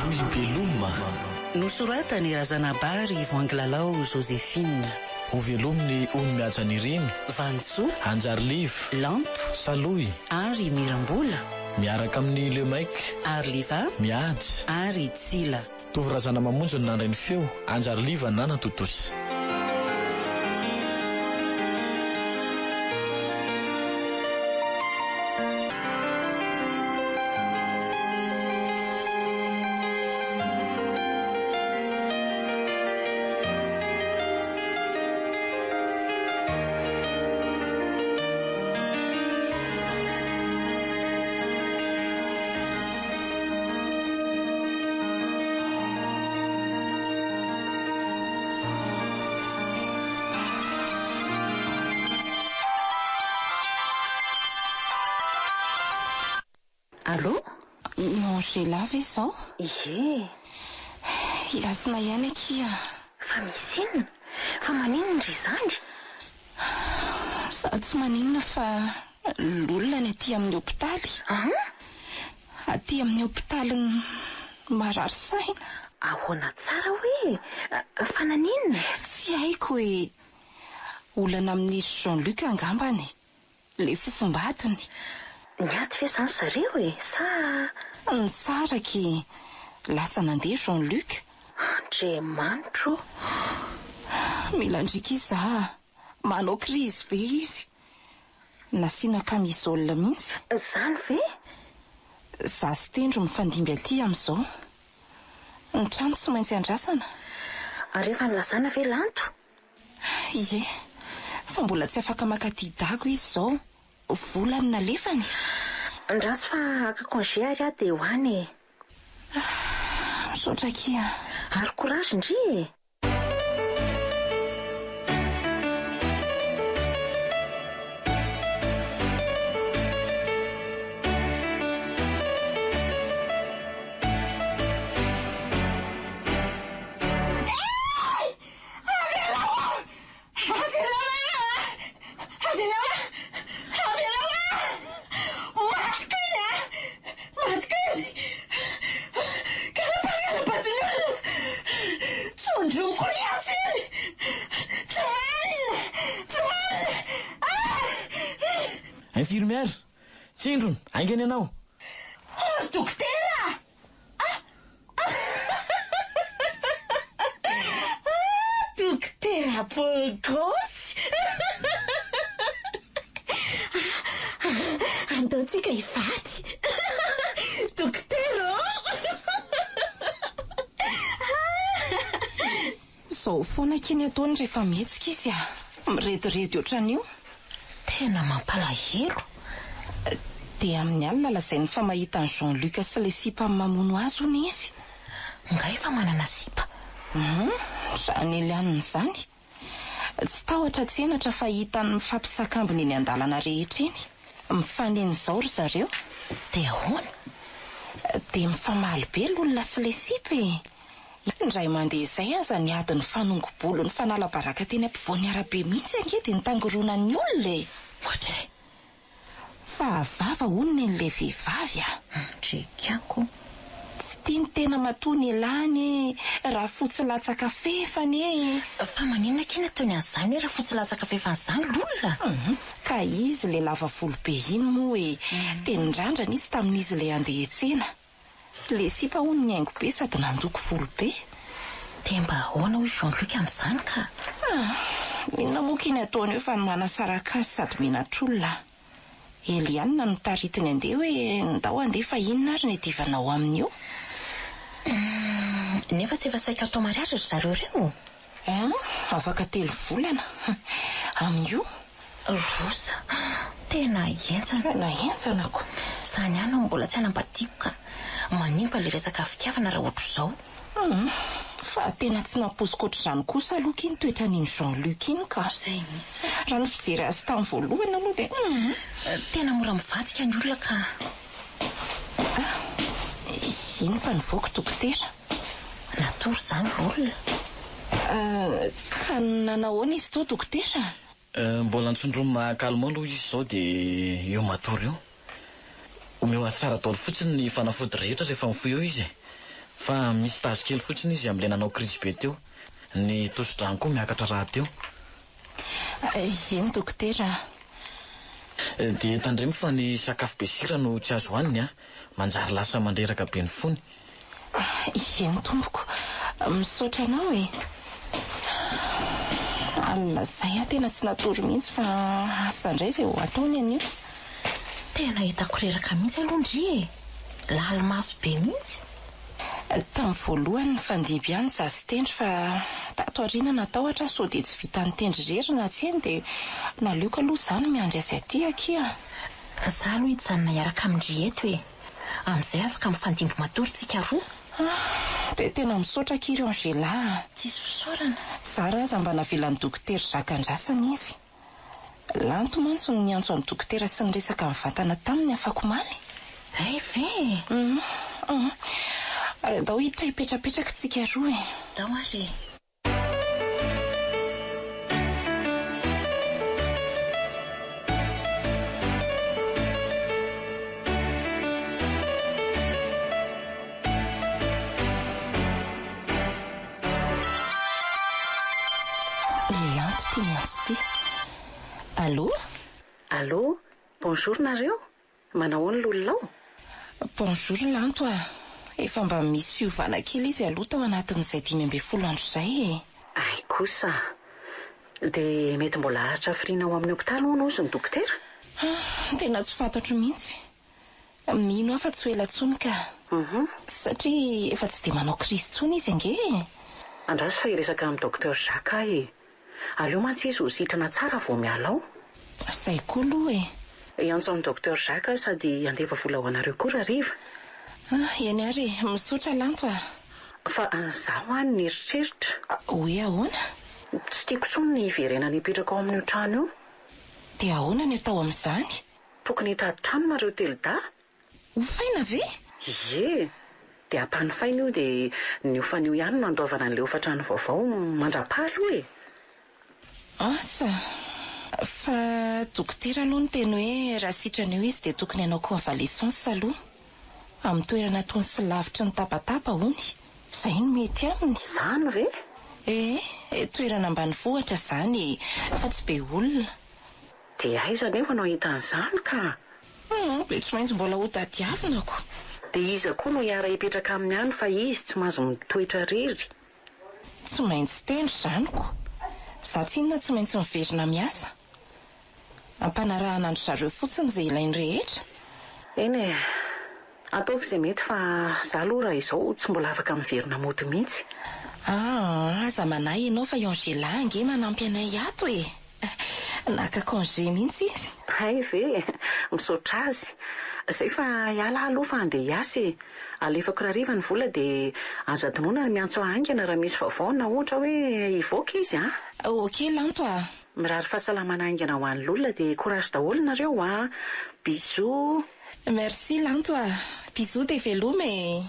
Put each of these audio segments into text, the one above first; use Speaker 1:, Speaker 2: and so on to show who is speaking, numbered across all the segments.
Speaker 1: Louis Beloma.
Speaker 2: Nosoratany Razanabary Voangilalao Joséphine.
Speaker 1: Ho velominy Ony Miajany Ireny,
Speaker 2: Vantsoa,
Speaker 1: Anjariliva,
Speaker 2: Lampo,
Speaker 1: Saloy
Speaker 2: ary Mirambola,
Speaker 1: miaraka amin'ny Lemaika,
Speaker 2: Arliva,
Speaker 1: Miady
Speaker 2: ary Tsila.
Speaker 1: Tovirazana mamonjy ny nandray ny feo, Anjariliva Nana Totosa.
Speaker 3: Allô?
Speaker 4: Manger lave izao?
Speaker 3: Ie.
Speaker 4: Ilasina ihany akia.
Speaker 3: Fa misy inona? Fa maninona ry izany?
Speaker 4: Za tsy maninona fa l'olona ny aty amin'ny hôpitaly. Aty amin'ny hôpitaly marary saina.
Speaker 3: Ahoana tsara hoe? Fa naninona?
Speaker 4: Tsy haiko hoe olana amin'ny Jean-Luc angambany. Le fofombadiny.
Speaker 3: Niaty ve izany zareo e? Sa
Speaker 4: Ny saraky lasa nandeha Jean-Luc.
Speaker 3: Andriamanitro.
Speaker 4: Mila ndrika izaho. Manao crise be izy. Nasiana camisole mihitsy.
Speaker 3: Zany ve?
Speaker 4: Za sy tendro mifandimby aty amin'izao. Ny trano tsy maintsy andrasana.
Speaker 3: Rehefa nilazana ve lanto?
Speaker 4: Ie, fa mbola tsy afaka makaty dago izy izao. Volany nalefany.
Speaker 3: Ndraso fa aka congé ary dia hoany.
Speaker 4: Misaotra kia.
Speaker 3: Ary courage ndry e.
Speaker 1: Infirmière, tsindrony, aingana ianao.
Speaker 4: Dokotera! Dokotera Pogosy! Andaontsika hivady. Dokotera! Zao foana kiny ataony rehefa mihetsika izy miredoredy ohatran'io.
Speaker 3: Tena mampalahelo.
Speaker 4: Dia amin'ny alina lazainy fa mahita ny Jean-Luc sy ilay sipa mamono azy hono izy.
Speaker 3: Nga efa manana sipa.
Speaker 4: Zany Elianina izany. Tsy tahotra tsy henatra fa hitany mifampisakambina eny an-dalana rehetra eny. Mifaneny izao ry zareo.
Speaker 3: Dia ahoana?
Speaker 4: Dia mifamaly be l'olona sy ilay sipa e. Indray mandeha izay aza ny adiny fanongo-bolo ny fanala-baraka teny ampovoan'ny arabe mihitsy ankehy ny tangorona ny olona e.
Speaker 3: Ohatra e.
Speaker 4: Fa vava onony n'ilay vehivavy a.
Speaker 3: Trikako.
Speaker 4: Tsy tiany tena matony elany raha fotsy latsaka fefany e.
Speaker 3: Fa maninona kina ataony an'izany hoe raha fotsy latsaka fefany izany l'olona?
Speaker 4: Ka izy le lava volo be iny moa e. Tenin-drandrana izy tamin'izy le andeha tsena. Le sipa hono ny haingo be sady nandoko volo be.
Speaker 3: Dia mba ahoana ho Jean-Luc amin'izany ka?
Speaker 4: Inona moa kiny ataony hoe fa ny manasaraka azy sady menatr'olona. Elianina no taritiny andeha hoe ndao andeha fa inona ary ny divanao amin'io.
Speaker 3: Nefa tsy efa saika atao mariage ry zareo ireo.
Speaker 4: Afaka 3 volana. Amin'io
Speaker 3: Rosa, tena hentsana.
Speaker 4: na hentsanako.
Speaker 3: Izany ihany mbola tsy hanambadiako ka manimba le resaka fitiavana raha ohatro izao.
Speaker 4: Fa tena tsy nampoiziko ohatr'izany kosa aloha iny toetran'iny Jean-Luc iny ka.
Speaker 3: Izay mihitsy.
Speaker 4: Raha ny fijery azy tamin'ny voalohany aloha dia
Speaker 3: Tena mora mivadika ny olona ka.
Speaker 4: iny fa nivoako dokotera.
Speaker 3: Natory izany olona.
Speaker 4: Ka nanahoana izy tao dokotera?
Speaker 1: Mbola nitsondromy mahakalma aloha izy izao dia eo matory eo. Omeo azy tsara taolo fotsiny ny fanafody rehetra rehefa mifoy eo izy. fa misy tazo kely fotsiny izy amin'ilay nanao crise be teo. Ny tosi-drano koa miakatra raha teo.
Speaker 4: Eny dokotera.
Speaker 1: Dia tandremo fa ny sakafo be sira no tsy azo hoaniny manjary lasa mandreraka be ny fony.
Speaker 4: Eny tompoko, misaotra anao e. Alina zay tena tsy natory mihitsy fa asa indray izay ho ataony anio.
Speaker 3: Tena hitako reraka mihitsy aloha ndry e. Lalimaso be mihitsy.
Speaker 4: Tamin'ny voalohany fandimby ihany za sy tendry fa tato aoriana natahotra sao dia tsy vita nitendry rery na tsy eny dia naleoko aloha izany miandry azy aty akia.
Speaker 3: Za aloha hijanona hiaraka amindry eto e. Amin'izay afaka mifandimby matory tsika roa.
Speaker 4: Dia tena misaotra kely Angela.
Speaker 3: Tsisy fisaorana.
Speaker 4: Za raza mba navelan'ny dokotera Jacques Andrasana izy. Lanto mantsy no niantso an'ny dokotera sy ny resaka mivantana taminy afako maly.
Speaker 3: Ay ve?
Speaker 4: Dao hiditra hipetrapetraka tsika roa e.
Speaker 3: Dao azy.
Speaker 4: Lanto ty miantso ty. Allô?
Speaker 2: Allô, bonjour nareo. Manao ny lolonao?
Speaker 4: Bonjour Lanto Efa mba misy fiovana kely izy aloha tao anatin'izay 15 andro izay e.
Speaker 2: Ay kosa. Dia mety mbola haratra firiana ao amin'ny hopitaly hono izy ny dokotera?
Speaker 4: Tena tsy fantatro mihitsy. Mino afa tsy ho ela tsony ka. Satria efa tsy dia manao crise tsony izy ange.
Speaker 2: Andraso fa hiresaka amin'ny dokotera Jacques ahy. Aleo mantsy izy ho sitrana tsara vao miala ao.
Speaker 4: Izay koa aloha e.
Speaker 2: Iantso amin'ny dokotera Jacques sady andeva vola ho anareo koa raha riva.
Speaker 4: Eny ary, misaotra Lanto
Speaker 2: Fa zaho any nieritreritra.
Speaker 4: Hoe ahoana?
Speaker 2: Tsy tiako tsony ny iverena nipetraka ao amin'io trano io.
Speaker 4: Dia ahoana ny atao amin'izany?
Speaker 2: Tokony hitady trano nareo telo-da.
Speaker 4: Hofaina ve?
Speaker 2: Ie. Dia ampanofaina io dia ny hofanio ihany no andaovana an'ilay hofa-trano vaovao mandra-palo e.
Speaker 4: Asa. Fa dokotera aloha ny teny hoe raha sitrana eo izy dia tokony hanao convalescence aloha. Amin'ny toerana tony sy lavitra ny tapatapa hony. Izay no mety aminy.
Speaker 2: Izany ve?
Speaker 4: Toerana ambanivohitra izany fa tsy be olona.
Speaker 2: Dia aiza nefa no ahita an'izany ka?
Speaker 4: Be tsy maintsy mbola ho tadiavinako.
Speaker 2: Dia iza koa no hiara hipetraka amin'ny any fa izy tsy mahazo mitoetra rery.
Speaker 4: Tsy maintsy tendry izanyko. Za tsy inona tsy maintsy miverina miasa. Ampanarahana andro zareo fotsiny izay ilainy rehetra.
Speaker 2: Eny e. Ataovy izay mety fa za aloha raha izao tsy mbola afaka miverina mody mihitsy.
Speaker 4: Aza manahy ianao fa Angela ange manampy anay ato e. Naka congé mihitsy izy.
Speaker 2: Hay ve, misaotra azy. Izay fa hiala aloha fa andeha hiasa e. Alefako raha riva ny vola dia aza donona miantso ahangana raha misy vaovao na ohatra hoe hivoaka izy
Speaker 4: Ok Lanto
Speaker 2: Mirary fahasalamana aingana ho an'ny olona dia courage daholo nareo Bisous.
Speaker 4: Merci Lanto Bisous dia veloma e.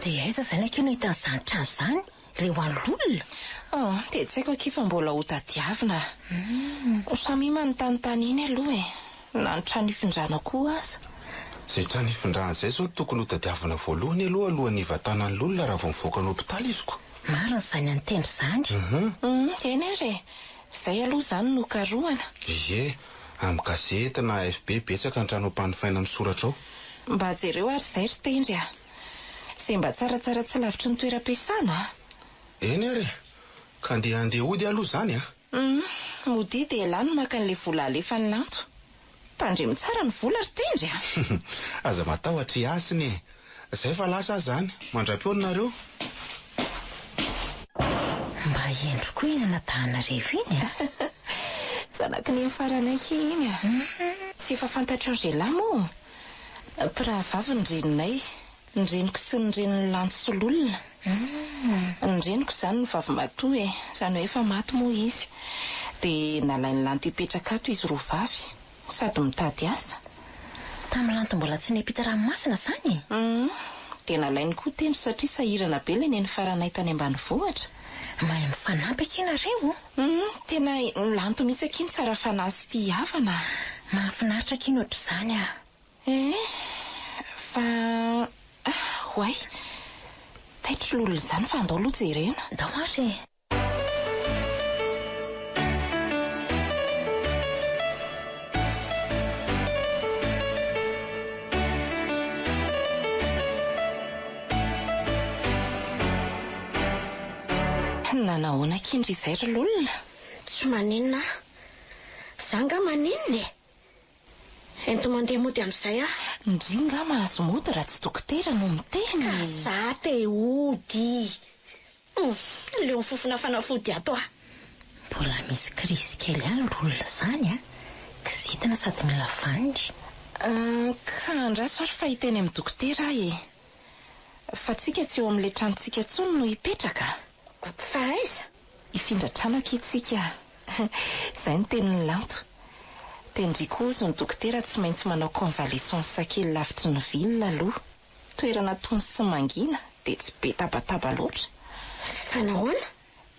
Speaker 3: Dia aiza izany akeo no hitan'izany trano izany? Ilay ho an'olona?
Speaker 4: Dia tsy haiko akefa mbola ho tadiavina. Samy manontany iny aloha e. Na ny trano ifindrana koa aza.
Speaker 5: Izay trano ifindrana izay zao tokony ho tadiavina voalohany aloha alohan'ny hivantanan'ny olona raha vao mivoaka ny hopitaly iziko.
Speaker 3: Marina izany antendry izany.
Speaker 4: Eny ary izay aloha izany no karohana.
Speaker 5: Ie, amin'ny gazety na AFB betsaka ny trano ampanofaina misoratra ao.
Speaker 4: Mba jereo ary izay ry tendry izay mba tsaratsara tsy lavitry ny toeram-piasana.
Speaker 5: Eny ary, ka andeha hody aloha izany
Speaker 4: Mody dia lany maka an'ilay vola alefa ny Lanto. Tandremo tsara ny vola ry tendry
Speaker 5: Aza matahotra hiasiny e. Izay fa lasa izany, mandram-peony nareo.
Speaker 3: Mba endro koa iny Antananarivo iny
Speaker 4: Zanaky ny faranaiky iny Tsy efa fantatro Angela moa. Mpirahavavy ny reninay, ny reniko sy ny renin'ny Lanto sy l'olona. Ny reniko izany ny vavy matoa e. Izany hoe efa maty moa izy. Dia nalainy Lanto hipetraka ato izy roa vavy, sady mitady asa.
Speaker 3: Tamin'ny Lanto mbola tsy nipita ranomasina izany?
Speaker 4: Tena lainy koa teny satria sahirana be ilay neny faranay tany ambanivohitra.
Speaker 3: Mahay mifanampy akinareo.
Speaker 4: Tena lanto mihitsy akiny tsara fanahy sy tia havana.
Speaker 3: Mahafinaritra akiny ohatr'izany a.
Speaker 4: Fa hoay, taitry lolona izany fa andao aloha jerena.
Speaker 3: Dao ary.
Speaker 4: Nanahoana kindry izay ry lolona?
Speaker 6: Tsy maninona. Zanga maninona e. Ento mandeha mody amin'izay a.
Speaker 4: Indringa mahazo mody raha tsy dokotera no miteny.
Speaker 6: Za te ody. Leo mifofona fanafody ato a.
Speaker 3: Mbola misy krisy kely ihany olona izany a. Kizitina sady mila vandy.
Speaker 4: Ka andraso ary fa hiteny amin'ny dokotera e. Fa tsika tsy eo amin'ilay tranontsika tsony no hipetraka.
Speaker 6: Fa aiza?
Speaker 4: Ifindra trano akitsika. Izay ny tenin'ny lanto. Tendriko ozy ny dokotera tsy maintsy manao convalescence kely lavitry ny vilona aloha. Toerana tony sy mangina dia tsy be tabataba loatra.
Speaker 6: Fa nahoana?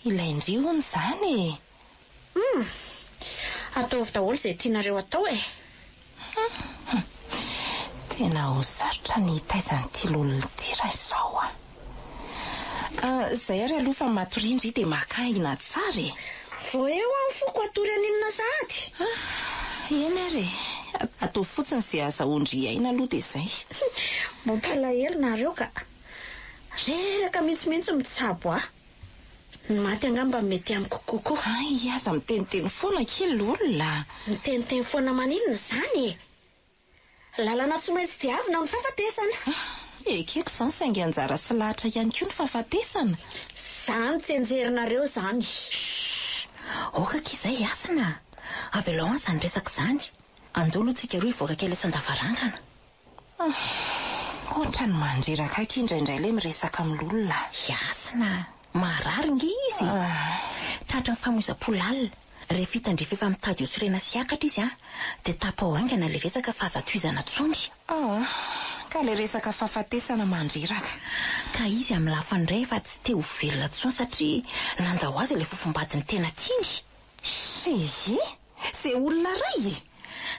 Speaker 4: Ilaindrio hono izany e.
Speaker 6: Ataovy daholo izay tianareo atao e.
Speaker 4: Tena ho sarotra ny taizan'ity lolona ity raha izao a. Izay ary aloha fa matorindry dia makahina tsara e.
Speaker 6: Vao eo amin'ny foko atory aninona sahady.
Speaker 4: Eny ary. Atao fotsiny izay azahoandry aina aloha dia izay.
Speaker 6: Mampalahelo nareo ka. Reraka mihitsy mitsabo a. Ny maty angamba mety amiko kokoa.
Speaker 4: Ay, aza miteniteny foana kely olona.
Speaker 6: Miteniteny foana maninona izany e. Lalana tsy maintsy diavina ny fahafatesana.
Speaker 4: Ekeko izany saingy anjara sy lahatra ihany koa ny fahafatesana.
Speaker 6: Izany tsy enjerinareo izany.
Speaker 3: Okaka izay asina. Avelao any izany resaka izany. Andolo tsika roa hivoaka kely san-davarangana.
Speaker 4: Ohatra ny mandreraka aky indraindray ilay miresaka amin'olona.
Speaker 3: Yasina. Marary nge izy. Tratra ny famoizam-polalina. Rehefa hitandrefa efa mitady ho sorena sy akatra izy dia tapa ho aingana ilay resaka fahazatohizana tsony.
Speaker 4: Ka ilay resaka fahafatesana mandreraka.
Speaker 3: Ka izy amin'ny lafany iray efa tsy te ho velona tsony satria nandao azy ilay fofombadiny tena tiany.
Speaker 4: Izay olona ray e.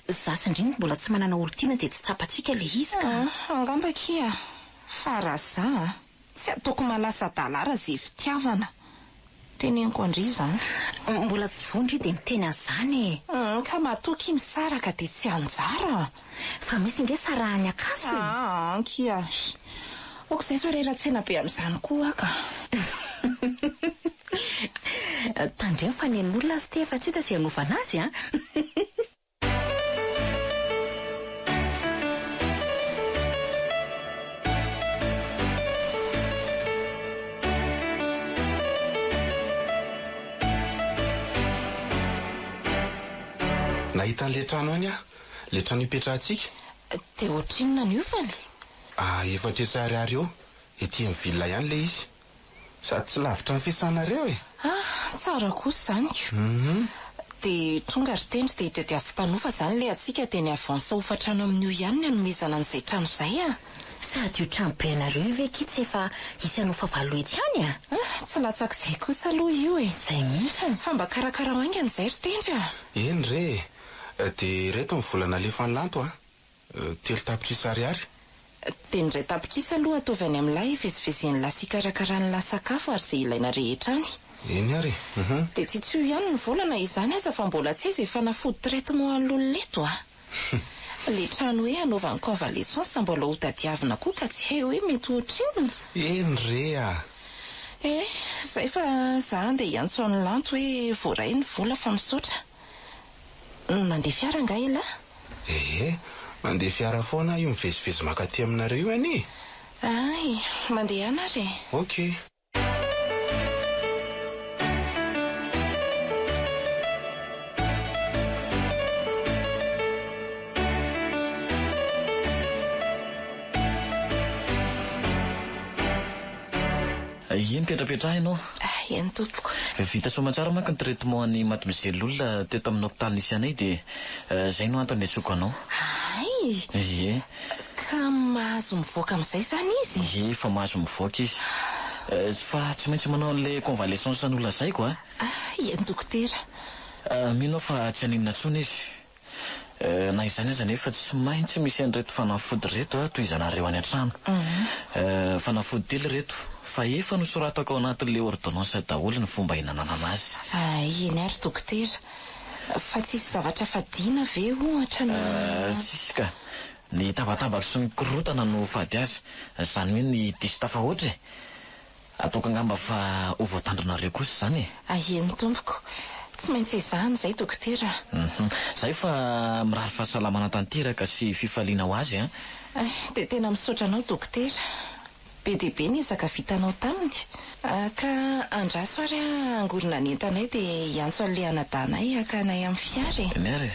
Speaker 3: Zasy indrindra mbola tsy manana olo-tiana dia tsy tsapantsika ilay izy ka.
Speaker 4: Angamba kia. Fa raha za tsy ataoko malasa dalara izay fitiavana. Teneniko andry izany.
Speaker 3: Mbola tsy vondry dia miteny an'izany e.
Speaker 4: Ka matoky misaraka dia tsy anjara.
Speaker 3: Fa misy nge sarahany akaso e.
Speaker 4: Kia. Oko izay fa rera-tsena be amin'izany koa ka.
Speaker 3: Tandremo fa nen'olona sy te efa tsy hita sy hanovana azy a.
Speaker 5: Nahita an'le trano any a, le trano hipetrahantsika.
Speaker 4: Dia ohatrinona ny ofany?
Speaker 5: Efatra ariary eo, ety amin'ny vilona ihany le izy. Sady tsy lavitra ny fiasanareo e.
Speaker 4: Tsara kosa izany ko. Dia tonga ry tendry dia hitadiavam-panofa izany ilay atsika teny avansa ho fatrano amin'io ihany ny anomezana an'izay trano izay a.
Speaker 3: Sady io trano be anareo ve kitsy efa isy hanofa valoetsy ihany a.
Speaker 4: Tsy latsak'izay kosa aloha io e.
Speaker 3: Izay mihitsy.
Speaker 4: Fa mba karakara haingana izay ry tendry a.
Speaker 5: Eny re. Dia reto ny volana alefa ny lanto a. 3 tapitrisa ariary.
Speaker 4: Dia indray tapitrisa aloha ataovy any amin'ilay vezivezen'ny lasa hikarakarany sakafo ary izay ilaina rehetra any.
Speaker 5: Eny ary.
Speaker 4: Dia tsy io ihany ny volana izany aza fa mbola tsy izy efa nafody traitement an'olona eto a. Le trano hoe anaovany convalescence mbola ho tadiavina koa ka tsy hay hoe mety ohatrinona.
Speaker 5: Eny re a.
Speaker 4: Izay fa za andeha hiantso amin'ny lanto hoe voaray ny vola fa misaotra. Mandeha fiara nga ela?
Speaker 5: Mandeha fiara foana io mivezivezy makaty aminareo io any.
Speaker 4: Ay, mandeha ana re.
Speaker 5: Ok.
Speaker 1: Iny petrapetraha ianao.
Speaker 4: Eny tompoko.
Speaker 1: Vita soamantsara manko ny traitement ny mademoiselle olona teto amin'ny hôpital nisy anay dia izay no antony atsoko anao.
Speaker 4: Ay. Ka mahazo mivoaka amin'izay zany izy?
Speaker 1: Efa mahazo mivoaka izy. Fa tsy maintsy manao an'ilay convalescence nolazaiko a.
Speaker 4: Eny dokotera.
Speaker 1: Mino fa tsy aninona tsony izy. Na izany aza nefa tsy maintsy misy an'ireto fanafody reto toy izanareo any an-trano. Fanafody telo reto fa efa nosoratako ao anatin'ilay ordonnance daholo ny fomba hinanana anazy.
Speaker 4: Eny ary dokotera. Fa tsisy zavatra fadiana ve ohatra na...
Speaker 1: Tsisy ka. Ny tabatabaka sy ny korotana no fady azy. Izany hoe ny diso tafahoatra. Ataoko angamba fa ho voatandronareo kosa izany.
Speaker 4: Eny tompoko. Tsy maintsy izany izay dokotera.
Speaker 1: Izay fa mirary fahasalamana tanteraka sy fifaliana ho azy a.
Speaker 4: Dia tena misaotra anao dokotera. Be dia be ny ezaka vitanao taminy. Ka andraso ary angorona ny entanay dia hiantso an'ilay anadanay hakanay amin'ny fiara.
Speaker 1: Eny ary.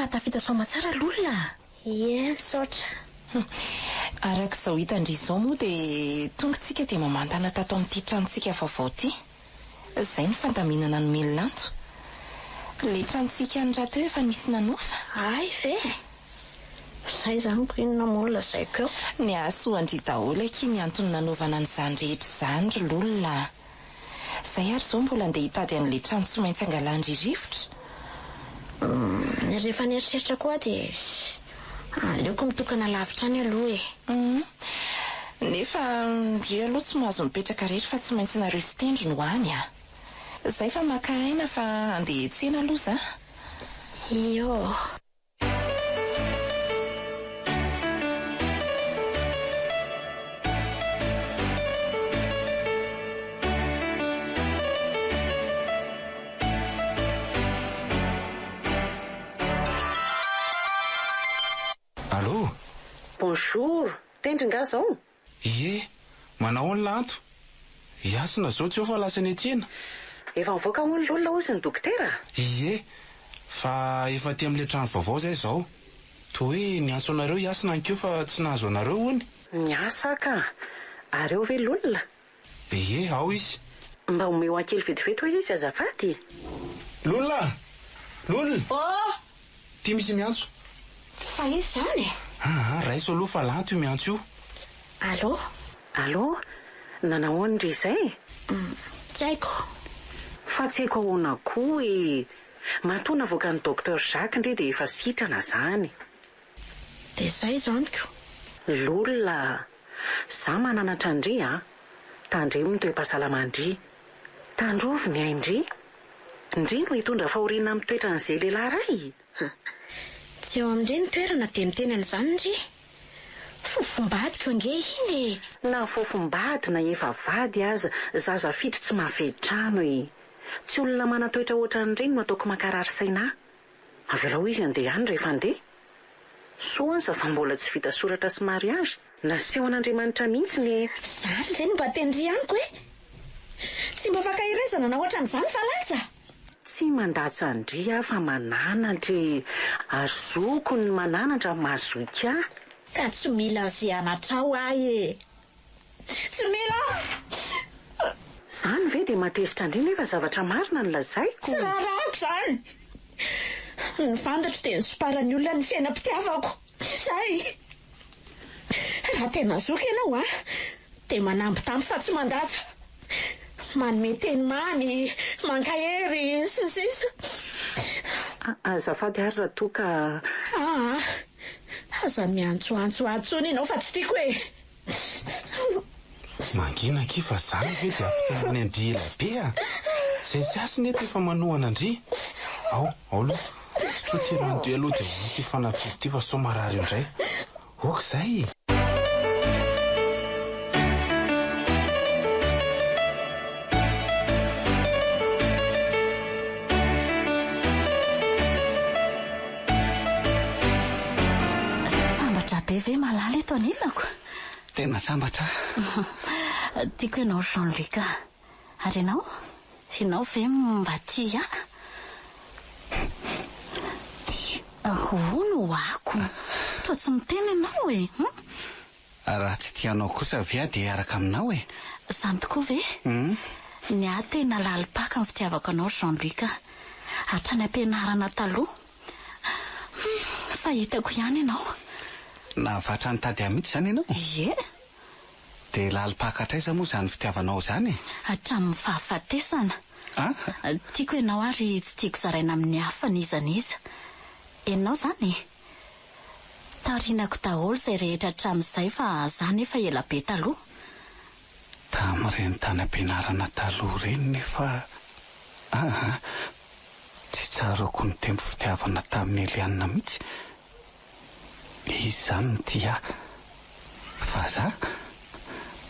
Speaker 3: Tafita soma tsara l'olona.
Speaker 6: Misaotra.
Speaker 4: Arak'izao hitandry izao moa dia tonga dia mamantana tato amin'ity tranontsika vaovao ity. Izay ny fandaminana ny melolanto. Ilay tranontsika ny rahateo efa nisy nanofa.
Speaker 6: Ay ve? Izay zany ko inona moa lazaiko eo.
Speaker 4: Ny ahasoandry daholo aky ny antony nanaovana an'izany rehetra izany ry l'olona. Izay ary izao mbola andeha hitady an'ilay trano tsy maintsy angalandry rivotra.
Speaker 6: Rehefa nieritreritra koa dia aleoko mitokana lavitra any aloha e.
Speaker 4: Nefa ndry aloha tsy mahazo mipetraka rehetra fa tsy maintsy nareo sy tendry no any a. Izay fa maka aina fa andeha hiantsena aloha za.
Speaker 6: Iyo.
Speaker 5: Allô?
Speaker 2: Bonjour, tendry nga zao?
Speaker 5: Ie, manao ny lanto. Iasina zao tsy ho fa lasa ny atsena.
Speaker 2: Efa mivoaka hono l'olona ozy ny dokotera?
Speaker 5: Ie, fa efa aty amin'ilay trano vaovao zay zao. Toa hoe niantso anareo iasina ankeo fa tsy nahazo anareo hony.
Speaker 2: Miasa ka. Ary eo ve l'olona?
Speaker 5: Ie, ao izy.
Speaker 2: Mba omeo ankely vetivety hoe izy azafady.
Speaker 5: L'olona! L'olona!
Speaker 6: Oh!
Speaker 5: Ty misy miantso.
Speaker 6: Fa izy zany e?
Speaker 5: Raiso aloha fa lanto io miantso io.
Speaker 6: Allô?
Speaker 2: Allô? Nanahoana ry izay?
Speaker 6: Tsy haiko.
Speaker 2: Fa tsy haiko ahoana koa e. Matoa navoaka ny docteur Jacques ndre dia efa sitrana zany.
Speaker 6: Dia izay zaniko.
Speaker 2: L'olona, za mananatra ndry a. Tandre mitoe-pahasalamandry. Tandrovo ny aindry. Ndry no hitondra fahoriana amin'ny toetran'izay lehilahy ray.
Speaker 6: Tsy eo amin'ireny ny toerana dia miteny an'izany ndry. Fofombadiko ange iny e.
Speaker 2: Na fofombady na efa vady aza, zaza fito tsy mahafedy trano e. Tsy olona manatoetra ohatran'ireny no ataoko makarary saina. Avelao izy andeha any rehefa andeha. Soansa fa mbola tsy vita soratra sy mariazy. Naseho an'Andriamanitra mihitsy ny...
Speaker 6: Zany ve no mba tendry amiko e? Tsy mba fankahirezana na ohatran'izany fa latsa.
Speaker 2: Tsy mandatsa ndry aho fa mananatra. Azoko ny mananatra mazoika.
Speaker 6: Ka tsy mila izay anatrao ahy e. Tsy mila.
Speaker 2: Zany ve dia matezitra ndry nefa zavatra marina no lazaiko.
Speaker 6: Tsy raharahako zany. Ny fantatra dia nisoparan'ny olona ny fiainam-pitiavako. Zay. Raha tena zoky ianao dia manamby tampo fa tsy mandatsa. Manome teny mamy, mankahery, sisisa.
Speaker 2: Azafady ary raha toa ka...
Speaker 6: Aza miantsoantsoantsony ianao fa tsy tiako e.
Speaker 5: Mangina ki fa zany ve dia ampitany andry ela be a. Zay tsy asiny eto efa manohana andry. Ao aloha. Sotirano dia aloha dia misy fanafody ty fa somarary io indray. Ok zay.
Speaker 3: Be ve malala eto anilako?
Speaker 1: Tena sambatra.
Speaker 3: Tiako ianao Jean-Luc. Ary ianao? Ianao ve mba tia?
Speaker 1: Hono
Speaker 3: ako.
Speaker 2: toa tsy miteny ianao e.
Speaker 5: Raha tsy tianao kosa via dia araka aminao e.
Speaker 2: Izany tokoa ve? Ny ahy tena lalipaka ny fitiavako anao Jean-Luc. Hatrany ampianarana taloha. Fa hitako ihany ianao.
Speaker 5: Navatra ny tady amitsy zany ianao?
Speaker 2: Ie.
Speaker 5: Dia lalipaka traiza moa zany fitiavanao zany?
Speaker 2: Hatramin'ny fahafatesana. Tiako ianao ary tsy tiako zaraina amin'ny hafa n'iza n'iza. Ianao zany tarianako daholo izay rehetra hatramin'izay fa zany efa ela be taloha.
Speaker 5: Tamin'ireny tany ampianarana taloha ireny nefa tsy tsarako ny tempo fitiavana tamin'ny Eliana mihitsy. Izany no tia. Fa za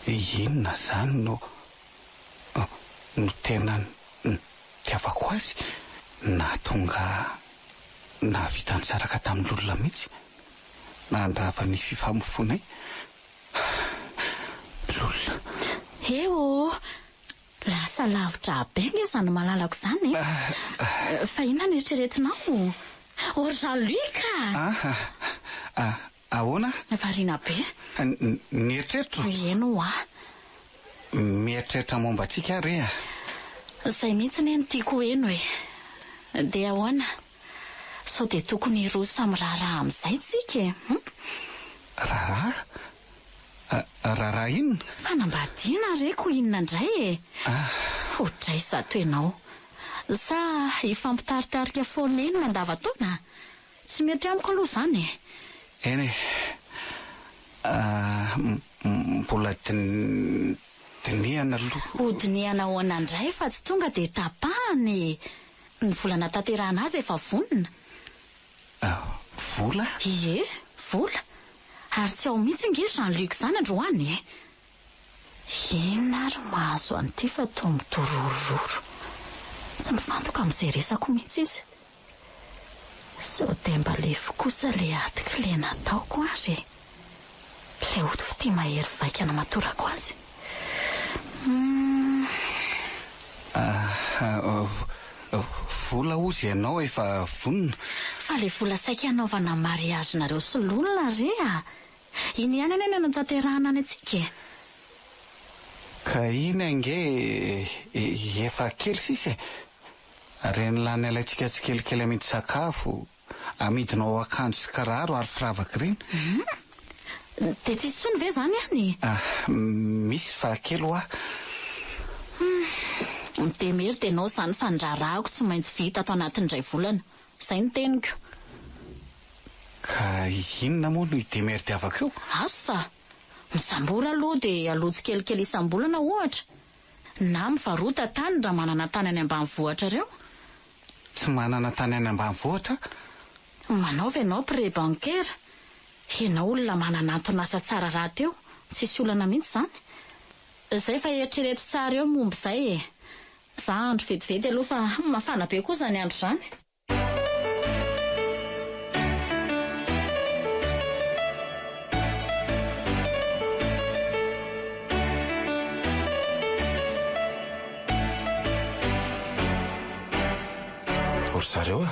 Speaker 5: inona zany no tena tiavako azy na tonga navita nisaraka tamin'ny olona mihitsy. Nandrava ny fifamofonay. Lolona.
Speaker 2: Eo, lasa lavitra be nge izany malalako izany. Fa inona ny eritreretinao? Jean-Luc!
Speaker 5: Ahoana?
Speaker 2: Variana be.
Speaker 5: Ny eritreritro?
Speaker 2: Eno
Speaker 5: Mieritreritra momba antsika re a?
Speaker 2: Izay mihitsy ny tiako eno e. Dia ahoana? Sao dia tokony roa samy raharaha amin'izay tsika e.
Speaker 5: Raharaha inona?
Speaker 2: Fanambadiana reko inona indray e. Odraisa to ianao. Sa ifampitaritarika foana eny mandavan-taona? Tsy mety amiko aloha zany e.
Speaker 5: Eny mbola dinihana aloha.
Speaker 2: Hodinihana ahoana indray fa tsy tonga dia tapahany. Ny volana tanterahana azy efa vonona.
Speaker 5: Vola?
Speaker 2: Ie, vola. Ary tsy ao mihitsy nge Jean-Luc zany androany e. Inona ary mahazo an'ity fa toa midorororo. Tsy mifantoka amin'izay resako mihitsy izy. Sao dia mba lefo kosa le atika le nataoko ary. Ilay ody fity mahery vaikana matorako azy.
Speaker 5: Vola ozy ianao efa vonona.
Speaker 2: Fa le vola saika anaovana mariazinareo sy lolona re a. Iny ihany any any tanterahana any antsika.
Speaker 5: Ka iny ange efa kely sisa. Reny lany alaitsika tsy kelikely amidy sakafo, amidinao akanjo sy kiraro ary firavaka ireny.
Speaker 2: Dia tsy sony ve zany ihany?
Speaker 5: Misy fa kely ho
Speaker 2: Mitemery dia ianao izany fandrarahako tsy maintsy vita ato anatin'indray volana. Izay ny teniko.
Speaker 5: Ka inona moa no itemery tiavaka eo?
Speaker 2: Asa, misambola aloha dia alojo kelikely isam-bolana ohatra. Na mivarota tany raha manana tany any ambanivohitra ireo.
Speaker 5: Tsy manana tany any ambanivohitra?
Speaker 2: Manaova ianao pré bancaire. Ianao olona manana anton'asa tsara raha teo. Tsisy olana mihitsy zany. Izay fa eritrereto tsara eo momba izay e. Za andro vetivety aloha fa mafana be koa zany andro zany.
Speaker 5: Ry zareo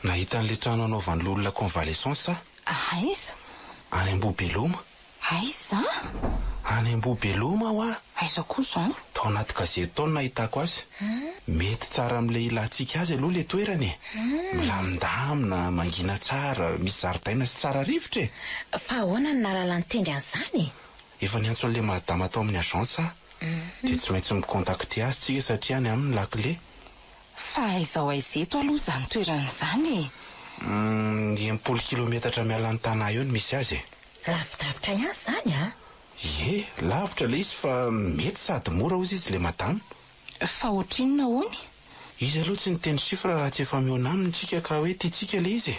Speaker 5: nahita an'le trano anaovan'ny olona convalescence sa?
Speaker 4: Aiza?
Speaker 5: Any Amboabeloma.
Speaker 4: Aiza?
Speaker 5: Any Amboabeloma aho a.
Speaker 4: Aiza koa zany?
Speaker 5: Tao anaty gazety tao no nahitako azy. Mety tsara amin'ilay ilantsika azy aloha le toerany e. Milamindamina, mangina tsara, misy zaridaina sy tsara rivotra e.
Speaker 3: Fa ahoana ny nalala ny tendry an'izany?
Speaker 5: Efa niantso an'ilay madama tao amin'ny agence dia tsy maintsy mikontakte azy tsika satria any amin'ny lakile.
Speaker 4: Fa aiza ho aiza eto aloha zany toerana izany e.
Speaker 5: 10 kilometatra miala ny tanahy eo no misy azy e.
Speaker 3: Lavidavitra ihany zany a?
Speaker 5: Ie, lavitra le izy fa mety sady mora hozy izy le madama.
Speaker 4: Fa ohatrinona hoany?
Speaker 5: Izy aloha tsy niteny sifra raha tsy efa miona aminy tsika ka hoe tiatsika le izy.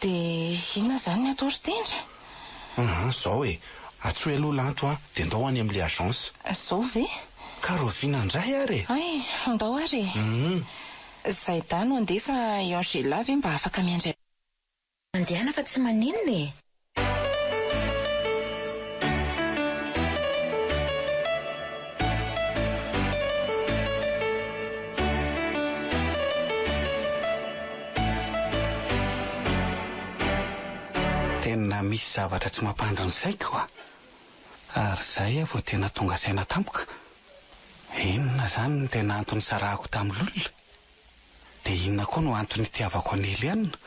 Speaker 4: Dia inona zany atao ry tendra?
Speaker 5: Zao e, atsoe aloha lanto dia ndao any amin'ilay agence.
Speaker 4: Zao ve?
Speaker 5: Ka roviana indray ary.
Speaker 4: Ay, andao ary. Zay da no andefa i Angela ve mba afaka miandray.
Speaker 3: Andehana fa tsy maninona e.
Speaker 5: Tena misy zavatra tsy mampandra ny saiko ary zay vao tena tonga saina tampoka. Inona zany ny tena antony sarahako tamin'olona? Dia inona koa no antony itiavako an'ely anina?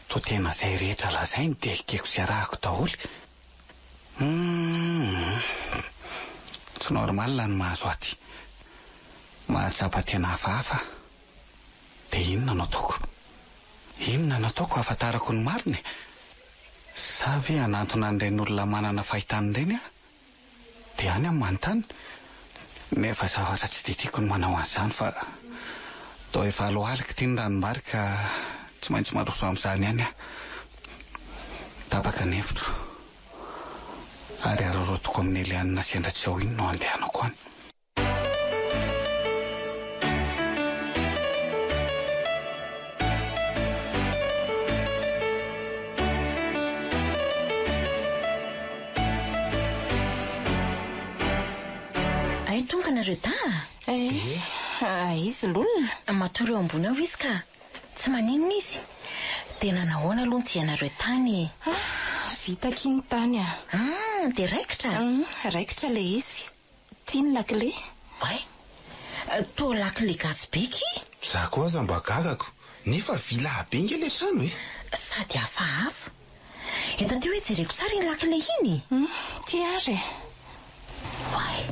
Speaker 5: To tena zay rehetra lazainy dia ekeko sy arahako daholo. Tsy normal ny mahazo aty. Mahatsapa tena hafahafa. Dia inona no ataoko? Inona no ataoko ahafantarako ny mariny? Sa ve anantona an'ireny olona manana fahitany ireny aho? Dia any amin'ny manontany. Nefa zavatra tsy dia tiako ny manao an'izany fa toa efa alohalika ity ny ranombarika tsy maintsy maroso amin'izany ihany aho. Tapaka ny hevitro. Ary arorotoko amin'ny Elianina sendra tsy ao iny no andehanako any.
Speaker 3: Ay tonga nareo da?
Speaker 4: Izy lolona.
Speaker 3: Matory eo ambony ao izy ka tsy maninona izy. Tena nahoana aloha ny tianareo tany?
Speaker 4: Vitaki ny tany
Speaker 3: Dia raikitra?
Speaker 4: Raikitra le izy. Tia ny lakile?
Speaker 3: Ay, toa lakile gasybeky?
Speaker 5: Za koa aza mba gagako. Nefa vila abengy le trano e.
Speaker 3: Sady hafahafa. Eto teo hoe jereko tsara iny lakile iny.
Speaker 4: Tia ary.
Speaker 3: Ay,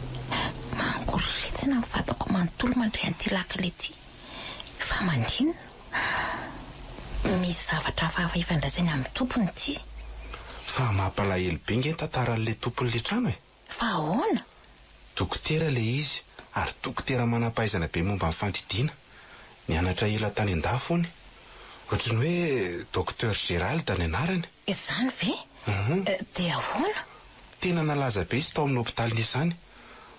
Speaker 3: mankoritsina ny fatako manontolo mandray an'ity lakile ty. Fa mandrina. Misy zavatra hafahafa ifandraisany amin'ny tompony ty.
Speaker 5: Fa mampalahelo bengy tantaran'le tompon'le trano e.
Speaker 3: Fa ahoana?
Speaker 5: Dokotera le izy ary dokotera manam-pahaizana be momba amin'ny fandidiana. Nianatra ela tany an-dafony. Ohatrany hoe Docteur Gérald ny anarany.
Speaker 3: Izany ve? Dia ahoana?
Speaker 5: Tena nalaza be izy tao amin'ny hôpitaly izany.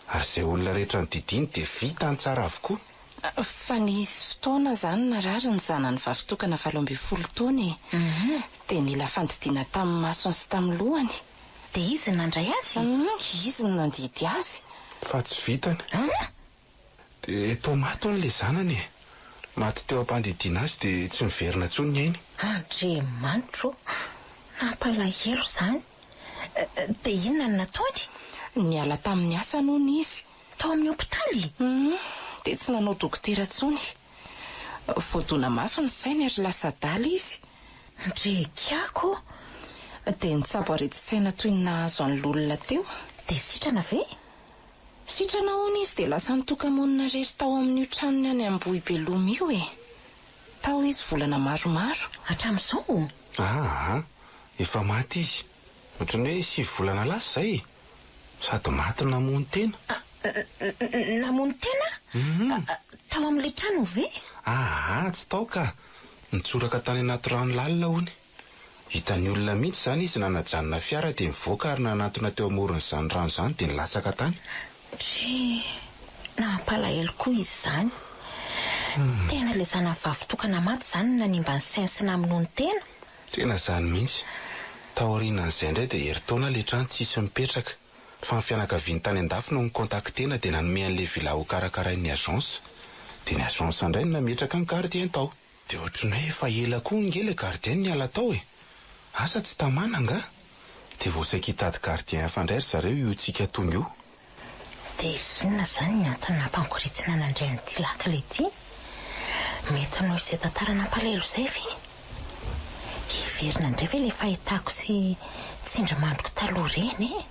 Speaker 5: Ary izay olona rehetra nodidiny dia vita ny tsara avokoa.
Speaker 4: Fa nisy fotoana zany narary ny zanany vavitokana 17 taona e. Dia nila fandidiana tamin'ny masony sy tamin'ny lohany.
Speaker 3: Dia izy nandray azy?
Speaker 4: Izy no nandidy azy.
Speaker 5: Fa tsy vitany. Dia tao maty hono le zanany e. Maty teo ampandidiana azy dia tsy miverina intsony ny ainy.
Speaker 3: Andriamanitro, nampalahelo izany. Dia inona no nataony?
Speaker 4: Niala tamin'ny asa noho izy.
Speaker 3: Tao amin'ny hôpitaly?
Speaker 4: Dia tsy nanao dokotera intsony. Voadona mafy ny sainy ary lasa daly izy.
Speaker 3: Ndrekiako.
Speaker 4: Dia nitsabo areditsaina toy ny nahazo an'olona teo.
Speaker 3: Dia sitrana ve?
Speaker 4: Sitrana hono izy dia lasa nitoka-monina rery tao amin'ny tranony any Ambohibelomy io e. Tao izy volana maromaro.
Speaker 3: Hatramin'izao?
Speaker 5: Efa maty izy. Ohatrany hoe 7 volana lasa izay. Sady maty namony tena.
Speaker 3: Namony tena? Tao amin'ilay trano ve?
Speaker 5: Tsy tao ka. Nitsoraka tany anaty rano lalina hony. Hitan'ny olona mihitsy izany izy nanajanona fiara dia mivoaka ary nanatona teo amoron'izany rano izany dia nilatsaka tany.
Speaker 3: Nampalahelo koa izy izany. Tena ilay zanany vavitokana maty izany nanimba ny sainy amin'ny tena.
Speaker 5: Tena izany mihitsy. Taorianan'izay indray dia herintaona ilay trano tsisy mipetraka. Fa ny fianakaviany tany an-dafy no nikontaktena dia nanome an'ilay vila ho karakarain'ny agence. Dia ny agence indray no nametraka ny gardien tao. Dia ohatrany hoe efa ela koa ngely gardien niala tao e. Asa tsy tamana nga? Dia voasaika hitady gardien hafa indray zareo io tsika tonga io.
Speaker 3: Dia inona izany ny antony nampankoritsina nandray an'ity lakile ity? Mety noho izay tantara nampalahelo izay ve? Hiverina indray ve ilay fahitako sy tsindrimandroko taloha ireny e?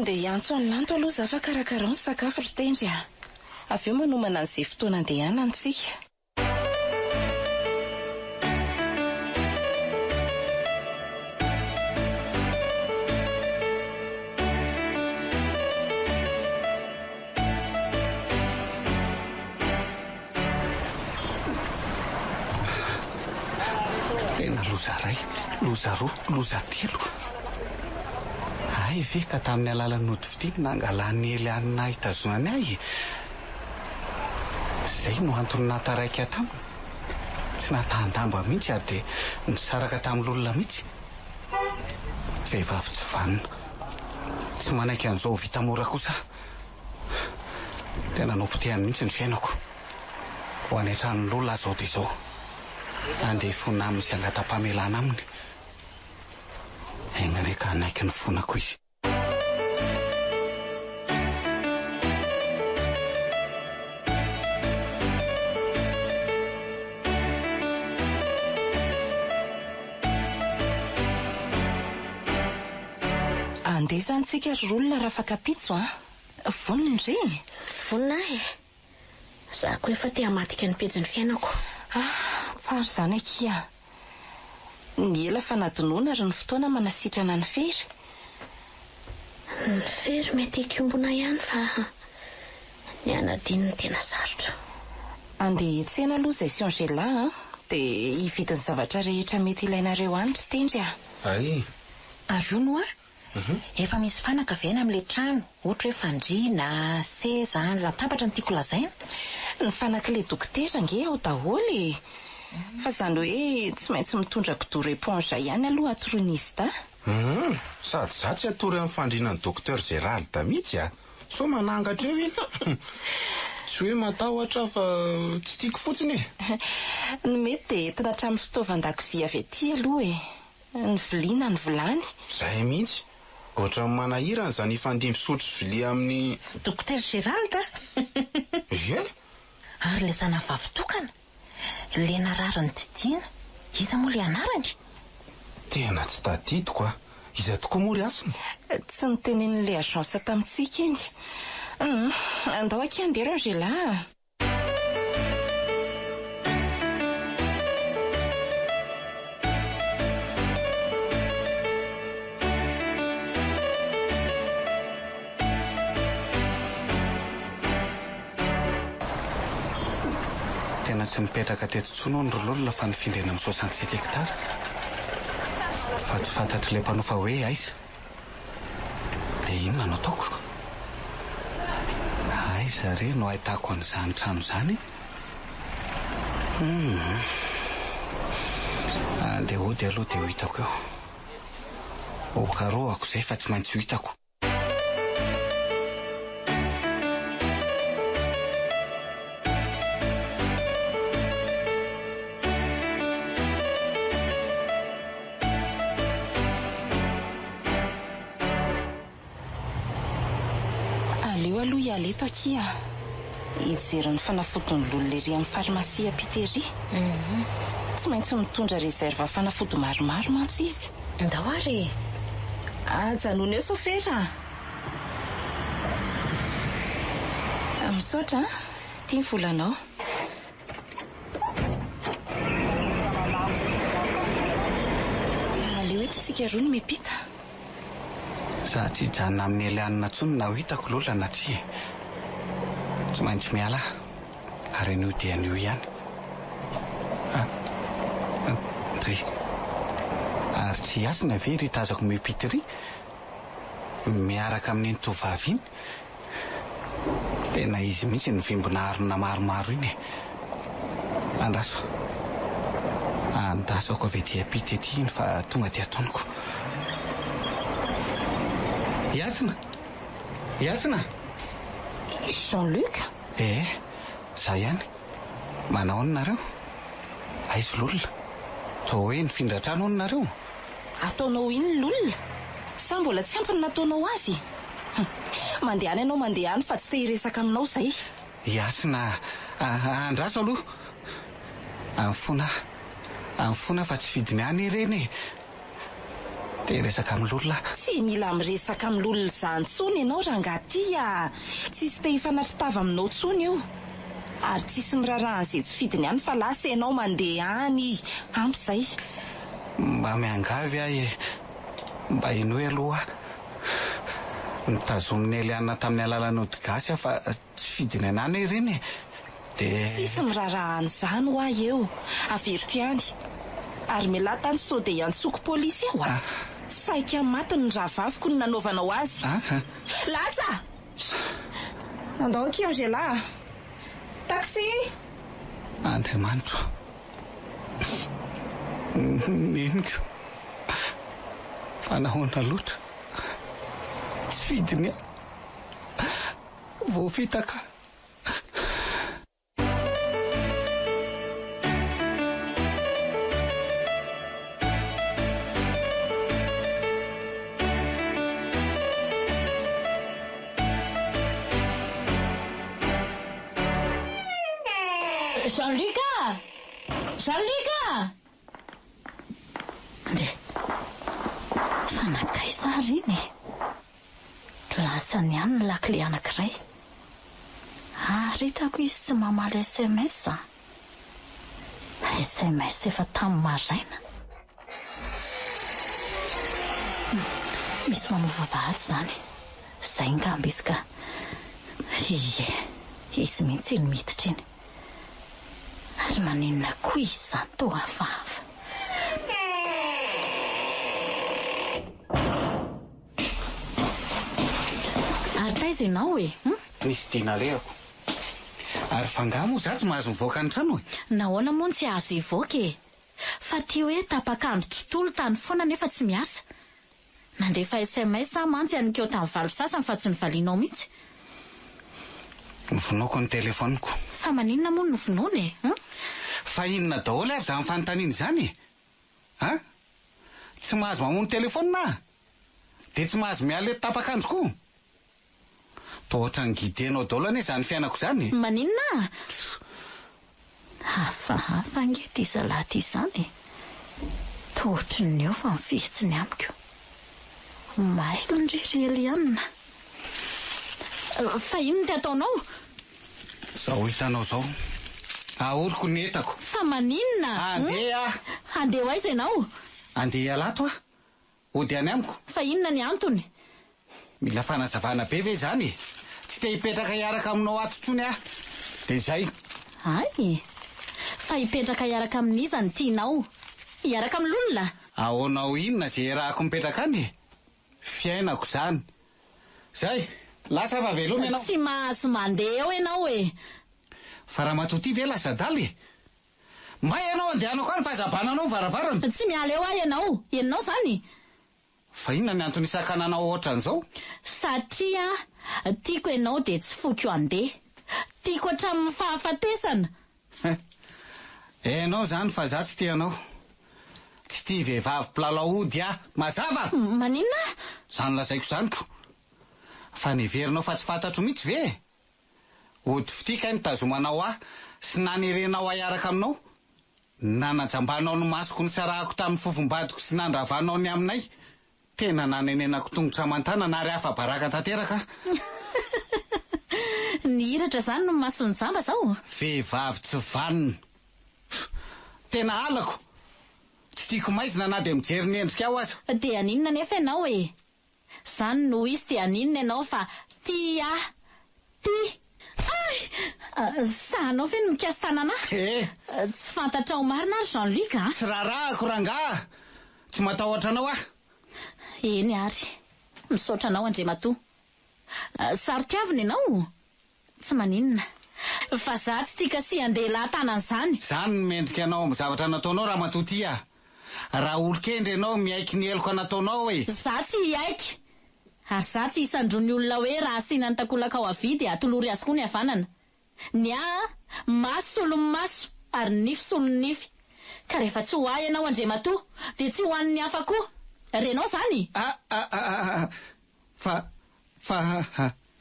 Speaker 4: Dia antso any lanto aloha za fa karakarao ny sakafo ry tendry a. Avy eo manomana an'izay fotoana andehanana antsika.
Speaker 5: Tena loza ray, loza roa, loza telo. Ay ve ka tamin'ny alalan'ny hodifitiny nangalan'ny Elianina hitazonany ahy. Izay no antony nataraika taminy. Tsy natahan-damba mihitsy ary dia nisaraka tamin'olona mihitsy. Vehivavy tsy vanina. Tsy manaiky an'izao vita mora kosa. Tena nompotehany mihitsy ny fiainako. Ho any antranon'olona zao dia izao. Andeha fona amin'ny sy angata-pamelana aminy. ka anaiky ny fonako izy.
Speaker 4: Andeha izantsika ry olona raha fakapitso vonina indri
Speaker 6: vonina za ko efa te hamatika ny pejin'ny fiainako.
Speaker 4: Tsara izany akia. Ny ela fa nadonoana ary ny fotoana manasitrana ny fery.
Speaker 6: Ny fery mety hikombona ihany fa ny anadiny ny tena sarotra.
Speaker 4: Andeha hiantsena aloha izay sy Angela dia hividiny zavatra rehetra mety ilainareo any tsy tendry
Speaker 5: Ay.
Speaker 3: Avy no efa misy fanaka avena amin'ilay trano, ohatra hoe fandriana, seza, latabatra ny tiako lazaina.
Speaker 4: Ny fanak'ilay dokotera nge ao daholo fa izany hoe tsy maintsy mitondra kidoro éponge ihany aloha atoroin'izy ta.
Speaker 5: Sady za tsy atory amin'ny fandrianan'ny docteur Gérald mihitsy so manangatra eo iny. Tsy hoe matahotra fa tsy tiako fotsiny
Speaker 4: Ny mety dia entina hatramin'ny fitaovan-dakozia avy aty aloha ny viliana ny vilany.
Speaker 5: Zay mihitsy. Ohatra manahirana izany ifandimby sotro vilia amin'ny
Speaker 3: Dokotera Gérald
Speaker 5: Ie?
Speaker 3: Ary ilay zana vavy tokana, Lena rariny Titina, iza moa ilay anarany?
Speaker 5: Tena tsy tadidiko iza tokoa moa ry asiny?
Speaker 4: Tsy nitenenin'ilay agence tamintsika iny. Andao aky andeha Angela.
Speaker 5: Tena tsy mipetraka teto intsony ny rololona fa nifindrena amin'ny 67 hektara. Fa tsy fantatry ilay mpanofa hoe aiza. Dia inona no ataoko? Aiza re no ahitako an'izany trano izany? Andeha hody aloha dia ho hitako eo. Okaroako izay fa tsy maintsy ho hitako.
Speaker 4: Aleo aloha ialeto akia. Hijery ny fanafodiny lolona ery amin'ny farmasia Pitery. Tsy maintsy mitondra reserva fanafody maromaro mantsy izy.
Speaker 3: Ndao ary.
Speaker 4: Janona eo Sofera. Misaotra tia ny volanao. Aleo eto roa no miapita.
Speaker 5: Za tsy hijanona amin'ny elianina intsony na ho hitako lola na tsy. Tsy maintsy miala ary an'io dia an'io ihany. Ry ary tsy asina ve ry tazako miapita ry miaraka amin'iny tovavy iny. Tena izy mihitsy ny vimbona arina maromaro iny. Andrasako avy dia apita ety iny fa tonga dia ataoniko. Iasina
Speaker 4: Jean-Luc?
Speaker 5: Za ihany. Manao ny nareo? Aizy lolona. Toa hoe nifindra trano ny nareo?
Speaker 4: Ataonao iny lolona? Sa mbola tsy ampy ny nataonao azy? Mandehany ianao mandehany fa tsy te hiresaka aminao izay.
Speaker 5: Iasina, andraso aloha. Amfona fa tsy fidiny any ireny. Te resaka amin'ny lolona.
Speaker 4: Tsy mila miresaka amin'ny lolona izany tsony ianao rangaty tsisy te hifanatritava aminao tsony io. Ary tsisy miraran'izay tsy fidiny any fa lasa ianao mandeha any ampy izay.
Speaker 5: Mba miangavy mba ino aloha. Nitazominy eliana tamin'ny alalan'ody gasy fa tsy fidiny anany ireny.
Speaker 4: Tsisy mirarahana izany ho ahy eo. Averiko ihany. Ary miala tany sao dia iantsoko polisy eo saika matiny ny rahavaviko ny nanaovanao azy. Lasa! Andao aky Angela. Taxi!
Speaker 5: Andriamanitra. Neniko. Fanahoana loatra. Tsy fidiny. Voafitaka.
Speaker 3: Jean-Luc! Jean-Luc! Ndre, fanakaiza ry iny. Lasany ihany ny lakile anankiray. Ary hitako izy tsy mamaly SMS. SMS efa tamin'ny maraina. Misy manao vavahady zany. Zay ngamba izy ka. Ie, izy mihitsy ny miditra iny. Ary maninona koa izy zany to hafahafa. Ary taiza ianao e?
Speaker 5: Nisy dina lehako. Ary fangamo za tsy mahazo mivoaka ny trano e.
Speaker 3: Nahoana moa tsy azo ivoaka e? Fa tia hoe tapakandro tontolo tany foana nefa tsy miasa. Nandefa SMS mantsy anikeo tamin'ny valo sasany fa tsy nivalianao mihitsy.
Speaker 5: Novonoako ny telefoniko.
Speaker 3: Fa maninona moa novonoana e?
Speaker 5: Fa inona daholo ary za mifanontaniana izany e? Ha? Tsy mahazo mamono telefonina? De tsy mahazo miala eto tapakandro koa? Toa ohatrany gidenao daholo anie izany fiainako izany.
Speaker 3: Maninona? Hafahafa angety izalahy izany e. Toa ohatrany eo fa mifihitsiny amiko. Mailo ndrirelianina. Fa inona ty ataonao?
Speaker 5: Zao hitanao zao. Ahoriko ny entako.
Speaker 3: Fa maninona?
Speaker 5: Andeha.
Speaker 3: Andeha ho aiza ianao?
Speaker 5: Andeha alato ah. Ody any amiko.
Speaker 3: Fa inona ny antony?
Speaker 5: Mila fanazavana be ve zany? Tsy te hipetraka hiaraka aminao ato tsony ah. De zay.
Speaker 3: Ay, fa hipetraka hiaraka amin'iza ny tianao? Hiaraka amin'olona?
Speaker 5: Ahoanao inona zay rahako mipetraka any? Fiainako zany. Zay, lasa fa veloma ianao.
Speaker 3: Tsy mahazo mandeha eo ianao e.
Speaker 5: Fa raha matoty ve lasa daly? Mba ianao andehanako any fahazabananao varavarana.
Speaker 3: Tsy miala eo ahy ianao. Ianao zany?
Speaker 5: Fa inona ny antony isakananao ohatran'izao?
Speaker 3: Satria tiako ianao de tsy foko io andeha. Tiako hatramin'ny fahafatesana.
Speaker 5: Enao zany fa za tsy tianao. Tsy tia vehivavy mpilalao-ody ah. Mazava?
Speaker 3: Maninona?
Speaker 5: Zany lazaiko zaniko. Fa neverinao fa tsy fantatro mihitsy ve? Ody fitika ny tazomanao ah sy nanerenao ahiaraka aminao. Nanajambanao ny masoko ny sarahako tamin'ny fofombadiko sy nandravanao ny aminay. Tena nanenenako tongotra aman-tanana ary hafa baraka tanteraka.
Speaker 3: Ny hiratra zany no masony jamba zao.
Speaker 5: Vehivavy tsy vanina. Tena alako. Tsy tiako maizina na de mijery ny endrika aho aza.
Speaker 3: De aninona nefa ianao e? Zany no izy de aninona ianao fa tia. Ay! Sahanao fe no mikasy tanana? Tsy fantatrao marina ary Jean-Luc ah?
Speaker 5: Tsy rarahako rangaha. Tsy matahotra anao ah.
Speaker 3: Eny ary. Misaotra anao Andriamatoa. Saritiavina ianao? Tsy maninona. Fa za tsy tia kasi andeha lahatana an'izany.
Speaker 5: Zany no mendrika anao amin'ny zavatra nataonao raha matoty ah. Raha olon-kendry ianao miaiky ny eloko nataonao e.
Speaker 3: Za tsy hiaiky. Ary za tsy hisandrony olona hoe raha asiana ny takolaka ao avidy atolory azy koa ny havanana. Ny maso olo maso ary nify solo nify. Ka rehefa tsy ho ahy ianao Andriamatoa de tsy ho an'ny hafa koa. Renao zany?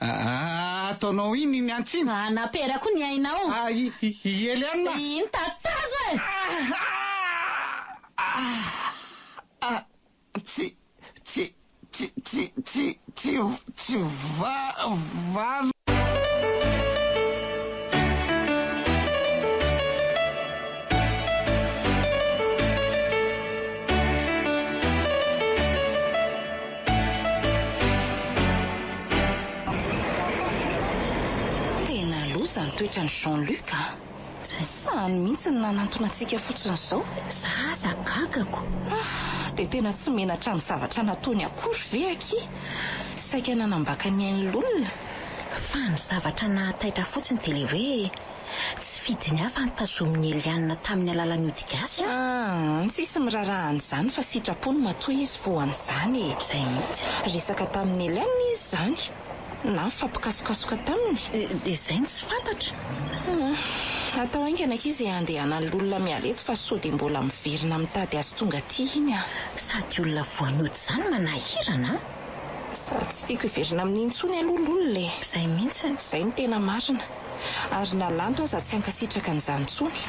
Speaker 5: Ataonao iny ny antsina.
Speaker 3: Anaperako ny ainao.
Speaker 5: Elianina.
Speaker 3: Iny tatazo e.
Speaker 5: Tsy valo.
Speaker 2: Ny toetrany Jean-Luc sany mihitsy ny nanantona antsika fotsiny izao.
Speaker 3: Zaza gagako.
Speaker 2: Dia tena tsy menatra amin'ny zavatra nataony akory ve aky? Saika nanambaka ny ain'olona.
Speaker 3: Fa ny zavatra nahataitra fotsiny dia le hoe tsy fidiny hafa nitazomin'ny Elianina tamin'ny alalan'ny ody gasy.
Speaker 2: Tsisy mirarahan'izany fa sitrapony matoa izy voan'izany.
Speaker 3: Izay mihitsy.
Speaker 2: Resaka tamin'ny Elianina izy zany. Na fampikasokasoka taminy.
Speaker 3: Dia izay ny tsy fantatra.
Speaker 2: Atao haingana izy andehanan'ny olona mialeto fa sao dia mbola miverina mitady azy tonga aty iny ah.
Speaker 3: Sady olona voan'ody zany manahirana.
Speaker 2: Sady tsy tiako hiverina amin'iny intsony aloha olona.
Speaker 3: Izay mihitsy.
Speaker 2: Izay ny tena marina.
Speaker 4: ary nalanto aza tsy hankasitraka an'izany intsony.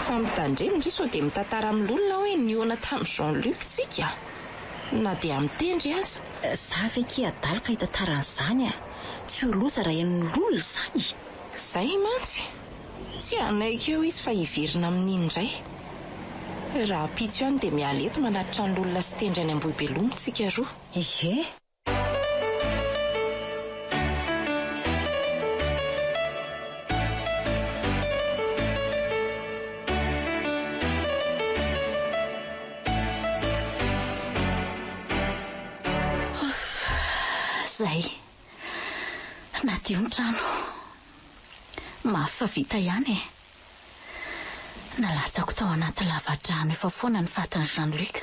Speaker 4: Fa mitandremy indry sao dia mitantara amin'olona hoe nihoana tamin'ny Jean-Luc tsika na dia mitendry aza.
Speaker 2: Za veky adalaka hitantaran'izany tsy ho loza raha en'olona izany.
Speaker 4: Izay mantsy tsy anaiko eo izy fa hiverina amin'iny indray. Raha pitso ihany dia miala eto manatitra n'olona sy tendry any Ambohibelomo tsika roa.
Speaker 2: Ie. Zay nadio ny trano mafy vita ihany. Nalatsako tao anaty lava-drano efa foana ny fatin'ny Jean-Luc.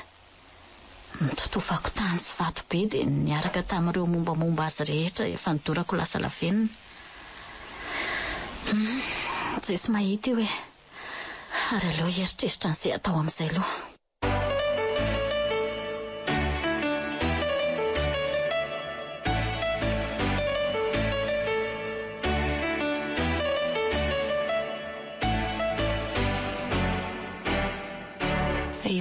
Speaker 2: Nitotofako tany sy vato be dia niaraka tamin'ireo mombamomba azy rehetra efa nidorako lasa lafenina. Tsisy mahita io hoe ary aleo hieritreritra an'izay atao amin'izay aloha.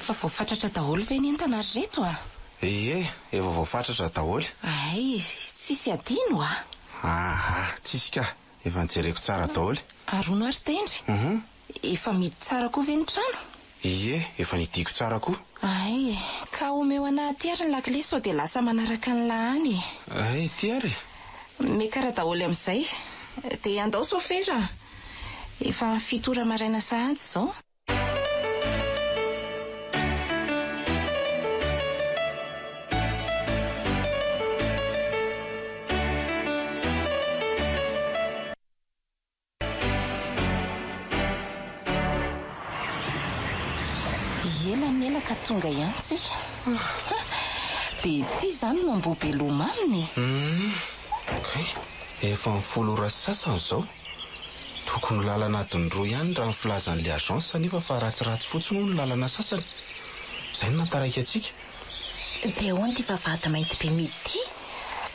Speaker 4: Efa voafatratra daholo ve ny entana ry reto
Speaker 5: Ie, efa voafatratra daholo.
Speaker 4: Ay, tsisy adino
Speaker 5: Tsisy ka, efa nijereko tsara daholo.
Speaker 4: Arono ary tendry. Efa midy tsara koa ve ny trano?
Speaker 5: Ie, efa nidiko tsara koa.
Speaker 4: Ay, ka omeo anaty ary ny lakile sao dia lasa manaraka ny lahany.
Speaker 5: Ay, ty ary.
Speaker 4: Mekara daholo amin'izay dia andao sofera. Efa fitora maraina sahady izao. Ka tonga ihany tsika. Dia ty izany no Ambohibelomo aminy.
Speaker 5: Efa mifolo ora sasany izao. Tokony lalana adiny roa ihany raha ny filazan'ilay agence nefa fa ratsiratsy fotsiny no lalana sasany. Izay no nataraiky antsika.
Speaker 2: Dia ahoana ty vavahady mainty be midy ty?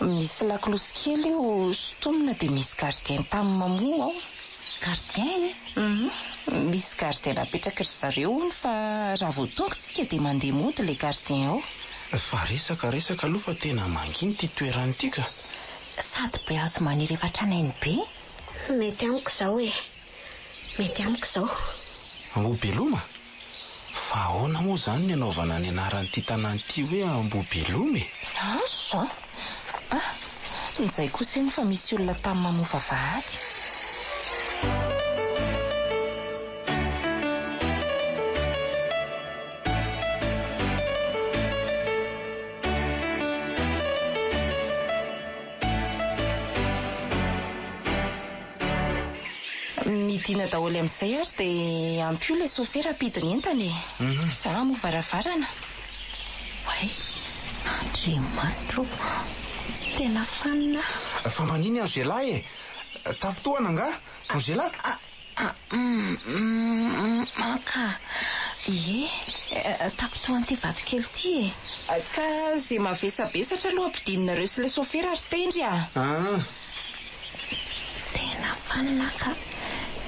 Speaker 4: Misy lakolosy kely io sotomina dia misy gardien tamin'ny mamoa ao.
Speaker 2: Gardien?
Speaker 4: Misy gardien napetraka ry zareo fa raha vao tonga tsika dia mandeha mody ilay gardien ao.
Speaker 5: Fa resaka aloha fa tena manginy ty toerany ity ka.
Speaker 2: Sady be azo maniry efa tranainy be.
Speaker 6: Mety amiko izao mety amiko izao.
Speaker 5: Ambohibelomo? Fa ahoana moa izany ny anaovana ny anaran'ity tanàna ity hoe Ambohibelomo
Speaker 4: Asa? Nizay kosa eny fa misy olona tamin'ny mamoa vavahady. Midina daholo amin'izay ary dia ampio ilay sofera ampidiny entany. Za moa varavarana.
Speaker 2: Way, Andriamanitro, tena fanina.
Speaker 5: Fa maniny Angela tapitoana nga Angela?
Speaker 2: Maka, ie, tapitoan'ity vato kely ty
Speaker 4: Ka zay mavesabesatra aloha ampidinareo sy ilay sofera ary tendry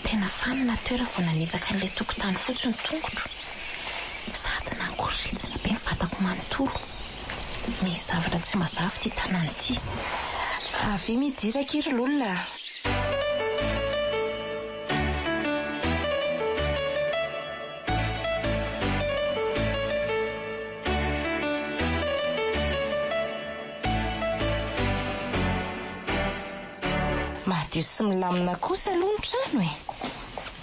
Speaker 2: Tena fanina toera vao nanitsaka an'ilay tokotany fotsiny tongotro. Sady nankoritsina be vatako manontolo. Misy zavatra tsy mazava ty tanàna ity.
Speaker 4: Avy midiraka iry lolona. Madio sy milamina kosa aloha ny trano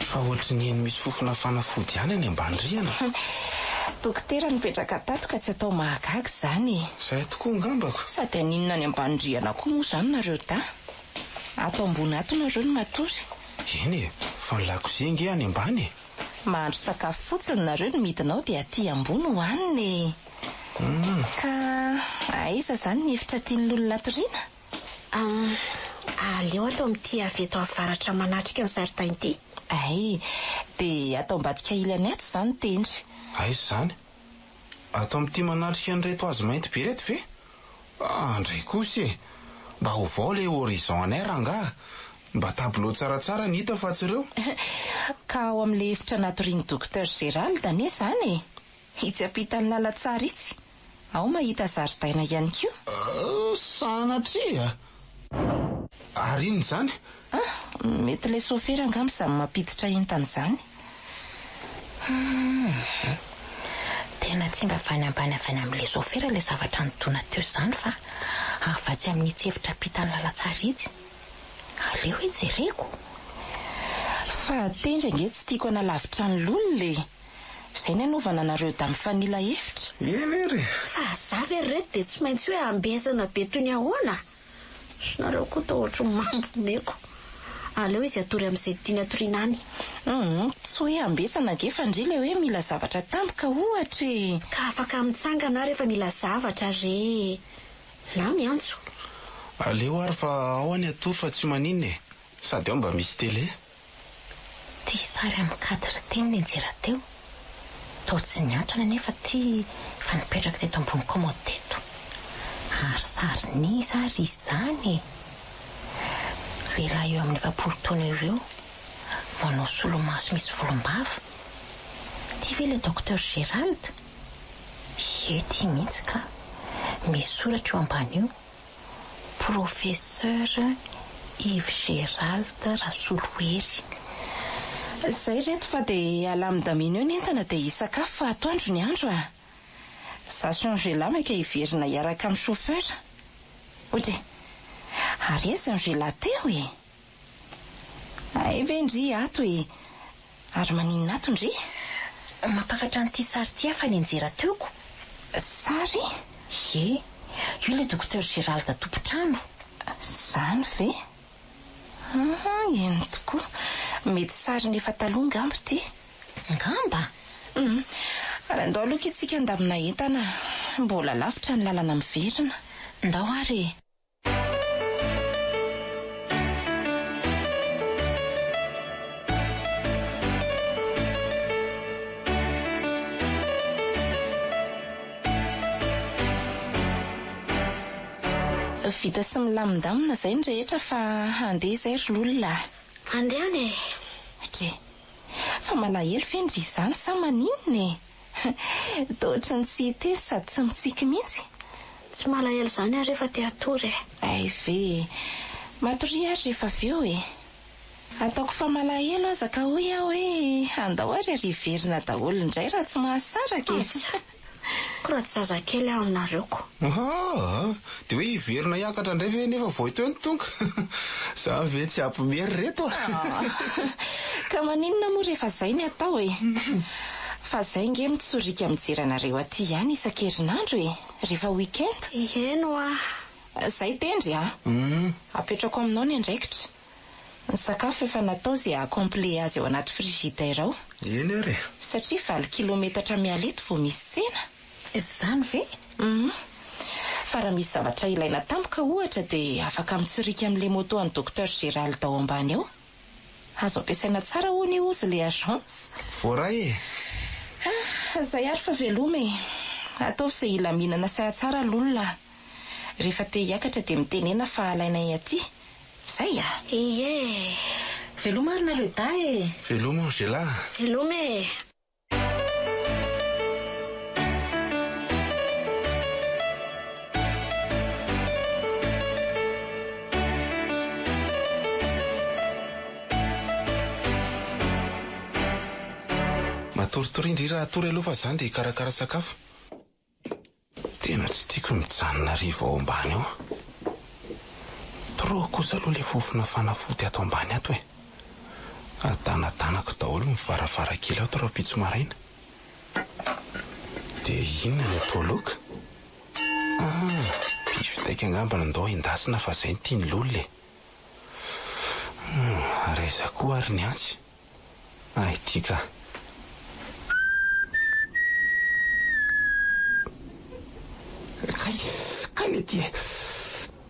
Speaker 5: Fa ohatry ny eny misy fofona fanafody ihany any ambany-rihana.
Speaker 4: Dokotera nipetraka tato ka tsy atao mahagaga izany.
Speaker 5: Izay tokoa ngambako.
Speaker 4: Sady aninona ny ambany-rihana koa moa izany nareo ato ambony ato nareo ny matory.
Speaker 5: Eny fa ny lakozia nge any ambany
Speaker 4: Mahandro sakafo fotsiny nareo ny midinao dia aty ambony hohaniny. Ka aiza izany ny hevitra tian'olona toriana?
Speaker 6: Aleo atao amin'ity avy eto avaratra manatrika ny zaridaina ity.
Speaker 4: Ay, dia atao ambadika ilany ato izany tendry.
Speaker 5: Aiza izany? Atao amin'ity manatrika an'ireto azy mainty be reto ve? Andray kosa mba ho vao ilay horizon anay rangaha. Mba tableau tsaratsara ny hita fa tsy ireo.
Speaker 4: Ka ao amin'ilay efitra natorian'ny Docteur Gérald anie zany. Itsy ampitany lalatsara itsy. Ao mahita zaridaina ihany koa.
Speaker 5: Sanatria. Ary inona izany?
Speaker 4: Mety ilay sofera angamba izany mampiditra entana izany.
Speaker 3: Tena tsy mba avany ambany amin'ilay sofera ilay zavatra nitona teo izany fa afa-tsy amin'itsy efitra ampitany lalatsara itsy. Aleo hoe jereko.
Speaker 4: Fa tendra nge tsy tiako analavitra ny lolona. Izay ny anaovana anareo da mifanila hevitra.
Speaker 5: Eny ry.
Speaker 6: Fa zavy reto dia tsy maintsy hoe ambesana be toy ny ahoana. Sonareo koa ta ohatry mamboneko. Aleo izy atory amin'izay tiana atoriana any.
Speaker 4: Tsy hoe ambesana ge fa indrindra hoe mila zavatra tampoka ohatra.
Speaker 6: Ka afaka mitsangana rehefa mila zavatra re. Na miantso.
Speaker 5: Aleo ary fa ao any atory fa tsy maninona e. Sady ao mba misy tele.
Speaker 3: Ty sary amin'ny cadre teny ny anjera teo. Tao tsy niantrana nefa ty fa nipetraka teto ambony komody teto. Ary sary nisa ary izany. Lehilahy eo amin'ny 20 taona eo manao solomaso misy volombava. Ty ve le Docteur Gérald? Ty mihitsy ka. Misy soratra eo ambany eo. Professeur Yves Gérald Rasolohery.
Speaker 4: Zay reto fa dia alamindamina eo ny entana dia hisakafo fa atoandro ny andro a. Za changer lamaka hiverina hiaraka amin'ny chauffeur. Otre, ary eza Angela teo e. Ay ve ndry ato e. Ary maninona ato ndry?
Speaker 3: Mampafatra an'ity sary ty afa ny anjera teoko.
Speaker 4: Sary?
Speaker 3: Io le Docteur Gérald tompotrano.
Speaker 4: Zany ve? Eny tokoa. Mety sary ny efa taloha ngamba ty.
Speaker 3: Ngamba?
Speaker 4: Ary andao aloka itsika andamina entana. Mbola lavitra ny lalana miverina.
Speaker 3: Ndao ary.
Speaker 4: Vita sy milamindamina izay ny rehetra fa handeha izay ry lolona.
Speaker 6: Andehany e.
Speaker 4: Dre, fa malahelo ve ndry izany sa maninona e? Tohatra ny tsy hita sady tsy mitsiky mihitsy.
Speaker 6: Tsy malahelo izany ary rehefa te atory e.
Speaker 4: Ay ve, matory ary rehefa aveo e. Ataoko fa malahelo aza ka hoy aho hoe andao ary hiverina daholo indray raha tsy mahasaraka e.
Speaker 6: Koa tsy zazakely aho aminareo ko.
Speaker 5: Dia hoe hiverina hiakatra indray ve nefa vao teo ny tonga. Za ve tsy ampimery reto.
Speaker 4: Ka maninona moa rehefa izay ny atao e. Fa izay nge mitsorika mijery anareo aty ihany isan-kerinandro e. Rehefa weekend.
Speaker 6: Eno a.
Speaker 4: Izay tendry a. Apetrako aminao ny andraikitra. Ny sakafo efa natao izay akomple azy ao anaty frigidaire ao.
Speaker 5: Eny ary.
Speaker 4: Satria 20 kilometatra mialeto vao misy tsena.
Speaker 3: Izany ve?
Speaker 4: Fa raha misy zavatra ilaina tampoka ohatra dia afaka mitsirika amin'ilay moto an'i Docteur Gérald ao ambany ao. Azo ampiasaina tsara hono io ozy ilay agence.
Speaker 5: Voaray e.
Speaker 4: Zay ary fa veloma e. Atao izay ilaminana tsara lolona. Rehefa te hiakatra dia mitenena fa alainay aty. Zay a.
Speaker 6: Iye.
Speaker 3: Veloma ary nareo da e.
Speaker 5: Veloma Angela.
Speaker 6: Veloma e.
Speaker 5: Matoritori indry raha atory aloha fa izany dia hikarakara sakafo. Tena tsy tiako mijanona riva ao ambany ao. Tro kosa aloha ilay fofona fanafody ato ambany ato e. Adanadanako daholo ny varavarakely ato raha pitso maraina. Dia inona ny atao loka? Pifitaika angamba andao endasina fa izay ny tiany lolona e. Reza koa ary ny antsy. Ay tika. Kay le ty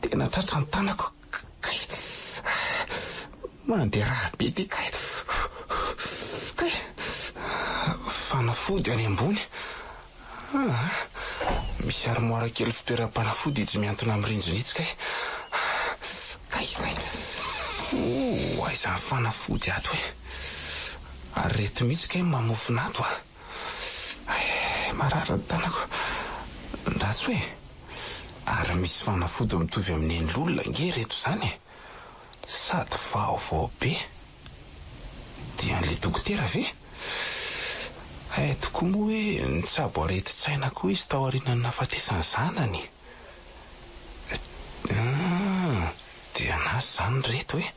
Speaker 5: tena tratra ny tanako. Kay mandeha raha be ty kay fanafody any ambony. Misy armoara kely fitoeram-panafody izy miantona amin'ny rindrina itsy kay. Aizany fanafody ato hoe ary reto mihitsy kay mamofinato marara ny tanako ndratsy hoe ary misy fanafody mitovy amin'ny endrolona nge reto zany sady vaovao be dia an'le dokotera ve tokoa moa hoe nitsabo areti-tsaina koa izy tao aorianany nafatesany zanany dia nazy zany reto hoe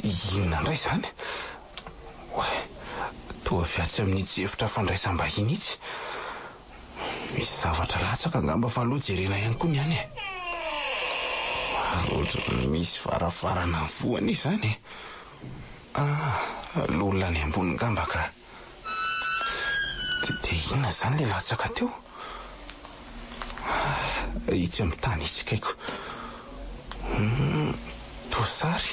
Speaker 5: inona ndray zany toa viatsy amin'ny jefitra fandraisam-bahiny itsy misy zavatra latsaka angamba fa aloha jerena ihany koa ny any ohatry misy varavarana ny voany izy zany lolona ny ambony ngamba ka dia inona zany le latsaka teo itsy amin'ny tany itsy kaiko toa sary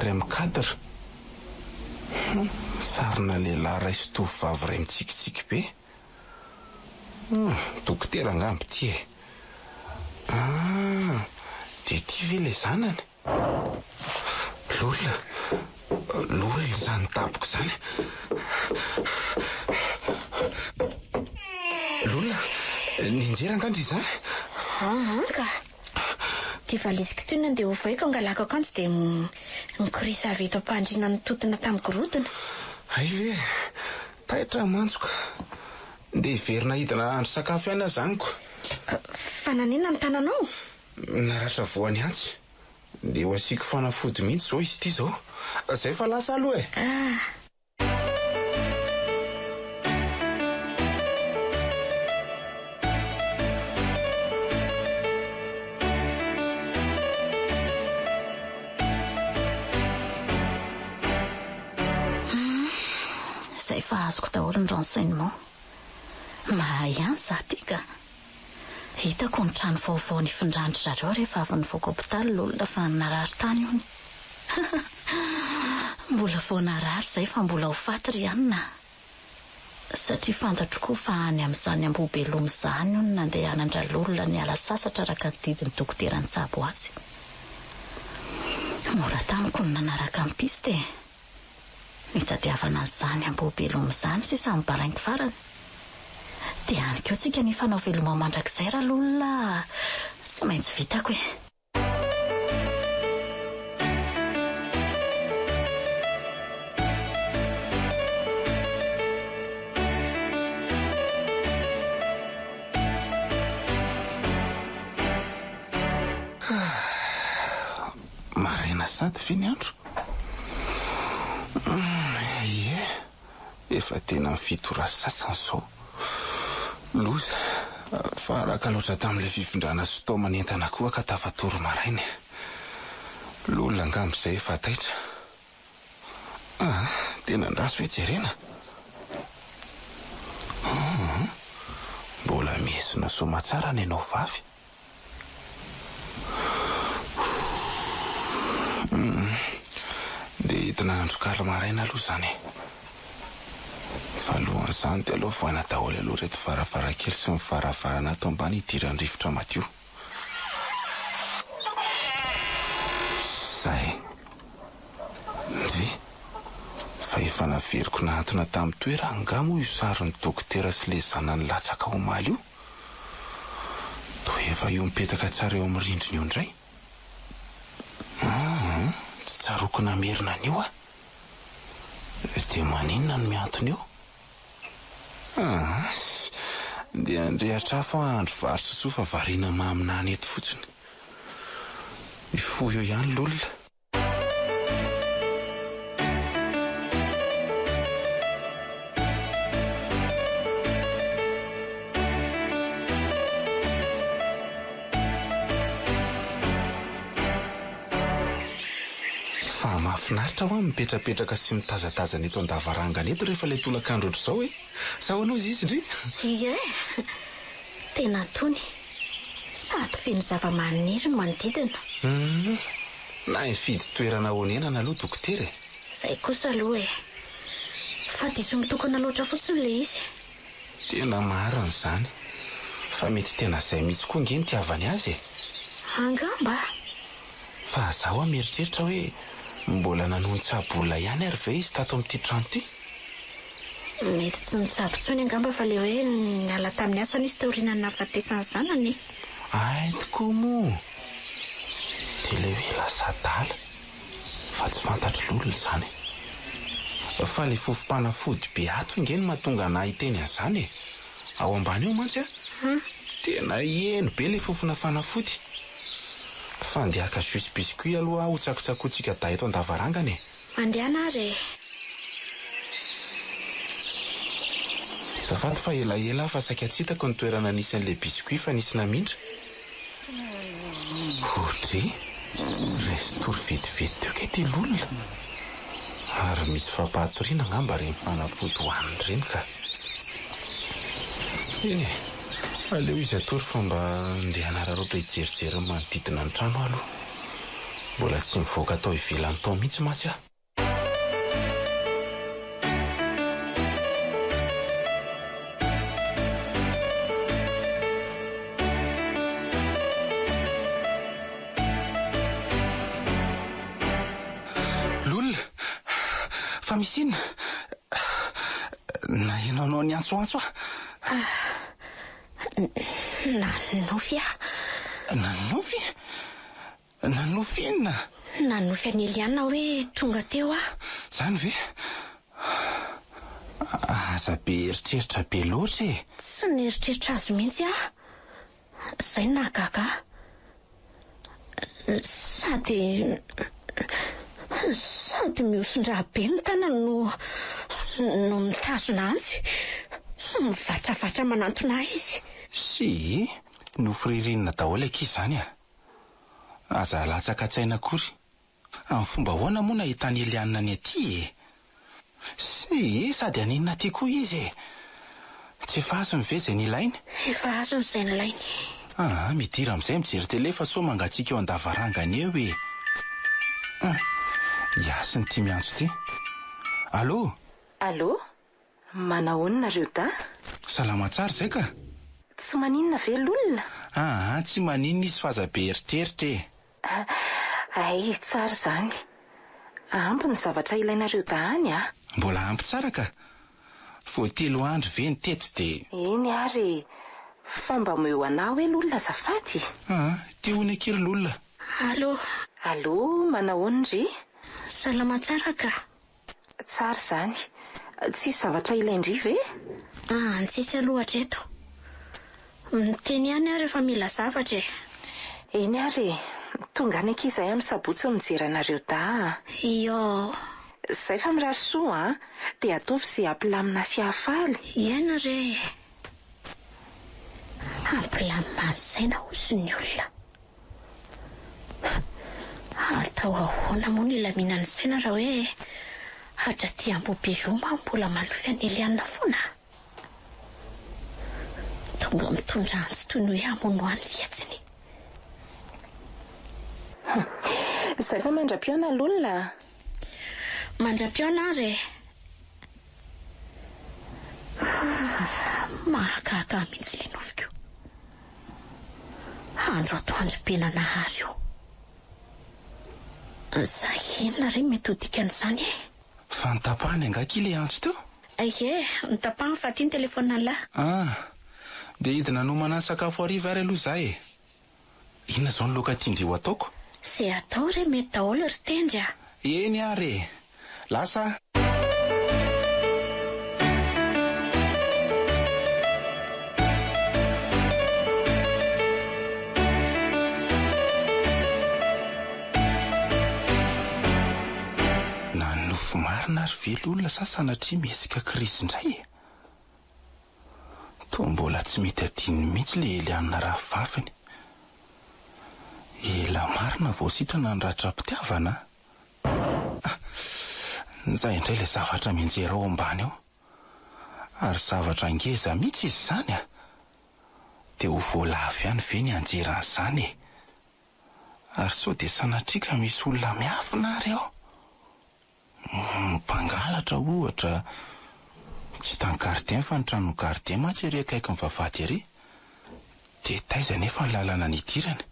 Speaker 5: amin'ny kadra sarina lehilahy ray sy tovovavy ray mitsikitsiky be dokotera angamby ty dia ty ve le zanany lolona zany tapoko zany lolona ninjera angandry izany
Speaker 6: ka ty valiziko toy nandeha ho vaiko angalako akanjo dia mikorisa avy eto ampandrina ny totona tamiko rotona
Speaker 5: ay ve taitra manjoka dia verina hidina andro sakafo ihany azanyko
Speaker 6: fa nanina ny tananao
Speaker 5: naratra voany antsy dia ho asiako fanafody mihitsy zao izy ity zao zay fa lasa aloha
Speaker 3: zay fa azoko daholo ny renseignement mahay ihany za ty ka hitako ny trano vaovao ny findrandry zareo rehefa avy nivoaka hopitaly lolona fa narary tany ony mbola vao narary zay fa mbola ho faty ihany na satria fantatro koa fa any amin'izany ambobelomy zany ony nandeha hanandra-lolona ny ala sasatra raka ny didiny dokotera ny tsabo azy mora tamiko ny nanaraka ny piste nitadiavana an'izany ambobelomy zany sisa mibaraingy farany dia any keo tsika ny fanao veloma mandrakizay raha lolona tsy maintsy vitako
Speaker 5: maraina sady ve ny andro efa tena mifitora sasany zao loza fa araka loatra tamin'ilay fifindrana sy taomany entana koa ka tafatoro maraina lolona angambizay efa taitra tena ndraso hoe jerena mbola mihezona somatsara ny ianao vavy dia hitina androkala maraina aloha zany fa alohan'izany dia aloha voana daholo aloha reto varavarakely sy mivaravarana ato ambany hidirany rivotra madio zay ve fa efa naveriko nahantona tamin'ny toera angamo io sarin'ny dokotera sy le zanany latsaka omaly io toa efa io mipetaka tsara eo amin'ny rindriny io indray tsy tsaroko namerina an'io dia maninona no miantony eo dia andrehatra fa andro vary sosoa fa variana maminany eto fotsiny ifo eo ihany lolona fa mahafinaritra ho mipetrapetraka sy mitazatazana eto an-davarangana eto rehefa ilay tolakandro ohatr' izao sahoanao izy indry
Speaker 6: tena tony sady feno zava-maniry no manodidina
Speaker 5: na hifidy toerana honenana aloha dokotera
Speaker 6: zay kosa aloha fa diso mitokana loatra fotsiny le izy
Speaker 5: tena marina izany fa mety tena izay mihitsy koa nge ny tiavany azy
Speaker 6: Angamba.
Speaker 5: Fa zaho mieritreritra hoe mbola nanonotsabola ihany ary ve izy tato amin'ity trano ity?
Speaker 6: Mety tsy nitsabotsony angamba fa le hoe niala tamin'ny asa nisy teoriana ny nafatesany zanany.
Speaker 5: Ay tokoa moa. Dia le hoe lasa dala fa tsy fantatro lolona izany. Fa le fofompanafody be ato ingeny mahatonga anahy hiteny an'izany. Ao ambany eo mantsy tena eno be le fofona fanafody. Fa andeha jus biscuit aloha ho tsakotsakotsika da eto an-davarangana.
Speaker 6: Andehana ary.
Speaker 5: Azafady fa ela fa saika tsy hitako ny toerana nisy an'le biscuit fa nisy namindra. Hodry, restory vetivety teo ke ty lolona. Ary misy fampahatoriana angamba reny fanafody hoaniny reny ka. Eny aleo izy atory fa mba andeha anararotra hijerijery ny manodidina ny trano aloha. Mbola tsy mivoaka tao ivelany tao mihitsy matsy aho. Fa misy inona? Na ianao ny antsoantso ah?
Speaker 6: Nanofy ah.
Speaker 5: Nanofy? Nanofy inona?
Speaker 6: Nanofy any Eliana hoe tonga teo ah.
Speaker 5: Zany ve? Aza be eritreritra be loatra e.
Speaker 6: Tsy nieritreritra azy mihitsy ah. Zay nahagaga. Sady mihoson-draha be ny tanany no mitazona antsy. Mivatravatra manantona izy.
Speaker 5: Si, nofiririnina daholo ankizy izany ah. Aza latsaka tsaina akory. Amin'ny fomba ahoana moa nahitany Eliana ny aty e. Si, sady aninona aty koa izy e. Tsy efa azony ve izay nilainy?
Speaker 6: Efa azony izay nilainy.
Speaker 5: Midira amin'izay mijery tele fa so mangatsiaka eo an-davarangana eo e. Iasy ny tia miantso ty. Allô?
Speaker 4: Allô? Manahoana nareo da?
Speaker 5: Salama tsara izay ka?
Speaker 4: Tsy maninona ve lolona?
Speaker 5: Tsy maninona izy fa aza be eritreritra e.
Speaker 4: Ay, tsara izany. Ampy ny zavatra ilainareo dahany ah.
Speaker 5: Mbola ampy tsara ka? Voatelo andro ve ny teto dia...
Speaker 4: Eny ary, fa mba meo anao hoe lolona azafady.
Speaker 5: Tia hono kiry lolona.
Speaker 6: Allô?
Speaker 4: Allô, manahoana ry?
Speaker 6: Salama tsara ka?
Speaker 4: Tsara izany. Tsisy zavatra ilaindry ve?
Speaker 6: Tsisy aloha hatreto. Miteny ihany ary efa mila zavatra e.
Speaker 4: Eny ary, tonga any ankizy izay amin'ny sabotsy mijery anareo da.
Speaker 6: Iyo.
Speaker 4: Zay fa mirary soa dia ataovy izay ampilamina sy hafaly.
Speaker 6: Iena re. Ampilamina saina hozy ny olona. Atao ahoana moa ny lamina ny saina raha hoe hatraty ambobeloma mbola manofy any Eliana foana. Tonga mitondra antsy toy ny hoe hamono any viatsiny.
Speaker 4: Zay fa mandra-piona lolona.
Speaker 6: Mandra-piona ary. Mahagaga mihitsy le nofiko. Andro atoandro pena nahazo io. Zay inona ry mety ho dikan'izany e?
Speaker 5: Fa nitapahany angaky le andro teo?
Speaker 6: Ie, nitapahany fa tia ny telefona lahy.
Speaker 5: Dia hidina nomana ny sakafo hariva ary aloha zay e. Inona izao ny loka tiandrio ataoko?
Speaker 6: Izay atao re mety daholo ry tendry ah.
Speaker 5: Eny ary e. Lasa. Nanofo marina ary velolona sasanatria mihesika krizy indray e. Toa mbola tsy mety adiny mihitsy le Eliana raha vaviny. Ela marina vao sitrana ny ratra-pitiavana. Nizay indray le zavatra mianjera ao ambany ao. Ary zavatra ngeza mihitsy izy izany ah. Dia ho voalavy ihany ve ny anjeran'izany e. Ary sao dia sanatrika misy olona miafina ary ao. Mpangalatra ohatra. Tsy tan gardien fa ny trano gardien mantsy ery akaiky ny vavahady ery. Dia taiza nefa ny lalana nidirana.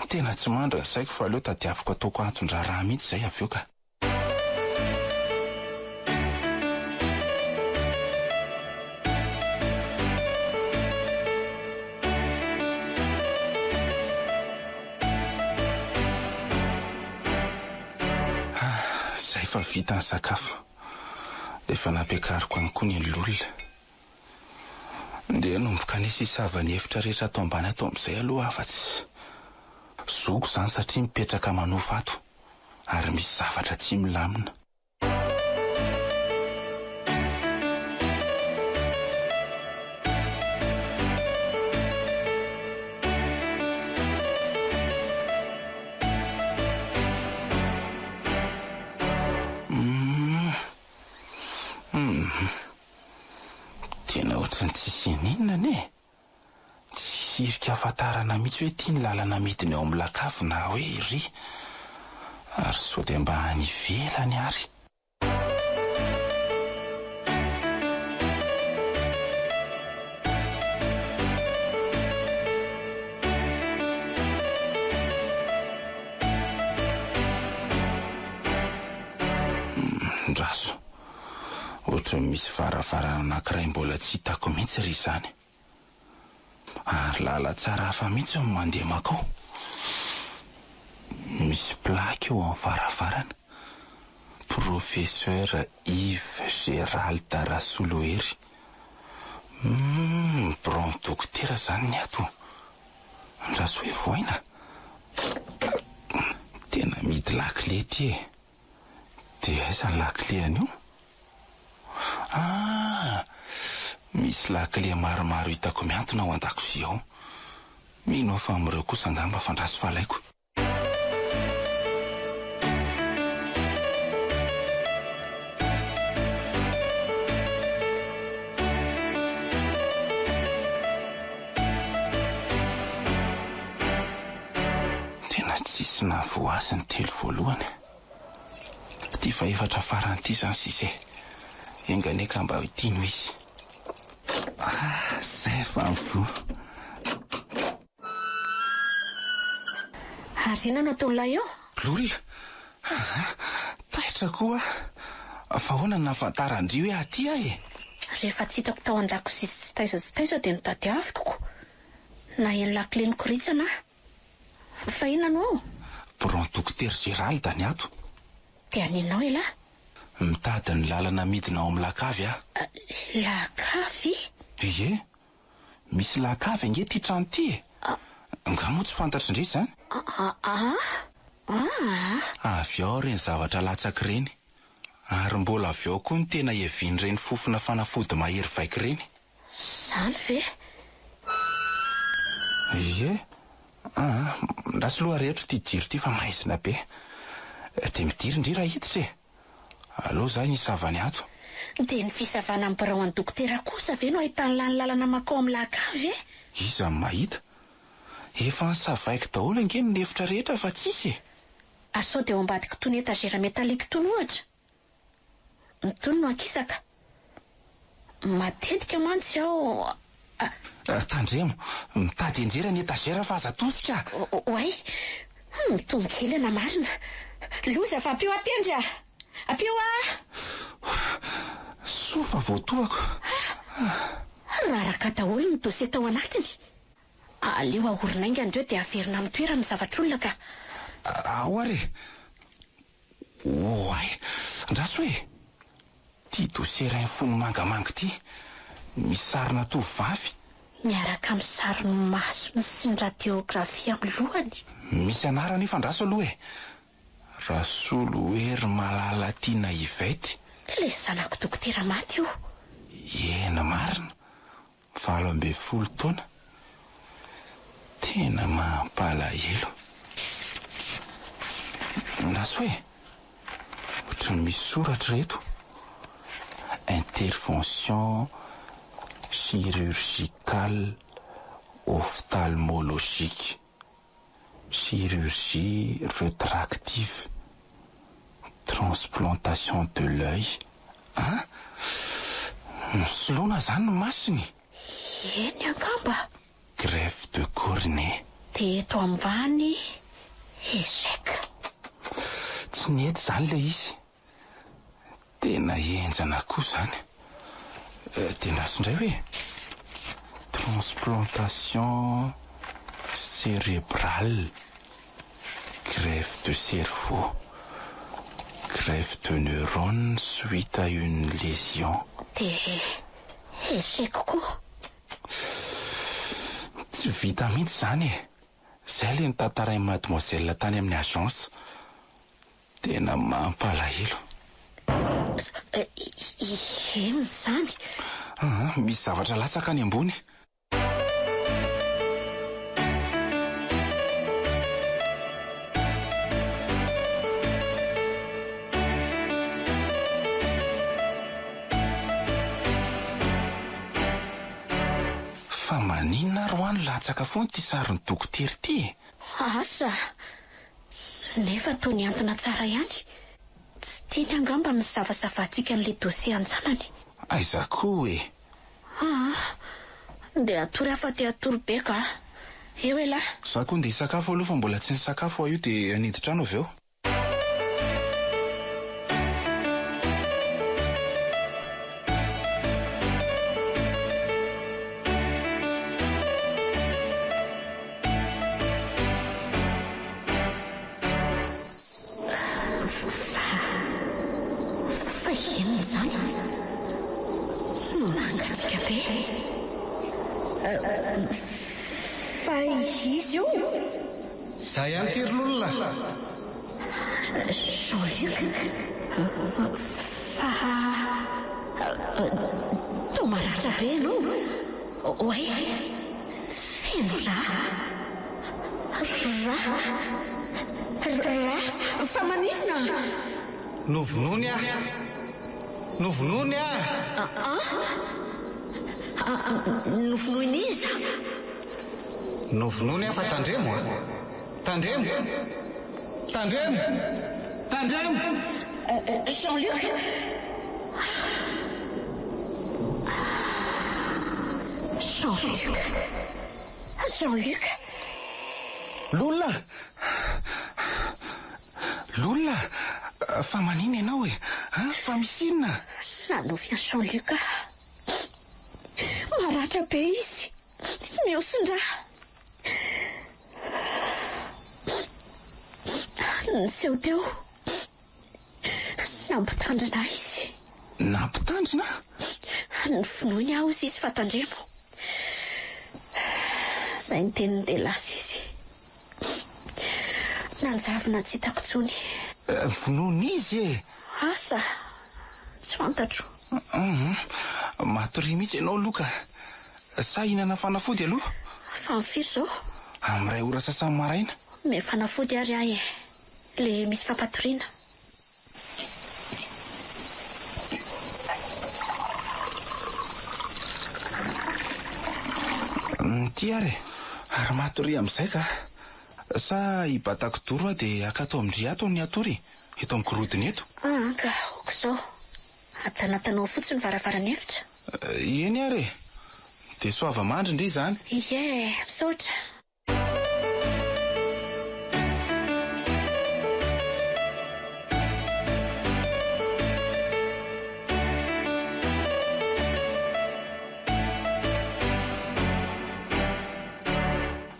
Speaker 5: Tena tsy mandra saiko fa aleo tadiaviko ataoko antson-draharaha mihitsy izay avy eo ka. Izay fa vita ny sakafo. Efa nampiakariko any koa ny olona. Ndeha nomboka nisy hisava ny efitra rehetra atao ambany atao amin'izay aloha afa-tsy zoko izany satria mipetraka manofa ato ary misy zavatra tsy milamina. Tena ohatrany tsisy ninona ne. Tsy irika ahafantarana mihitsy hoe tia ny lalana midina eo amin'ny lakafo na hoe iry. Ary sao dia mba any ivelany ary. Ndraso, ohatra misy varavarana anankiray mbola tsy hitako mihitsy ry izany. Ary lala tsara hafa mihitsy ny mandeha makao. Misy plaque eo amin'ny varavarana. Professeur Yves Gérald Rasoloery. Bron dokotera zany ny ato. Ndraso hoe voaina. Tena midy lakile ty e. Dia aiza ny lakile an'io? Misy lakile maromaro hitako miantona ao an-dakozia ao. Mino aho fa amin'ireo kosa angamba fandraso falaiko. Tena tsisy nahavoazy ny telo voalohany. Ty fa efatra faran'ity zany sise. Enganeka mba hitino izy. Zay fa mifo.
Speaker 6: Ary inona no ataon'ilay eo?
Speaker 5: Lolona. Taitra koa. Fa ahoana nahafantarandry hoe aty ahy e?
Speaker 6: Rehefa tsy hitako tao an-dakozia sy taiza dia nitadiaviko. Na eny lakile ny koritsana. Fa inona no ao?
Speaker 5: Bron dokotera Gérald ny ato.
Speaker 6: Dia aninao ela?
Speaker 5: Mitady ny lalana midina ao amin'ny lakavy a.
Speaker 6: Lakavy?
Speaker 5: Ie, misy lakavy ange ty trano ty e. Nga moa tsy fantatry indray izany. Avy ao reny zavatra latsaky reny. Ary mbola avy ao koa ny tena heviany reny fofona fanafody mahery vaika reny.
Speaker 6: Zany ve?
Speaker 5: Ie. Ndraso loha rehetra ty jiro ty fa maizina be. Dia midiry indrira hiditra e. Aleo zay nisavany ato.
Speaker 6: Dia ny fisavana amin'ny birao any dokotera kosa ve no ahitany lalana makao amin'ny lakavy e?
Speaker 5: Iza mahita. Efa nisavaiko daholo ange ny efitra rehetra fa tsisy e.
Speaker 6: Sao dia ao ambadika tony etagera metalika tony ohatra. Tony no ankisaka. Matetika mantsy aho.
Speaker 5: Tandremo, mitady enjera ny etagera fa aza tosika.
Speaker 6: Oay, mitombo kely na marina. Loza fa apio atendra. Apio
Speaker 5: Sofa voatoako.
Speaker 6: Raraka daholo ny dosie tao anatiny. Aleo ahorinainga andreo dia averina amin'ny toerana zavatr'olona ka.
Speaker 5: Ao are. Oay, ndraso hoe. Ty dosie iray fony mangamanga ty. Misy sarina tovovavy.
Speaker 6: Miaraka amin'ny sariny masony sy ny radiografia amin'ny lohany.
Speaker 5: Misy anarany efa ndraso aloha e. Rasoloery Malalatina Yvette.
Speaker 6: Le zanako dokotera maty io.
Speaker 5: Ena marina. 12 taona. Tena mampalahelo. Ndraso hoe. Ohatrany misy soratra reto. Intervention chirurgicale ophtalmologique. Chirurgie rétractive. Transplantation de l'œil. Soloana zany ny masony.
Speaker 6: Eny angamba.
Speaker 5: Greffe de cornée.
Speaker 6: dia eto ambany échec.
Speaker 5: Tsy nety zany ilay izy. Tena enjana koa zany. Dia nasindray hoe transplantation cérébrale, greffe de cerveau, greffe de neurones suite à une lésion.
Speaker 6: Dia échec koa.
Speaker 5: Tsy vita mihitsy zany e. Zay le nitantarain'i mademoiselle tany amin'ny agence. Tena mampalahelo.
Speaker 6: Ino zany?
Speaker 5: Misy zavatra latsaka any ambony. Fa maninona roany latsaka foana ty sarin'ny dokotera ty e?
Speaker 6: Asa, nefa toa ny antona tsara ihany. Tsy tiany angamba ny zavazavatsika n'le dosie anjanany.
Speaker 5: Aiza koa e?
Speaker 6: Dia atory afa ty atory be ka. Eo e la.
Speaker 5: Za koa ndeha hisakafo aloha fa mbola tsy nisakafo io dia aniditrano avy eo.
Speaker 6: Fa inona zany? Mangatsika be. Fa izy io?
Speaker 5: Za ihany ty ry lolona.
Speaker 6: Jean-Luc. Fa toa maratra be ianao. Oay, feno raha. Fa maninona?
Speaker 5: Novonony ah. Novonony ah.
Speaker 6: Novonoiny iza?
Speaker 5: Novonony ah fa tandremo ah. Tandremo. Tandremo. Tandremo.
Speaker 6: Jean-Luc. Jean-Luc. Jean-Luc.
Speaker 5: Lolona. Lolona. Fa manina ianao e? Fa misy inona?
Speaker 6: Nanovy an Jean-Luc. Maratra be izy. Mihosin-draha. Niseho teo. Nampitandrina izy.
Speaker 5: Nampitandrina?
Speaker 6: Novonoiny aho izy fa tandremo. Zay ny teniny dia lasa izy. Nanjavina tsy hitako tsony.
Speaker 5: Vonoiny izy e?
Speaker 6: Asa, tsy fantatro.
Speaker 5: Matory mihitsy ianao loka. Sa hinana fanafody aloha?
Speaker 6: Fa mifiry zao.
Speaker 5: Amin'ray ora sasany maraina.
Speaker 6: Me fanafody ary ahy e. Le misy fampatoriana.
Speaker 5: Ty ary ary matory amin'izay ka. Sa hibatako doro dia akato amindry ato ny atory eto amin'ny gorodiny eto.
Speaker 6: Ka oko zao. Atanatanao fotsiny varavarana efitra.
Speaker 5: Eny ary dia soava mandry indry izany.
Speaker 6: Ie, misaotra.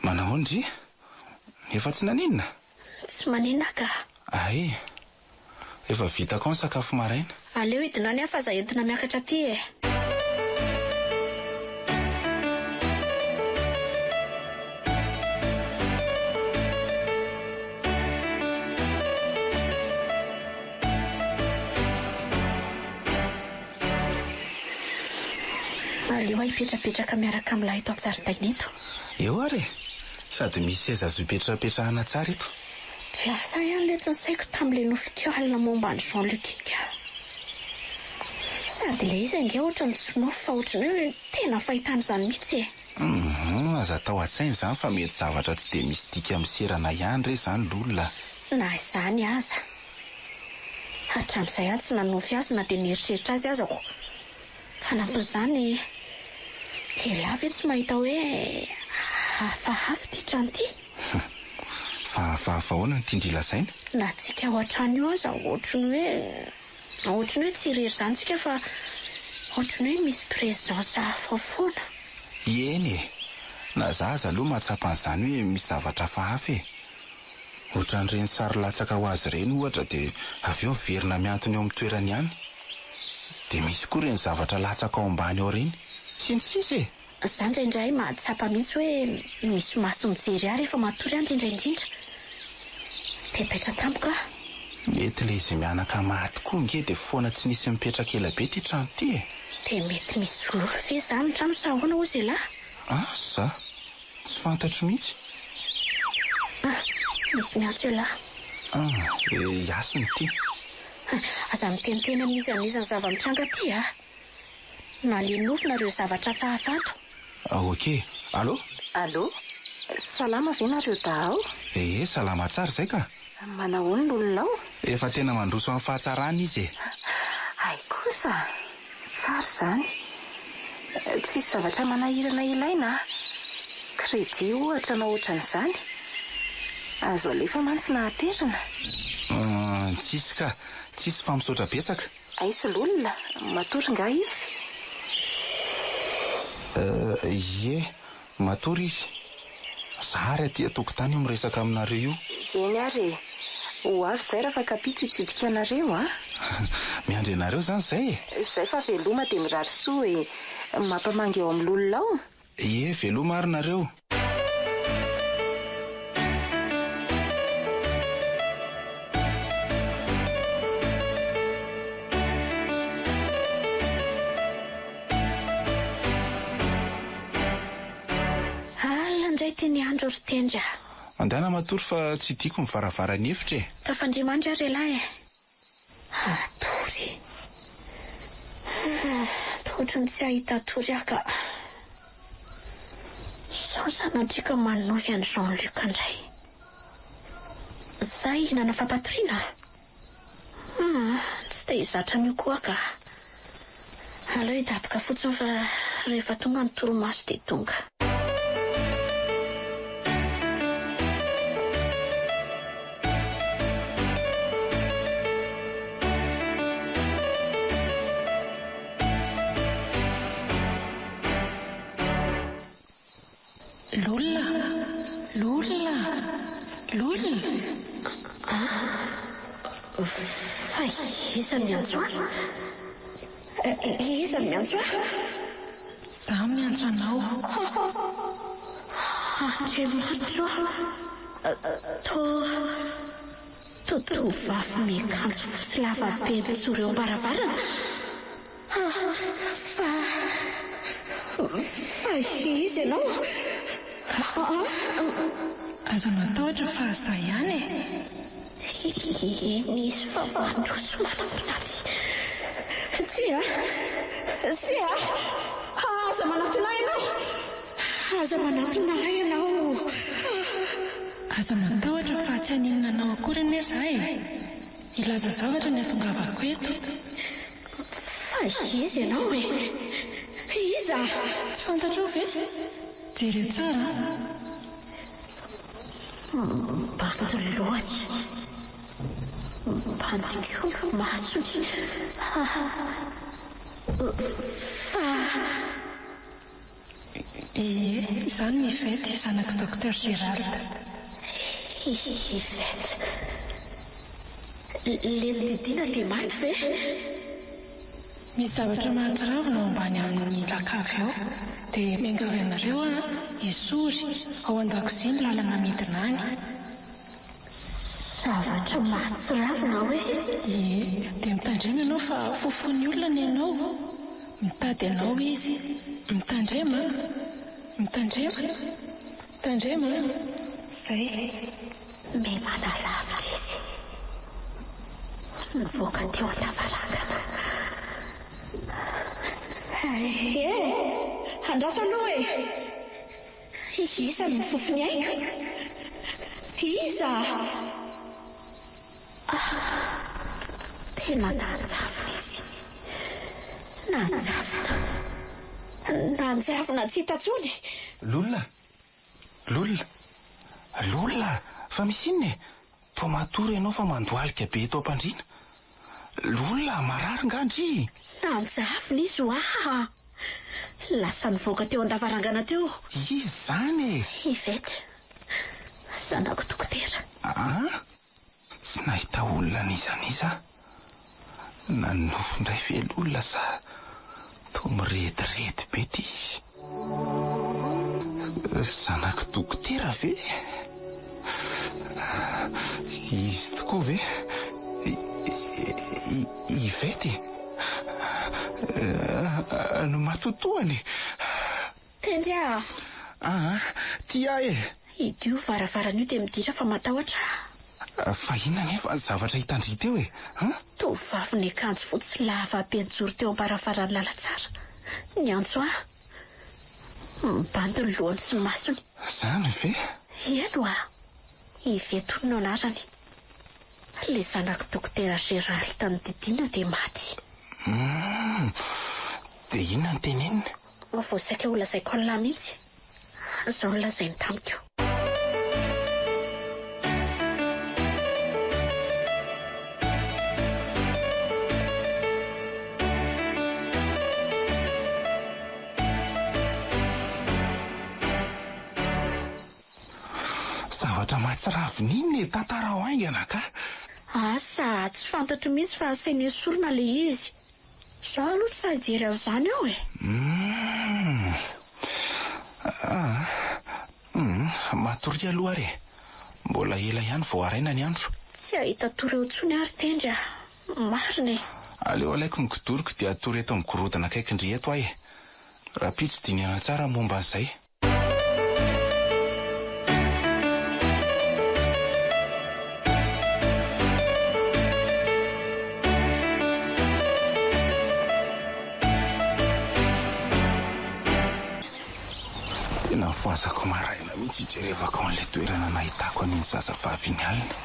Speaker 5: Manao ndry? Efa tsy naninona?
Speaker 6: Tsy maninona ka.
Speaker 5: Ay, efa vitako ny sakafo maraina.
Speaker 6: Aleo hidina any afa za entina miakatra aty e. Aleo aho hipetrapetraka miaraka amin'ilay eto an-jaridaina eto.
Speaker 5: Eo ary sady misy seza azo hipetrapetrahana tsara eto.
Speaker 6: Lasa ihany le tsy nisaiko tamin'ilay nofitialina momba ny Jean-Luc ika. Sady le izy ange ohatra ny tsonao fa ohatrany hoe tena fahitany izany mihitsy e.
Speaker 5: Aza tao an-tsaina izany fa mety zavatra tsy dia misy dika miserana ihany re izany lolona.
Speaker 6: Na izany aza. Hatramin'izay ahy tsy nanofy azy na dia nieritreritra azy azako. Fa nampin'izany Ela ve tsy mahita hoe hafahafa ty trano ty?
Speaker 5: fa ahoana ny tiandry lazaina?
Speaker 6: Na tsika ao an-trano io aza ohatrany hoe tsy irery izany tsika fa ohatrany hoe misy présence hafa foana.
Speaker 5: Eny e, na za aza aloha mahatsapa an'izany hoe misy zavatra hafahafa e. Ohatran'ireny sary latsaka ho azy ireny ohatra dia avy eo miverina miantona eo amin'ny toerany ihany. Dia misy koa ireny zavatra latsaka ao ambany ao ireny. Sy ny sisa e.
Speaker 6: Izany indraindray mahatsapa mihitsy hoe misy maso mijery ahy rehefa matory any indrindraindrindra. Dia taitra tampoka.
Speaker 5: Mety ilay izy mianaka maty koa nge dia foana tsy nisy mipetraka ela be ity trano ity e.
Speaker 6: Dia mety misy lolo ve izany ny trano sa ahoana hozy lahy?
Speaker 5: Za tsy fantatro mihitsy.
Speaker 6: Misy miantso eo lahy.
Speaker 5: Iasiny ity.
Speaker 6: Aza miteniteny amin'izany zava-mitranga ity a. Na lenofina ireo zavatra fahafato.
Speaker 5: Okey. Allo?
Speaker 2: Allo? Salama ve nareo dahao?
Speaker 5: Salama tsara izay ka.
Speaker 2: Manahoana ny olonao?
Speaker 5: Efa tena mandroso amin'ny fahatsarana izy e.
Speaker 2: Ay kosa, tsara izany. Tsisy zavatra manahirana ilaina. Kredi ohatra na ohatran'izany. Azo alefa mantsy nahaterana.
Speaker 5: Tsisy ka, tsisy fampisaotra betsaka.
Speaker 2: Aisy lolona, matory nga izy?
Speaker 5: Matory izy. Zary aty atokotany io miresaka aminareo io.
Speaker 2: Eny ary, ho avy izay raha fa kapitro hitsidika anareo a?
Speaker 5: Miandry anareo izany izay e.
Speaker 2: Izay fa veloma dia mirary soa e. Mampamangy eo amin'ny lolona ao.
Speaker 5: Veloma ary nareo.
Speaker 6: Teny andro ry tendra.
Speaker 5: Andana matory fa tsy tiako mivaravara-ny efitra e.
Speaker 6: Tafandrimandry ary lahy. Tory. Totrany tsy ahita tory aka. Sao sanatrika manovy an'i Jean-Luc andray. Zay nana fampatoriana. Tsy dia hizatra an'io koa ka. Aleo hidapika fotsiny fa rehefa tonga ny toromaso dia tonga. Iza miantso ahy? Iza miantso ahy?
Speaker 4: Za miantso anao.
Speaker 6: Andriamanitra tovovavy miakanjo fotsy lava be mijoro eo am-baravarana. Fa izy ianao?
Speaker 4: Aza matahotra fa za ihany e.
Speaker 6: Nisy fa mandroso manam-pinaty. Tia? Aza manatona ianao? Aza
Speaker 4: matahotra fa tsy haninona anao akory anie za e. Ilaza zavatra ny atongavako eto.
Speaker 6: Fa izy ianao e? Iza?
Speaker 4: Tsy fantatro ve? Jereo tsara.
Speaker 6: Bandy loatra. Bandy koa masony.
Speaker 4: Izany Yvette, zanaky Dr Gérald.
Speaker 6: Yvette. Lelodidiana dia maty ve?
Speaker 4: Misy zavatra mahatsiravina ao ambany amin'ny lakavy ao. Dia miangavy anareo esory ao an-dakozia ny lalana midina any.
Speaker 6: Zavatra mahatsiravina hoe?
Speaker 4: Dia mitandrema ianao fa fofony olona ny ianao. Mitady anao izy. Mitandrema. Zay.
Speaker 6: Memana lavitra izy. Nivoaka teo an-davarangana. Andraso aloha e. Iza ny fofony aiko? Iza? Tena nanjavona izy. Nanjavona tsy hita tsony.
Speaker 5: Lolona, fa misy inona e? To matory ianao fa mandoalika be eto am-pandriana. Lolona marary ngandry.
Speaker 6: Nanjafina izy ho aha. Lasa nivoaka teo an-davarangana teo.
Speaker 5: Izy zany e.
Speaker 6: Ivety, zanako dokotera.
Speaker 5: Tsy nahita olona nizaniza. Nanofo indray velolona sa to mirediredy be ty izy. Zanako dokotera ve? Izy tokoa ve? Ivety? No matotoany.
Speaker 6: Tendria.
Speaker 5: Tia e.
Speaker 6: Idio varavaran'io dia miditra fa matahotra.
Speaker 5: Fa inona nefa zavatra hitandry teo e?
Speaker 6: Tovavy ny akanjo fotsy lava penjoro teo am-baravarany lalatsara. Ny antso mibandy ny lohany sy masony.
Speaker 5: Zany ve?
Speaker 6: Eno Ivety hono no anarany. Le zanako dokotera Gérald ny didiana dia maty.
Speaker 5: Dia inona ny tenenina?
Speaker 6: Vao saika ho lazaiko an'lahy mihitsy. Zao no lazainy tamiko.
Speaker 5: Zavatra mahatsiravina e tantara ho aingana ka.
Speaker 6: Asa tsy fantatro mihitsy fa asainy sorona le izy. Zaho aloha tsy sahijery amin'izany ao e.
Speaker 5: Matory aloha re. Mbola ela ihany vao araina ny andro.
Speaker 6: Tsy ahita tory eo intsony ary tendra. Marina e.
Speaker 5: Aleo alaiko ny kodoriko dia atory eto migorodona akaikindry eto ahy. Raha pitso dinihana tsara momba an'izay. Tena voazako maraina mihitsy ijerevako an'ilay toerana nahitako an'iny zazavavy iny alina.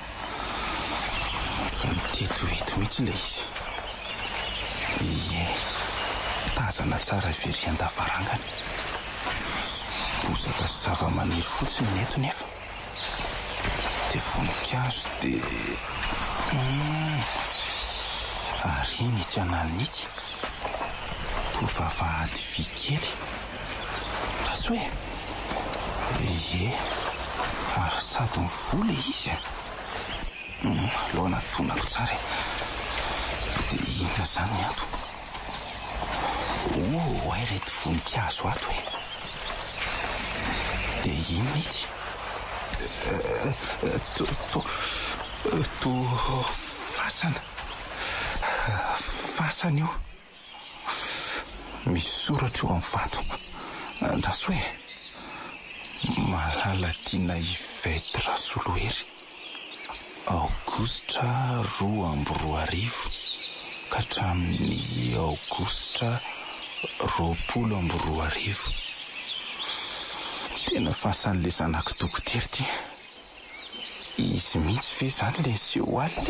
Speaker 5: Fa mitetoeto mihitsy ilay izy. Ie, tazana tsara very an-davarangana. Bozaka sy zava-maniry fotsiny neto nefa. Dia voninkazo dia ary ity analina ity. Tovavahady vy kely. Raso hoe ie, ary sady mivola izy aloha tonako tsara. Dia inona zany ny ato? Ay reto voninkazo ato e. Dia inona ity? Fasana. Fasana io. Misy soratra eo amin'ny vato. Andraso hoe Malalatiana Ivety Rasolohery, Aogositra 12 ka hatramin'ny Aogositra 22. Tena fahasan'le zanako dokotera ty. Izy mihitsy ve zany le seho alina?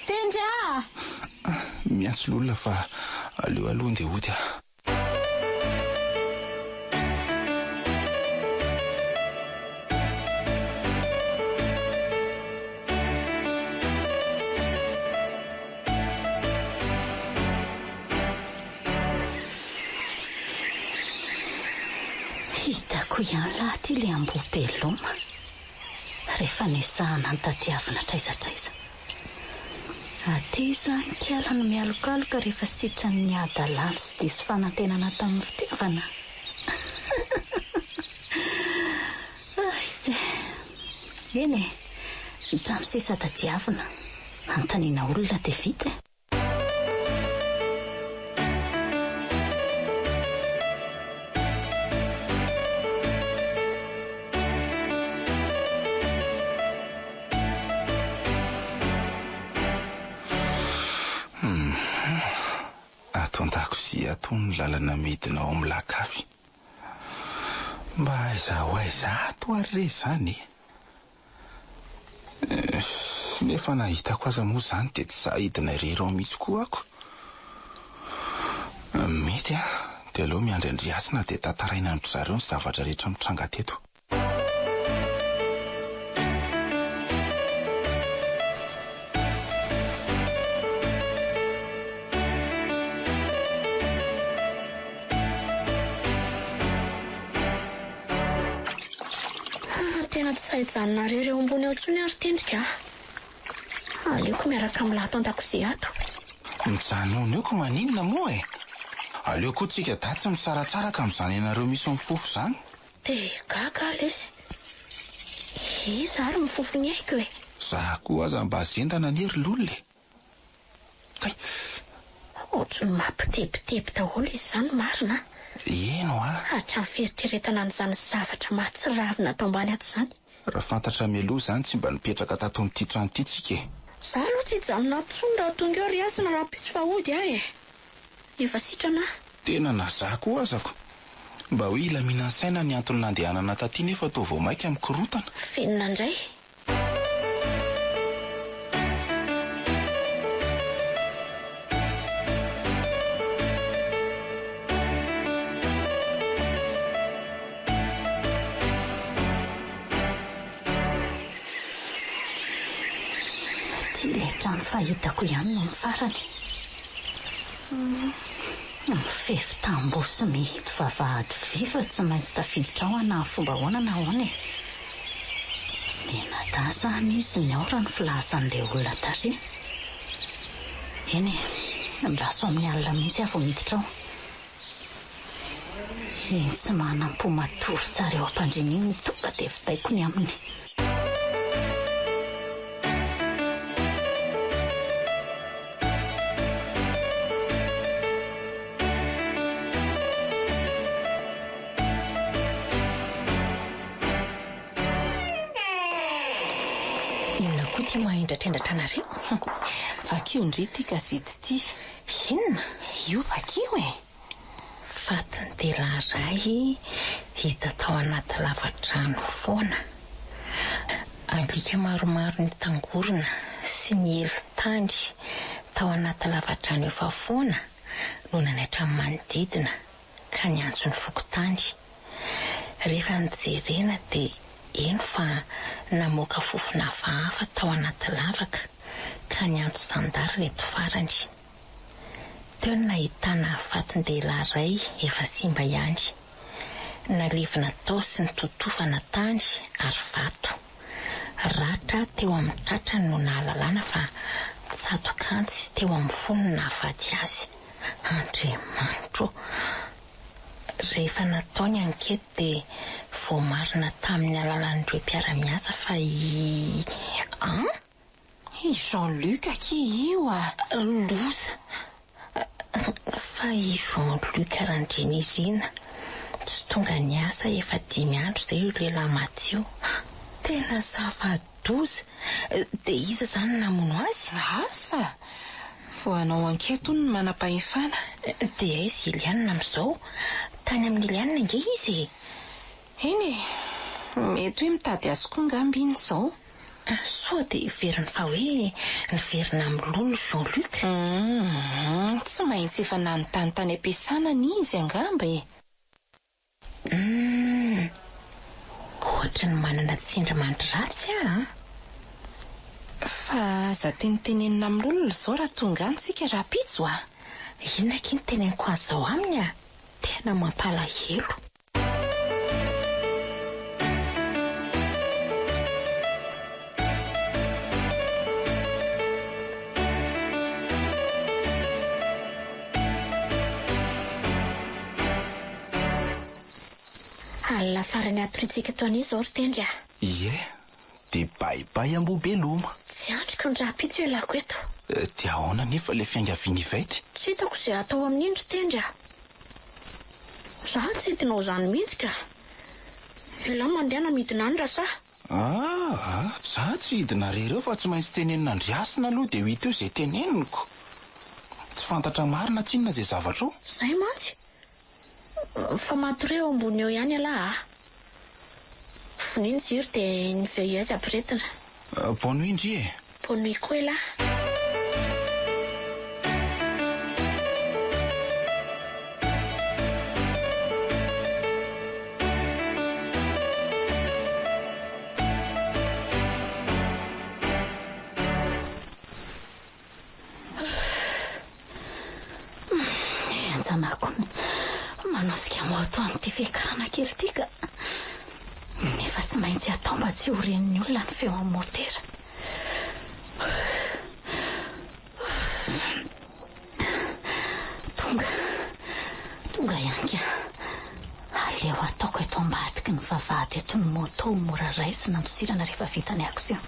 Speaker 6: Tendra!
Speaker 5: Miantso lolona fa aleo aloha ndeha hody
Speaker 3: Hitako ihany laha ty le Ambobeloma. Rehefa nesahana ny tadiavina traizatraiza. Ateza kiala no mialokaloka rehefa sitran'ny adalany sy diso fanantenana tamin'ny fitiavana. Eny e, dramo sisa tadiavina. Antaniana olona dia vita.
Speaker 5: Ato ny lalana midina ao amin'ny lakafy. Mba aiza ato ary re zany. Nefa nahitako aza moa zany dia tsy sahidina irery ao mihitsy koa ako. Mety dia aleo miandry andriasina dia tantaraina andro zareo ny zavatra rehetra mitranga teto.
Speaker 6: tena tsy sahijanonareo ireo ambony ao ntsony ary tendrika. Aleoko miaraka amin'ny lato an-dakozia ato.
Speaker 5: Mijanona eo ko maninona moa e? Aleo koa tsika datsy misaratsara ka amin'izany ianareo misy mifofo izany.
Speaker 6: Dia gaga lesy. Iza ary mifofo ny aiko e?
Speaker 5: Za koa aza mba azendana ny ery lolona e. Kay.
Speaker 6: Ohatrany mampitebiteby daholo izy izany marina.
Speaker 5: Eno
Speaker 6: hatrany fieritreretana an'izany zavatra mahatsiravina atao ambany ato izany.
Speaker 5: Raha fantatra mialoha izany tsy mba nipetraka tato amin'ity trano ity tsika e.
Speaker 6: Za aloha tsy hijanona tsony raha tonga eo ry asina raha pisy fahody aho e. Efa sitrana.
Speaker 5: Tena na za koa azako. Mba hoe ilamina ny saina ny antony nandehanana taty nefa toa vao maika mikorotana.
Speaker 6: Fenina indray.
Speaker 3: Trano fahitako ihany no ny farany. Mifefy tamboho sy mihito vavahady viva tsy maintsy tafiditra ao na fomba ahoana na ahoana e. Menada zany izy miaora ny filazan'ilay olona taria. Eny e, ndraso amin'ny alina mihitsy avy miditra ao. Eny tsy manam-po matory tsara eo ampandriny iny tonga dia vitaiko ny aminy.
Speaker 4: Tia mahindratrendatra anareo. Vakio ndry ty gazety ty.
Speaker 3: Inona?
Speaker 4: Io vakio e.
Speaker 3: Fatiny dehilahy hita tao anaty lavadrano foana. Alika maromaro nitangorona sy mielin-tany tao anaty lavadrano efa foana no nanaitra amin'ny manodidina ka niantso ny fokotany. Rehefa nijerena dia eno fa namoaka fofona hafahafa tao anaty lavaka ka niantso zandary reto farany. Teo no nahitana fatin-dehilahy iray efa simba ihany. Nalevina tao sy nitotofana tany ary vato. Ratra teo amin'ny tratrany no nahalalana fa tsato-kantsy teo amin'ny fonony nahavaty azy. Andriamanitro. Rehefa natao ny ankety dia voamarina tamin'ny alalan'ireo mpiara-miasa fa
Speaker 4: I Jean-Luc aky io
Speaker 3: loza. Fa I Jean-Luc Randrenirina tsy tonga ny asa efa 5 andro izay io lehilahy maty io. Tena zava-doza. Dia iza izany namono azy?
Speaker 4: Asa? Vao hanao anketo ny manam-pahefana.
Speaker 3: Dia izy Iliana amin'izao. Tany amin'ny Iliana nge izy.
Speaker 4: Eny e, mety hoe mitady azy koa ngamby iny izao.
Speaker 3: Sao dia veriny fa hoe niverina amin'ny lolo Jean-Luc.
Speaker 4: Tsy maintsy efa nanontany tany ampiasana ny izy angamba e.
Speaker 3: Ohatra ny manana tsindrimandry ratsy
Speaker 4: Fa aza tenenina amin'ny lolo izao raha tonga antsika raha pitso
Speaker 3: Inona kiny teneniko azy izao aminy tena mampalahelo.
Speaker 6: Alina farany atoritsika toany izao ry tendra.
Speaker 5: Ie, dia baibay amboabeloma.
Speaker 6: Tsy andriko ny raha-pitsy hoe lako eto.
Speaker 5: Dia ahoana nefa ilay fiangaviany ivaity?
Speaker 6: Tsy hitako izay atao amin'ny indro tendra. Raha tsy hitinao izany mihitsy ka. Ilahy mandehana midina any rasa.
Speaker 5: Za tsy hidina rereo fa tsy maintsy tenenina Andriasina aloha dia ho hita eo izay teneniko. Tsy fantatra marina tsinona izay zavatra io.
Speaker 6: Izay mantsy. Fa matoreo ambony eo ihany alahy Foniny ziro dia ny veilleuse ampiretina.
Speaker 5: Bonne nuit ndry e.
Speaker 6: Bonne nuit koa alahy.
Speaker 3: Manao sika moto amin'ity fiakarana kely ity ka nefa tsy maintsy atao mba tsy ho ren'ny olona ny feo amin'ny motera. tonga ihany ka aleo ataoko eto ambadiky ny vavahady eto ny moto mora raisina nosirana rehefa vita ny aksion.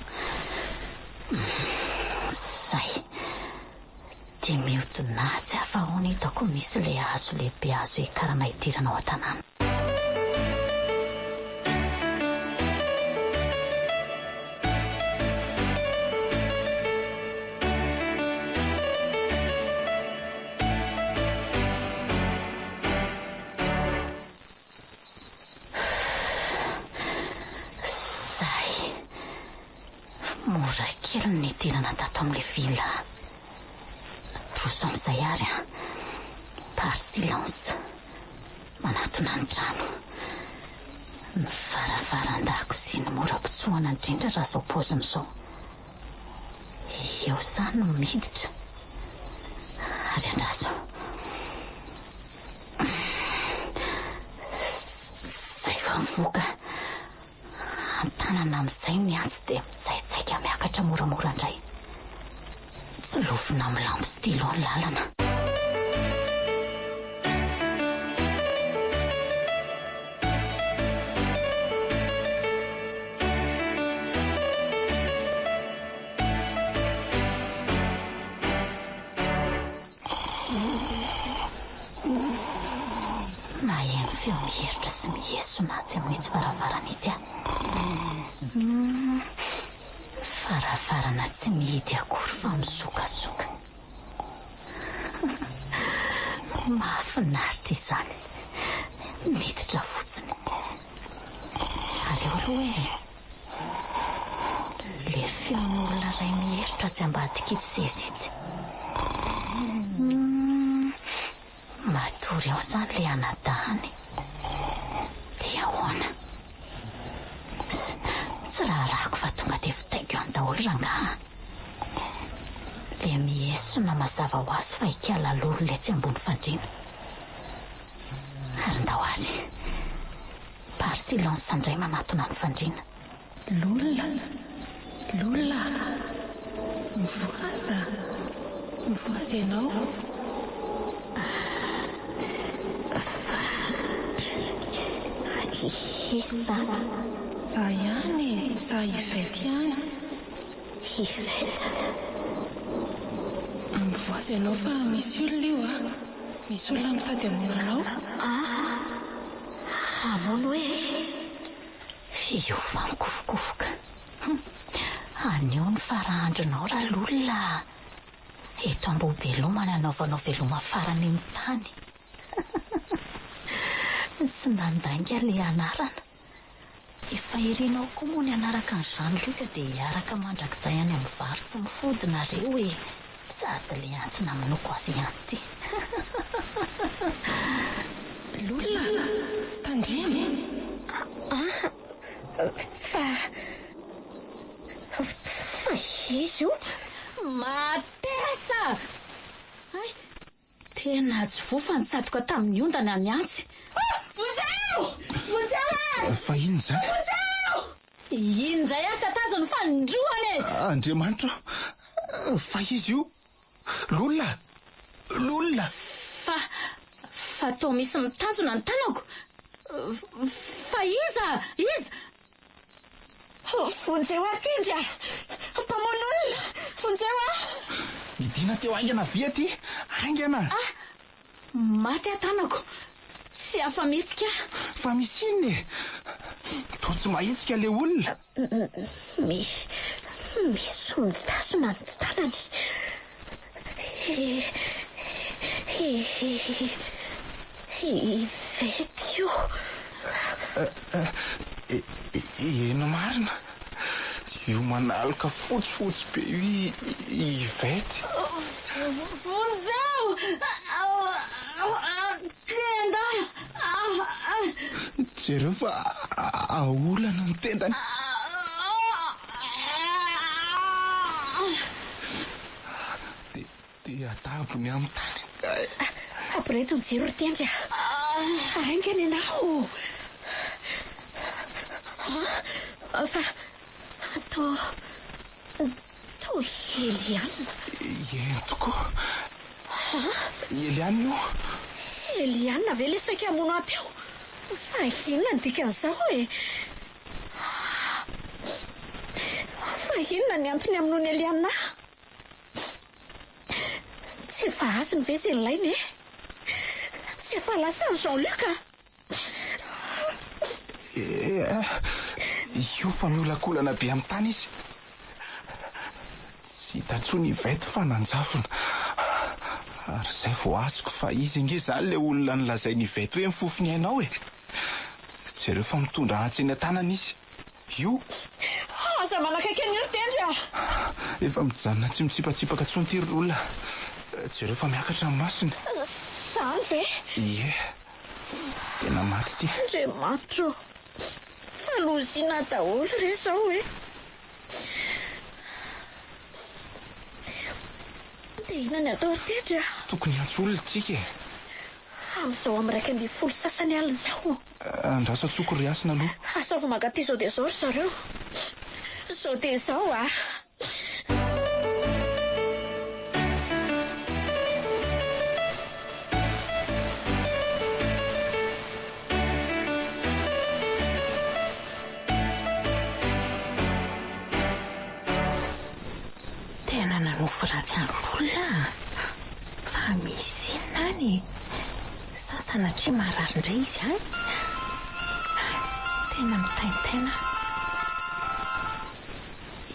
Speaker 3: Zay dia mihodinatsy afa hoana hitako misy le hazo lehibe azo ekarana idirana ao an-tanàna. Mora kely ny idirana tato amin'ilay vila roso amin'izay ary par silence manatona ny trano. Ny varavaran-dakozia ny mora pitsohana indrindra raha zao paoziny zao. Eo zany no miditra ary andraso. Zay fa mivoaka antanana amin'izay miantsy dia mitsaitsaika miakatra moramora indray. Tsy lovina amin'ny lampo stylo ny lalana. Maheno feo miheritra sy mihesona tsy amin'itsy varavarana itsy a. Varavarana tsy mihidy akory fa mizokazoka. Mahafinaritra izany. Miditra fotsiny. Ary eo aloha le feon'olona iray miheritra tsy ambadika itsy seza itsy. Matory ao zany le anadahany. Dia ahoana? Tsy raharahako fa tonga dia vitaiko eo an-daholo rangaha. Le mihesona mazava ho azy fa hikala lolo le tsy ambony fandriana. Ary ndao azy par silence indray manatona ny fandriana.
Speaker 7: Lolona mivoaza ianao.
Speaker 6: Iza
Speaker 7: ihany, za Yvette ihany.
Speaker 6: Yvette?
Speaker 7: Mivoaza ianao fa misy olona io a. Misy olona mitady hamono anao.
Speaker 6: Hamono hoe?
Speaker 3: Io fa mikofokofoka. Anio ny farahandronao raha lolona. Eto Ambohibeloma anaovanao veloma farany amin'ny tany. Tsy nandainga le anarana. Efa irinao koa moa ny anaraka ny Jean-Luc dia hiaraka mandrakizay any amin'ny vary tsy mifodina reo hoe sady le antsina minoko azy ihany ty.
Speaker 7: Lolona, tandriny.
Speaker 6: Fa izy io
Speaker 3: Matesa! Ay, tena tsy vofa nitsatoka tamin'ny ondana ny antsy.
Speaker 5: Fa ino zany?
Speaker 3: Indray ary tatazony fanindroany e!
Speaker 5: Andriamanitra, fa izy io lolona.
Speaker 3: Fa toa misy mitazona ny tanako. Fa iza?
Speaker 6: vonjeo atindra mpamono olona, vonjeo
Speaker 5: Midina teo aingana via ty, aingana.
Speaker 3: Maty atanako. Tsy afa mihetsika.
Speaker 5: Fa misy iny e. To tsy mahitsika le olona.
Speaker 6: misy mitazona ny tanany. Yvette io.
Speaker 5: Eno marina. Io manalika fotsifotsy be Yvette.
Speaker 3: Vonzeo! Tenda!
Speaker 5: Jereo fa aolana ny tendany. Dia atabony amin'ny tany.
Speaker 6: Apireto ny jiro tendra. Aingana ianao. Fa to Eliana.
Speaker 5: Entiko. Eliana io.
Speaker 6: Eliana ve le saika hamono aty eo. Fa inona ny dikan'izao e? Fa inona ny antony amin'ony Eliana? Tsy efa azony ve izay ilainy e? Tsy efa lasany Jean-Luc a?
Speaker 5: Io fa miolakolana be amin'ny tany izy. Tsy hita intsony Yvette fa nanjafona. Ary izay vao azoko fa izy inge izany ilay olona nolazainy Yvette hoe mifofony hainao e. Jereo fa mitondra antseny an-tanana izy. Io.
Speaker 6: Aza manakaiky an'io tendry a.
Speaker 5: Efa mijanona tsy mitsipatsipaka intsony ity ry olona. Jereo fa miakatra amin'ny masony.
Speaker 6: Zany ve?
Speaker 5: Ie. Tena maty ity.
Speaker 6: Andriamanitra. Falozina daholo re zao e. Dia inona ny atao tendry a?
Speaker 5: Tokony antsolona tsika e.
Speaker 6: Amin'izao amin'ny 120 sasany alina izao.
Speaker 5: Andrasa tsoko riasina aloha.
Speaker 6: Asa vao mangaty izao dia izao ry zareo. Izao dia izao a.
Speaker 3: Tena nanofo ratsy an'olona. Fa misy inona any? Sanatria marary indray izy any. Tena mitaintaina.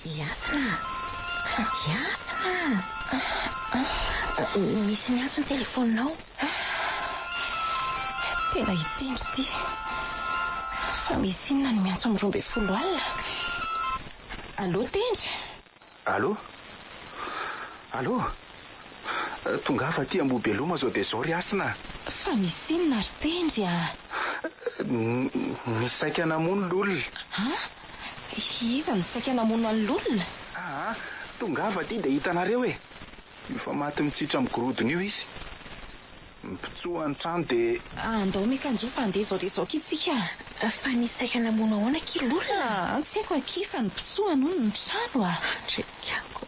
Speaker 3: Iasina. Misy miantso ny telefoninao.
Speaker 4: Tena hitendry ity. Fa misy inona ny miantso amin'ny 12 alina. Allô tendry?
Speaker 5: Allô? Allô? Tonga fa aty Ambobeloma zao dia zao riasina.
Speaker 4: Fa misy inona ry tendry a?
Speaker 5: Misaika namono l'olona.
Speaker 4: Iza ny saika namono an'olona?
Speaker 5: Tonga fa aty dia hitanareo e. Efa maty mitsitra amin'ny gorodona io izy. Mpitsoa ny trano dia...
Speaker 4: Andao mikanjo fa andeha zao dia zao kitsika.
Speaker 3: Fa ny saika namono ahoana kilolona?
Speaker 4: Tsy haiko aky fa ny mpitsoa noho ny trano a.
Speaker 3: Trekako.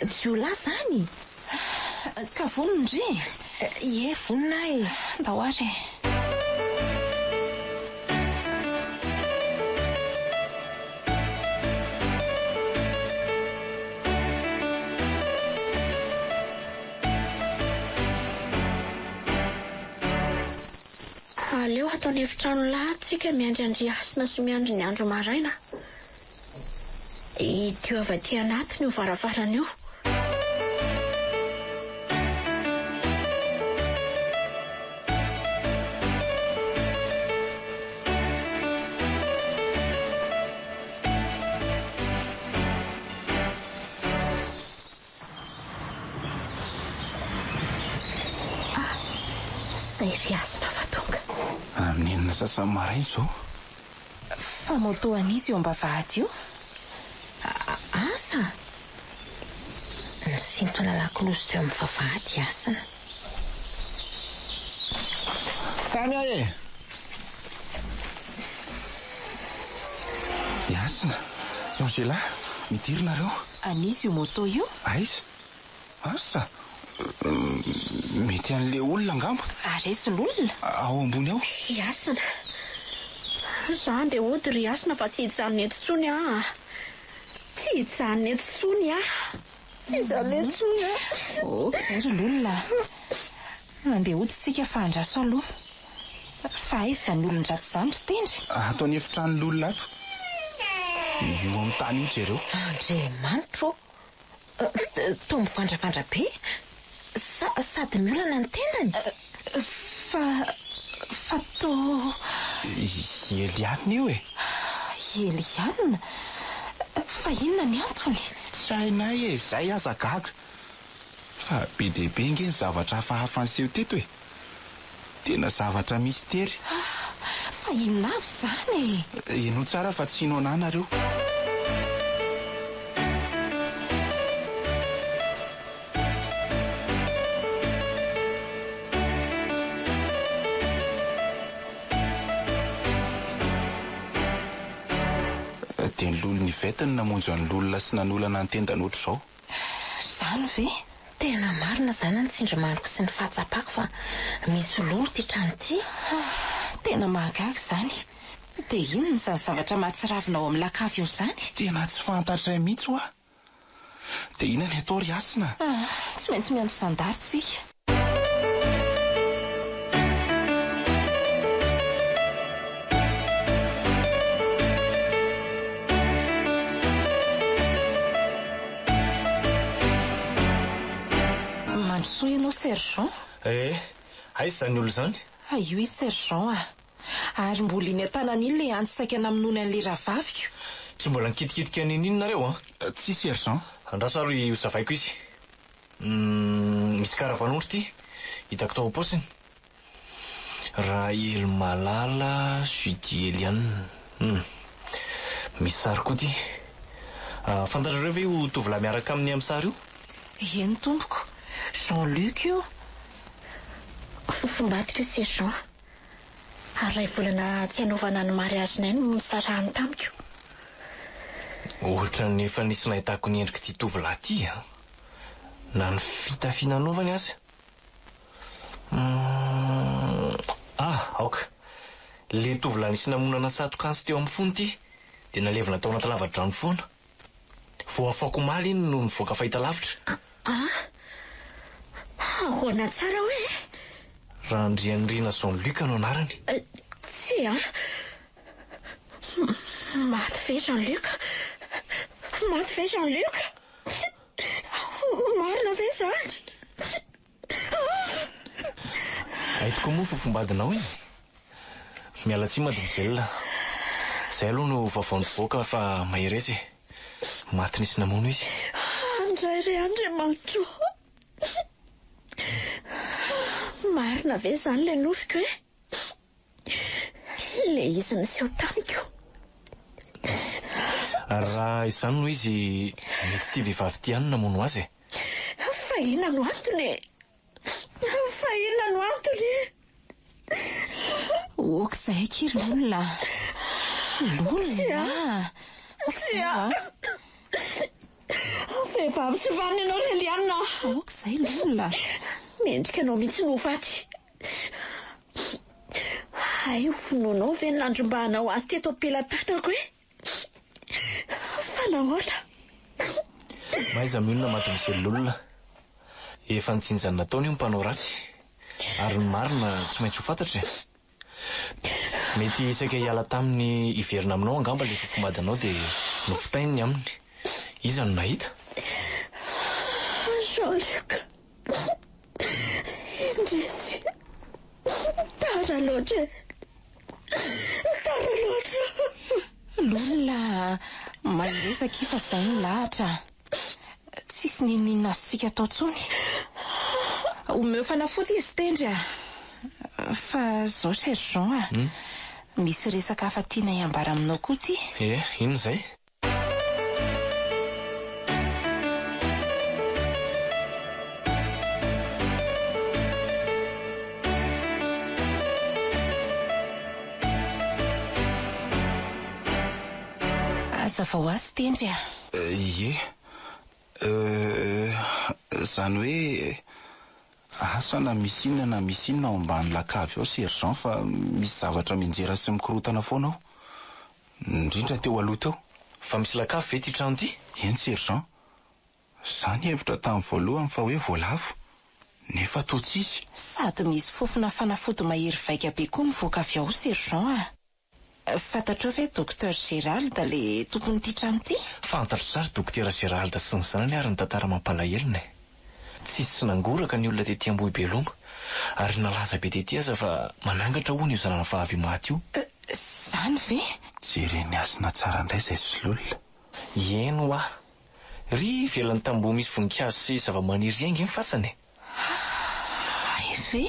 Speaker 3: Jiolahy zany?
Speaker 4: Ka vonona ndre?
Speaker 3: Ie, vonona e.
Speaker 4: Ndao ary.
Speaker 6: Aleo ataony efitrano lahatsika miandry Andriasina sy miandry ny andro maraina. Itio avy aty anatiny io varavarana io. Zay Riasina fa tonga.
Speaker 5: Amin'inona sasany maraina izao?
Speaker 4: Fa moto an'izy eo am-bavahady io?
Speaker 3: Asa? Nisintona lakolosy teo amin'ny vavahady Asina.
Speaker 5: Tamy e! Iasina, Angela, midirina
Speaker 4: An'izy io moto io?
Speaker 5: Aiza? Asa? Mety an'le olona angamba?
Speaker 4: Aresy l'olona?
Speaker 5: Ao ambony ao?
Speaker 6: Iasina. Zany dia hody Riasina fa tsy hijanona eto intsony a. Tsy hijanona eto intsony a. Tsy hijanona eto intsony a.
Speaker 4: Ery l'olona. Andeha hoditsika fa andraso aloha. Fa aiza izany olon-dratsy izany ry tendry?
Speaker 5: Ataony efitrano ato. Io amin'ny tany io jereo.
Speaker 3: Andriamanitra. Toa mivandravandra be. Sady miolana ny tendany.
Speaker 4: Fa toa...
Speaker 5: Eliana io e.
Speaker 4: Eliana? Fa inona ny antony?
Speaker 5: Tsy hainay e, izay aza gaga. Fa be dia be nge ny zavatra hafahafa niseho teto e. Tena zavatra mistery.
Speaker 4: Fa inona avy izany e?
Speaker 5: Eno tsara fa tsy hino anareo. dia ny lolo ny vetiny namonjy any lolona sy nanolana ny tendan'oatra izao.
Speaker 3: Zany ve? Tena marina zany ny tsindrimandroko sy ny fahatsapako fa misy ololo ty trano ty.
Speaker 4: Tena mahagaga zany. Dia inona izany zavatra mahatsiravina ao amin'ny lakavy eo zany?
Speaker 5: Tena tsy fantatray mihitsy ho aho. Dia inona ny atao ry Asina?
Speaker 4: Tsy maintsy miandro zandary tsika. Mandrosoa ianao Sergent?
Speaker 1: Aiza zany olo zany?
Speaker 4: Io izy Sergent Ary mbola iny an-tanany iny le antsaka naminony an'le rahavaviko.
Speaker 1: Tsy mbola nikitikitika ninino nareo
Speaker 5: Tsy Sergent.
Speaker 1: Andraso ary hosavaiko izy. Misy karavanondro ty, hitako tao am-paosiny. Rahel Malala, Judy Eliane. Misy sary koa ty. Fantatrareo ve ho tovolahy miaraka amin'ny amin'ny sary io?
Speaker 4: Eny tompoko, Jean-Luc io.
Speaker 6: Fombatiko Sergent. Ary ray volana tsy hanaovana ny mariazinay no nisarahany tamiko.
Speaker 1: Ohatra nefa nisy nahitako ny endriky ty tovolahy ty na ny fitafiana anaovany aza. Aoka. Le tovolahy nisy namonana sato-kansy teo amin'ny fony ty dia nalevina tao anaty lava-drano foana. Vao afako maly iny no nivoaka fahitalavitra.
Speaker 6: Ahoana tsara hoe?
Speaker 1: Raha Andrianirina Jean-Luc no anarany.
Speaker 6: Tsy maty ve Jean-Luc? Maty ve Jean-Luc? Marina ve zany?
Speaker 1: Haitoko moa fofombadinao iny. Miala tsia mademoiselle. Zay aloha no vaovao nivoaka fa maheresy. Maty nisy namono izy.
Speaker 6: Andray re Andriamanitra. Marina ve zany le nofiko hoe? Le izy niseho tamiko.
Speaker 1: Raha izany no izy mety ty vehivavy ty ihany namono azy.
Speaker 6: Fa inona no antony? Fa inona no antony?
Speaker 4: Okizay kely olona.
Speaker 6: Tsia. Vehivavy tsy vaniny ianao Reliana.
Speaker 4: Okizay olona.
Speaker 6: Mendrika anao mihitsy no faty. Ay, vonoanao ve nandrombahanao azy teto am-pelantanako hoe? Fa nahoana?
Speaker 1: Maiza milona mademoiselle olona. Efa nitsinjany nataony io mpanao ratsy. Ary ny marina tsy maintsy ho fantatra. Mety isaka hiala taminy iverina aminao angamba le fofombadinao dia nofitainy aminy. Iza no nahita?
Speaker 6: Jean-Luc. Indrisy. Tara loatra.
Speaker 4: Lolona mahiresaka fa zay ny lahatra. Tsisy ninina azosika atao tsony. Omeo fanafody izy tendry fa zao Sergent misy resaka hafa tiana hiambara aminao koa ty.
Speaker 1: Ino zay?
Speaker 4: Aza vao azy tendry
Speaker 5: Zany hoe asa na misy inona ao ambany lakavy ao Sergent fa misy zavatra minjera sy mikorotana foana ao. Indrindra teo aloha teo.
Speaker 1: Fa misy lakavy ve ty trano ty?
Speaker 5: Eny Sergent. Zany hevitra tamin'ny voalohany fa hoe voalavo. Nefa toa tsisy.
Speaker 4: Sady misy fofona fanafody mahery vaika be koa mivoaka avy ao Sergent Fantatrao ve Docteur Gérald le tompon'ity trano ty?
Speaker 1: Fantatro sary Docteur Gérald sy ny zanany ary ny tantara mampalahelo. Tsisy nangoraka ny olona tetỳ Ambohibeloma ary nalaza be tetỳ aza fa manangatra hono io zanana vavy maty io.
Speaker 4: Zany ve?
Speaker 5: Jereny Asina tsara indray zay sololona.
Speaker 1: Eno ry velany tamboho misy voninkazo sy zava-maniry hainga iny fasany.
Speaker 4: Ve?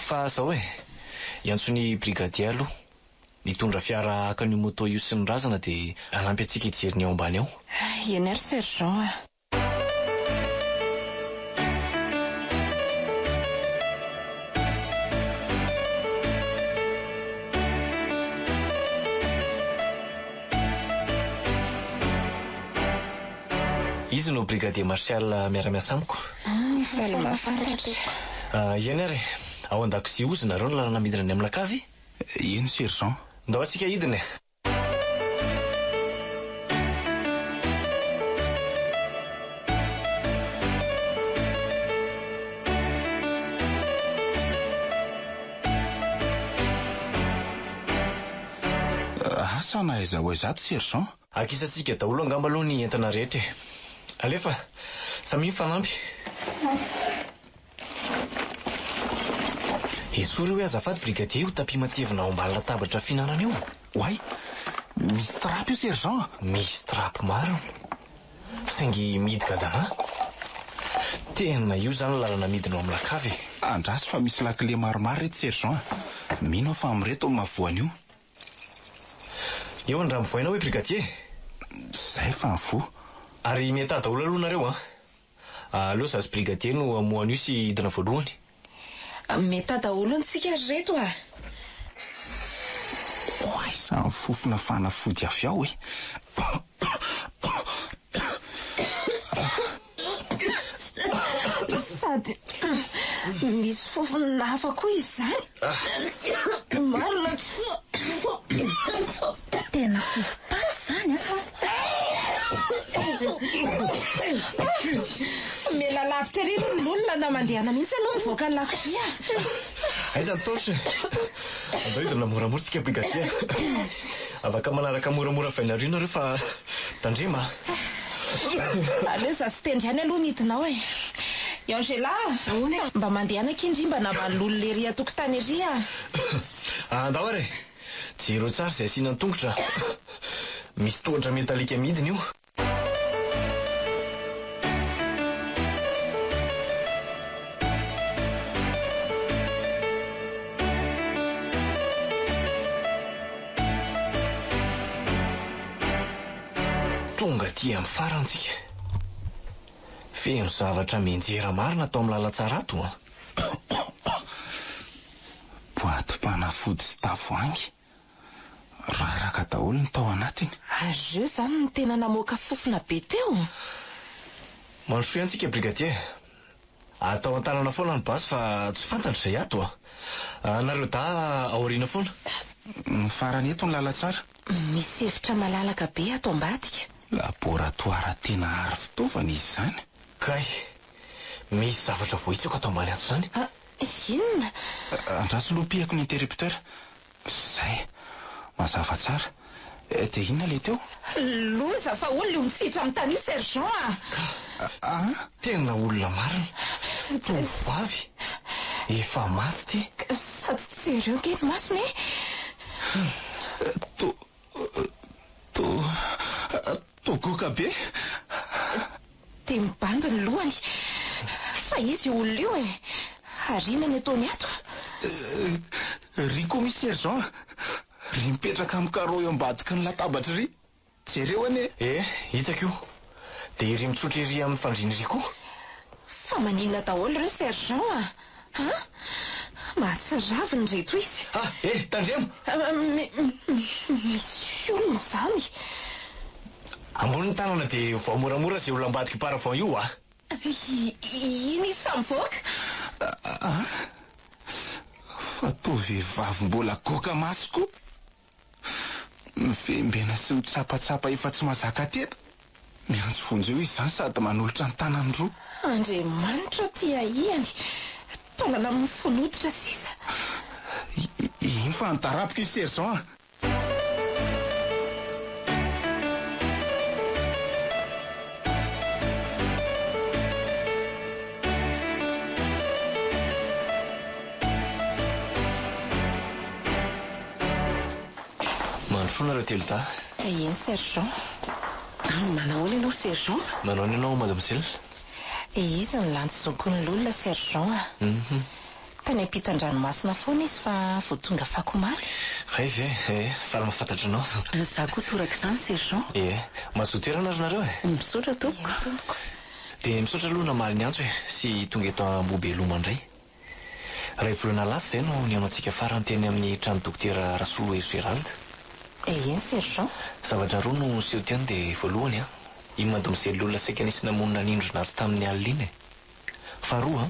Speaker 1: Fa zao iantsony brigadier aloha. Nitondra fiara haka ny moto io sy ny razana dia anampy antsika hijeriny ao ambany ao.
Speaker 4: Eny ary Sergent
Speaker 1: Izy no brigadier martial miara-miasa amiko.
Speaker 4: Valo mahafantatra.
Speaker 1: Iany ary, ao an-dakozia ozy nareo no lalana midina any amin'ny lakavy?
Speaker 5: Iny sergent.
Speaker 1: Ndao asika hidiny.
Speaker 5: Asa na aiza ho aizato sergent?
Speaker 1: Akisantsika daholo angamba aloha ny entana rehetra. Alefa, samy mifanampy. Esory hoe azafady brigadier io tapi matevina ao ambany latabatra fihinanana io.
Speaker 5: Oay, misy trapy io sergent.
Speaker 1: Misy trapy maro. Saingy midika dana. Tena io zany lalana midina ao amin'ny lakavy.
Speaker 5: Andraso fa misy lakile maromaro reto sergent. Mino fa amreto mavoany io.
Speaker 1: Eo andra mivoaina hoe brigadier.
Speaker 5: Zay fa mifo.
Speaker 1: Ary miata daholo aloha nareo aleo zazy brigadier no amoana io sy hidina voalohany.
Speaker 4: Mety daholo antsika reto
Speaker 5: Oay, samy fofona fanafody avy ao e.
Speaker 4: Sady misy fofona hafa koa izy zany. Marina
Speaker 3: Tena fofopaty zany
Speaker 4: mela lavitra ery lolona na mandehana mihitsy aloha mivoaka ny lakozia.
Speaker 1: Aiza taotry. Andao hidina moramora sika brigadier. Afaka manaraka moramora vainareo nareo fa tandrema.
Speaker 4: Aleo za sy tendriany aloha nidinao Angela, mba mandehana kindrimba na malolo lery atokotany ery
Speaker 1: Andao ary. Jiro tsara izay asiana tongotra. Misy tohatra metalika midina io. Tonga ty amin'ny farantsika. Feno zavatra menjera marina atao amin'ny lalatsara ato
Speaker 5: Boaty panafody sy tavoahangy. Raraka daholo ny tao anatiny.
Speaker 4: Areo zany ny tena namoaka fofona be teo.
Speaker 1: Mandrosoy antsika brigadier. Atao an-tanana foana ny basy fa tsy fantatra izay ato nareo da aoriana foana.
Speaker 5: Ny farany eto ny lalatsara.
Speaker 4: Misy hevitra malalaka be ato ambadika.
Speaker 5: Laboratoara tena ary fitaovana izy zany.
Speaker 1: Kay, misy zavatra vohitsiko atao ambany ato zany.
Speaker 4: Inona?
Speaker 5: Andraso lopiako ny interrupteur. Zay, mazava tsara. Dia inona le teo?
Speaker 4: Loza fa olona misitra amin'ny tany io sergent
Speaker 1: Tena olona marina. Tovovavy. Efa maty ty.
Speaker 4: Sady tsy ireo kely masony
Speaker 5: Togoka be.
Speaker 4: Dia mibandy ny lohany. Fa izy olona io Arina ny ataony ato.
Speaker 5: Ry koa misy sergent. Ry mipetraka amin'ny carreau eo ambadiky ny latabatra ry. Jereo ane.
Speaker 1: Hitako io. Dia iry mitsotra iry amin'ny fandriny ry koa.
Speaker 4: Fa maninona daholo ireo sergent mahatsiraviny reto izy.
Speaker 1: Tandremo.
Speaker 4: Misy olona zany.
Speaker 1: Ambony ny tanana dia vao moramora izay olona ambadiky paravao io
Speaker 4: Ino izy fa mivoaka?
Speaker 5: Fa toa vehivavy mbola goka maso koa. Mivembena sy mitsapatsapa efa tsy mazaka tena. Miantso vonjeo izy zany sady manolotra ny tanany roa.
Speaker 4: Andriamanitra tia iany. Taolana amin'ny fonoditra sisa.
Speaker 5: Iny fa nitarapika izy sergent.
Speaker 1: Mandrosonareo telo da.
Speaker 4: Iny sergent.
Speaker 2: Manao ny ianao sergent?
Speaker 1: Manao ny ianao mademoiselle?
Speaker 4: Izy ny lanto zokon'ny lolona sergent Tany ampitan-dranomasina foana izy fa vao tonga fakomaly.
Speaker 1: Fa mahafantatra anao.
Speaker 2: Za koa toraka izany sergent.
Speaker 1: Mazotoerana ary nareo
Speaker 2: Misaotra tompoko.
Speaker 1: Dia misaotra aloha namaly ny antso sy tonga eto Ambobeloma indray. Ray volana lasa izay no nianao antsika farany teny amin'ny trano dokotera Rasolo Gérald.
Speaker 4: Iny sergent.
Speaker 1: Zavatra roa no seho teny dia voalohany i madomosely olona saika nisy namonina nindrona azy tamin'ny alina iny. Faharoa,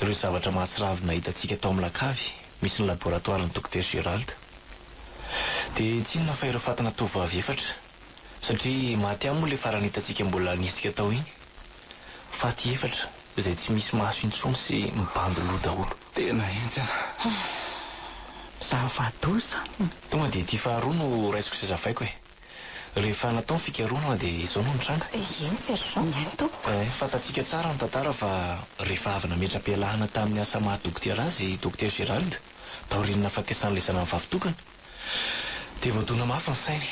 Speaker 1: ireo zavatra mahasiravina hitantsika tao amin'ny lakavy misy ny laboratoireny Dr Gérald. Dia tsy inona fa ireo fatana tovovavy efatra, satria maty moa ilay farany hitantsika mbola nisika tao iny. Faty efatra izay tsy misy maso intsony sy mibandy loha daholo.
Speaker 5: Tena entsana.
Speaker 2: Zava-doza.
Speaker 1: Tonga dia ity faharoa no raisiko sy zavaiko e. Rehefa natao ny fikaroana dia izao no nitranga.
Speaker 4: Eny sergent.
Speaker 1: Fantatsika tsara ny tantara fa rehefa avy nametra-pialahana tamin'ny asa maha-dokotera azy Dr Gérald taoriana fatesany lesana ny vavitokana dia voadona mafy ny sainy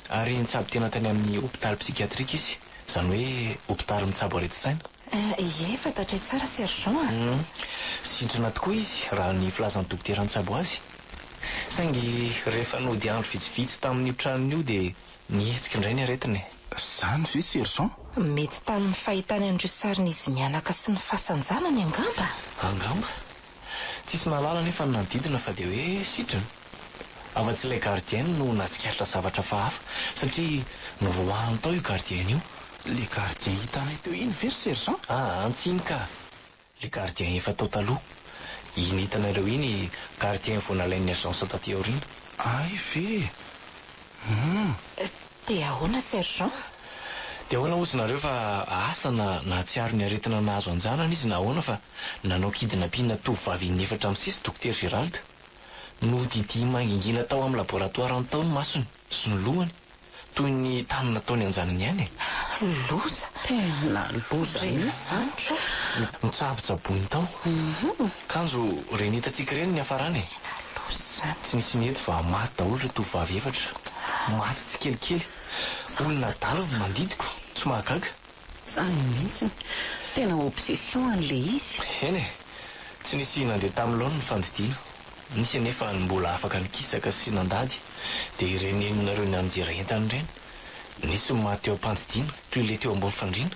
Speaker 1: ary nitsabo tena tany amin'ny hôpitaly psikiatrika izy, izany hoe hôpitaly mitsabo areti-saina.
Speaker 4: Fantatra tsara sergent.
Speaker 1: Sintrina tokoa izy raha ny filazan'ny dokotera nitsabo azy. Saingy rehefa nody andro vitsivitsy tamin'io tranony io dia nihetsika indray ny aretiny.
Speaker 5: Zany ve sergent?
Speaker 4: Mety tamin'ny fahitany andreo sarin'izy mianaka sy ny fasanjanany angamba.
Speaker 1: Angamba? Tsisy nalala nefa nanodidina fa dia hoe sitrana. Afa-tsy ilay gardien no natsikaritra zavatra fahafa satria noroahany tao io gardien io.
Speaker 5: Le gardien hitanay teo iny very sergent?
Speaker 1: Antsiny ka. Le gardien efa tao taloha. Iny hitanareo iny gardien vao nalain'ny agence taty aoriana.
Speaker 5: Ay ve?
Speaker 4: Dia ahoana sergent?
Speaker 1: Dia ahoana ozy nareo fa asa na tsiaro ny aretina nahazo anjanana izy na ahoana fa nanao kidinapina tovovavy inefatra amin'ny sisy Dr Gérald. Nodidi mangingina tao amin'ny laboratoire ny taony masony sy ny lohany toy ny tany nataony anjanany ihany.
Speaker 4: Loza.
Speaker 2: Tena loza mihitsy.
Speaker 1: Mitsabotsaboiny tao. Kanjo reny hitantsika ireny ny hafarany. Tsy nisy ny eto fa maty daholo ireo tovovavy efatra. Maty tsy kelikely. Olona dalo ny mandidiko, tsy mahagaga.
Speaker 2: Zany mihitsy. Tena obsession an'ilay izy.
Speaker 1: Eny e, tsy nisy nandeha tamin'ny laona ny fandidiana. Nisy anefa mbola afaka nikisaka sy nandady dia ireny nareo ny anjera entany ireny. Nisy maty eo am-pandidiana toy ilay teo ambony fandriana.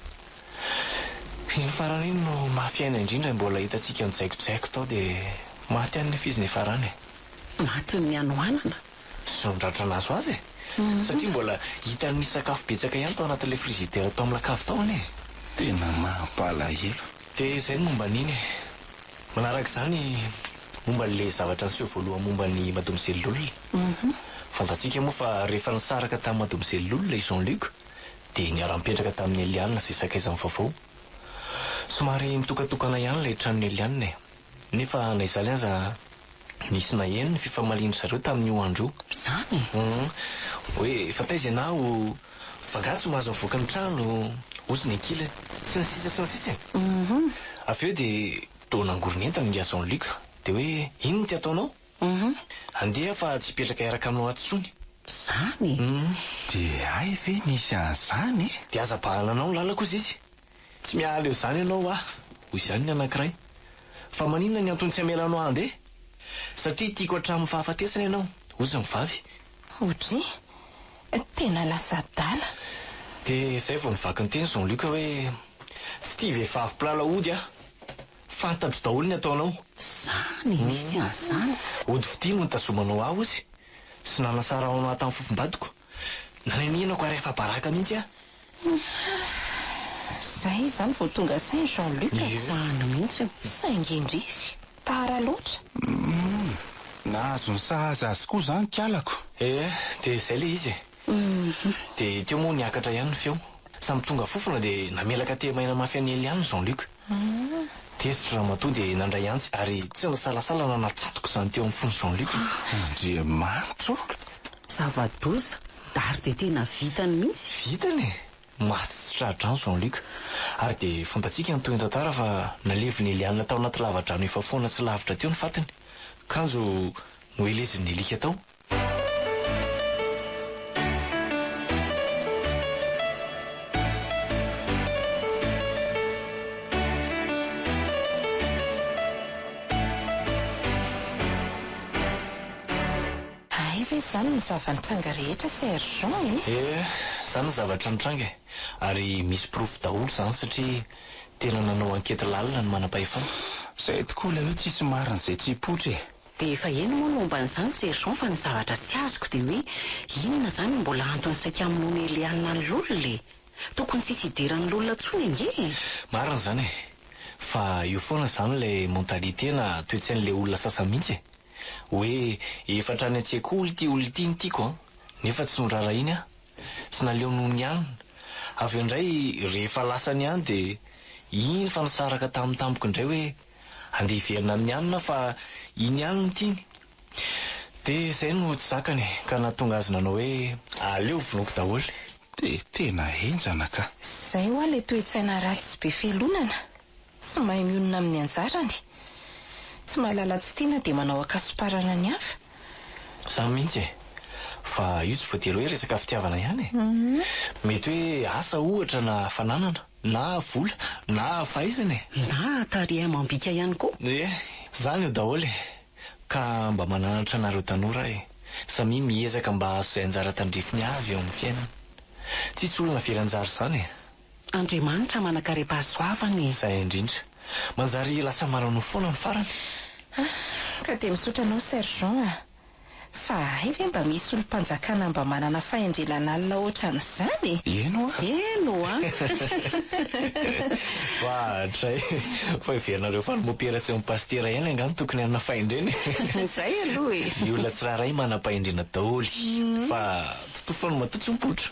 Speaker 1: Ny farany iny no mahafiaina indrindra mbola hitantsika ny jaikojaiko tao dia maty any nefa izy ny farany.
Speaker 2: Maty ny anohanana.
Speaker 1: Sy nondratra nazo azy e. Satria mbola hitany misy sakafo betsaka ihany tao anatin'ilay frizidera tao amin'ny lakavy tao ane.
Speaker 5: Tena mampalahelo.
Speaker 1: Dia izay ny momba an'iny e. Manaraka izany momba le zavatra niseho voalohany momba ny madomosely olona. Fantatsika moa fa rehefa nisaraka tamin'ny madomosely olona i Jean-Luc dia niara-mipetraka tamin'ny Eliane sy sakaizany vaovao. Somary mitokatokana ihany ilay tranon'ny Eliane nefa na izaly aza nisy naheno ny fifamalin'ny zareo tamin'io andro.
Speaker 2: Zany?
Speaker 1: Hoe fataiza ianao fagatsy mahazo mivoaka ny trano ozy ny ankilany sy ny sisa sy ny sisa. Avy eo dia toa nangoronentana ny Jean-Luc dia hoe ino ty ataonao? Andeha fa tsy hipetraka iaraka aminao ato tsony.
Speaker 2: Zany?
Speaker 5: Dia ay ve nisy an'izany e?
Speaker 1: Dia aza-bahana anao ny lalako izy izy. Tsy miala eo izany ianao hoy izany ny anankiray. Fa maninona ny antony tsy hamela anao andeha? Satria tiako hatramin'ny fahafatesana ianao, ozy ny vavy.
Speaker 4: Odry, tena lasa dala.
Speaker 1: Dia izay vao nivaky ny teny Jean-Luc hoe tsy tia vehivavy mpilala ody fantatro daholo ny ataonao.
Speaker 2: Zany misy an'izany.
Speaker 1: Ody fitino nitazomanao aho ozy sy nanasara ao anao tamin'ny fofom-badiko. Nanenenako ary efa baraka mihitsy
Speaker 4: Zay izany vao tonga sainy Jean-Luc.
Speaker 2: Zany mihitsy.
Speaker 4: Saingy indrisy. Tara loatra.
Speaker 5: Nahazo ny sahaza azy koa zany kialako.
Speaker 1: Dia izay le izy. Dia teo moa niakatra ihany ny feo. Samy tonga fofona dia namelaka tehamaina mafy an'ely ihany Jean-Luc. Tesitra raha matoa dia nandray antsy ary tsy nasalasala na natsatoko izany teo amin'ny fony Jean-Luc.
Speaker 5: Andriamanitro.
Speaker 2: Zava-doza. Dary dia tena vitany mihitsy.
Speaker 1: Vitany e. Maty tsy tradrano Jean-Luc. Ary dia fantatsika ny toy tantara fa naleviny Eliane tao anaty lavadrano efa foana tsy lavitra teo ny fatiny. Kanjo no eleziny elika tao.
Speaker 4: Zany ny zava-nitranga rehetra sergent
Speaker 1: Zany ny zavatra nitranga e. Ary misy profy daholo zany satria tena nanao ankety lalina ny manam-pahefana.
Speaker 5: Izay tokoa ilay hoe tsisy marin'izay tsy hipoitra e.
Speaker 2: Dia efa eny moa no momba n'izany sergent fa ny zavatra tsy azoko dia hoe inona zany mbola antony saika amin'ony Eliane ny olona. tokony sisy idiran'olona tsony ange.
Speaker 8: Marina zany e. Fa io foana zany ilay mentalité na toetsain'ilay olona sasany mihitsy e. Hoe efa trany an-tsekoly ty olona ty ny tiako a, nefa tsy norara iny a, tsy naleo noho ny anina. Avy indray rehefa lasany any dia iny fa nisaraka tampotampoka indray hoe andeha hiverina amin'ny anina fa iny any ny tiany. Dia izay no tsy zakany ka nahatonga azy nanao hoe aleo vonoako daholo.
Speaker 5: Dia tena henjana ka.
Speaker 4: Izay ho ilay toe-tsaina ratsy sy be felonana. Tsy mahay mionona amin'ny anjarany. Tsy mahalala tsy tiana dia manao akasoparana ny hafa.
Speaker 8: Izany mihitsy e. Fa io tsy voatery hoe resaka fitiavana ihany e. Mety hoe asa ohatra na fananana, na vola, na fahaizana e.
Speaker 2: Na tarehy amam-bika ihany koa.
Speaker 8: Zany io daholo e. Ka mba mananatra anareo tanora e. Samy miezaka mba azo izay anjara tandrifiny avy eo amin'ny fiainana. Tsisy olona velanjary izany e.
Speaker 2: Andriamanitra manakare-pahasoavany.
Speaker 8: Izay indrindra. Manjary lasa manao foana ny farany.
Speaker 4: Ka dia misaotra anao sergent a. Fa ay ve mba misy olom-panjakana mba manana fahendrelana alina ohatran'izany?
Speaker 5: Eno
Speaker 2: a.
Speaker 8: Vahatra e. Fa iverinareo fa ny opération pastera ihany angano tokony hanana fahendreny.
Speaker 2: Izay aloha e.
Speaker 8: Ny olona tsiraray manam-pahendrena daholy. Fa totofany matotsy mipotra.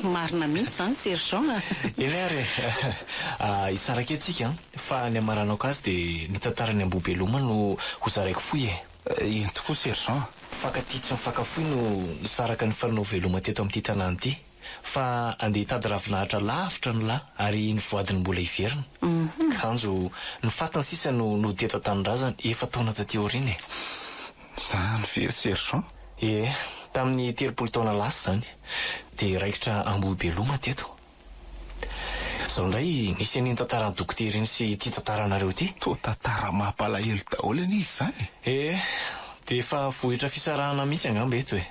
Speaker 2: Marina mihitsy izany sergent.
Speaker 8: Eny ary hisaraka antsika fa ny amaranao azy dia ny tantarany Ambohibeloma no hozaraiko foy e.
Speaker 5: Ino tokoa sergent?
Speaker 8: Fakaty tsy mifakafoy no nisaraka ny farinao veloma teto amin'ity tanàna ity. Fa andeha hitady ravinahitra lavitra no lahy ary ny voadiny mbola hiverina. Kanjo ny fatany sisa no teto an-tanindrazana efa taona taty aoriana e.
Speaker 5: Zany very sergent?
Speaker 8: Tamin'ny 30 taona lasa zany dia raikitra Ambohibeloma teto. Izao indray nisy an'iny tantarany dokotera iny sy ity tantaranareo ty.
Speaker 5: To tantara mampalahelo daholo any izy zany.
Speaker 8: Dia efa vohitra fisarahana misy angamba eto e.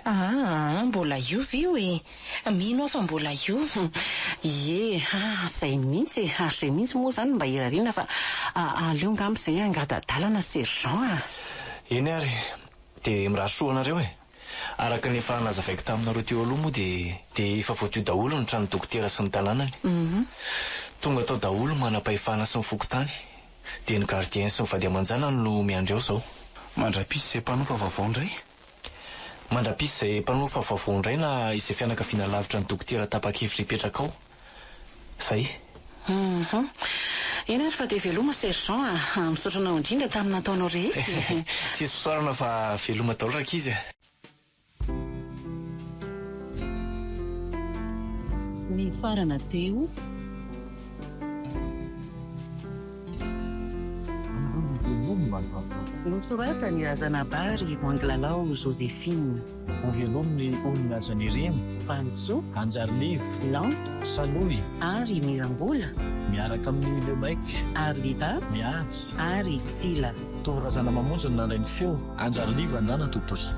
Speaker 4: Mbola io ve hoe mino afa mbola io.
Speaker 2: Izay mihitsy ary izay mihitsy moa zany mba hirariana fa aleo ngamba izay angadadalana sergent.
Speaker 8: Eny ary dia mirahasoa anareo e. Araka ny efa nazavaiko taminareo teo aloha moa dia efa voatio daholo ny trano dokotera sy ny tanànany. Tonga tao daholo manam-pahefana sy ny fokotany. Dia ny gardien sy ny vady aman-janany no miandry ao izao.
Speaker 5: Mandrapisy izay mpanofa vaovao indray?
Speaker 8: Mandrapisy izay mpanofa vaovao indray na izay fianakaviana lavitra ny dokotera tapa-kevitra hipetraka ao. Izay.
Speaker 2: Eny ary fa dia veloma sergent misaotra anao indrindra tamin'ny nataonao rehetra.
Speaker 8: Tsisy fisaorana fa veloma daholo rakizy.
Speaker 2: Ny farana teo nosorata ny razanabary Mangilalao Joséphine.
Speaker 1: Velomny olona Janireny,
Speaker 2: Fantso,
Speaker 1: Anjarilivo,
Speaker 2: Lanto,
Speaker 1: Saloy
Speaker 2: ary Mirambola,
Speaker 1: miaraka amin'ny Lemaiky,
Speaker 2: Arliva,
Speaker 1: Mihatsy,
Speaker 2: ary Fila.
Speaker 1: Torazana mamonjy no nandray ny feo Anjarilivo anana totosa.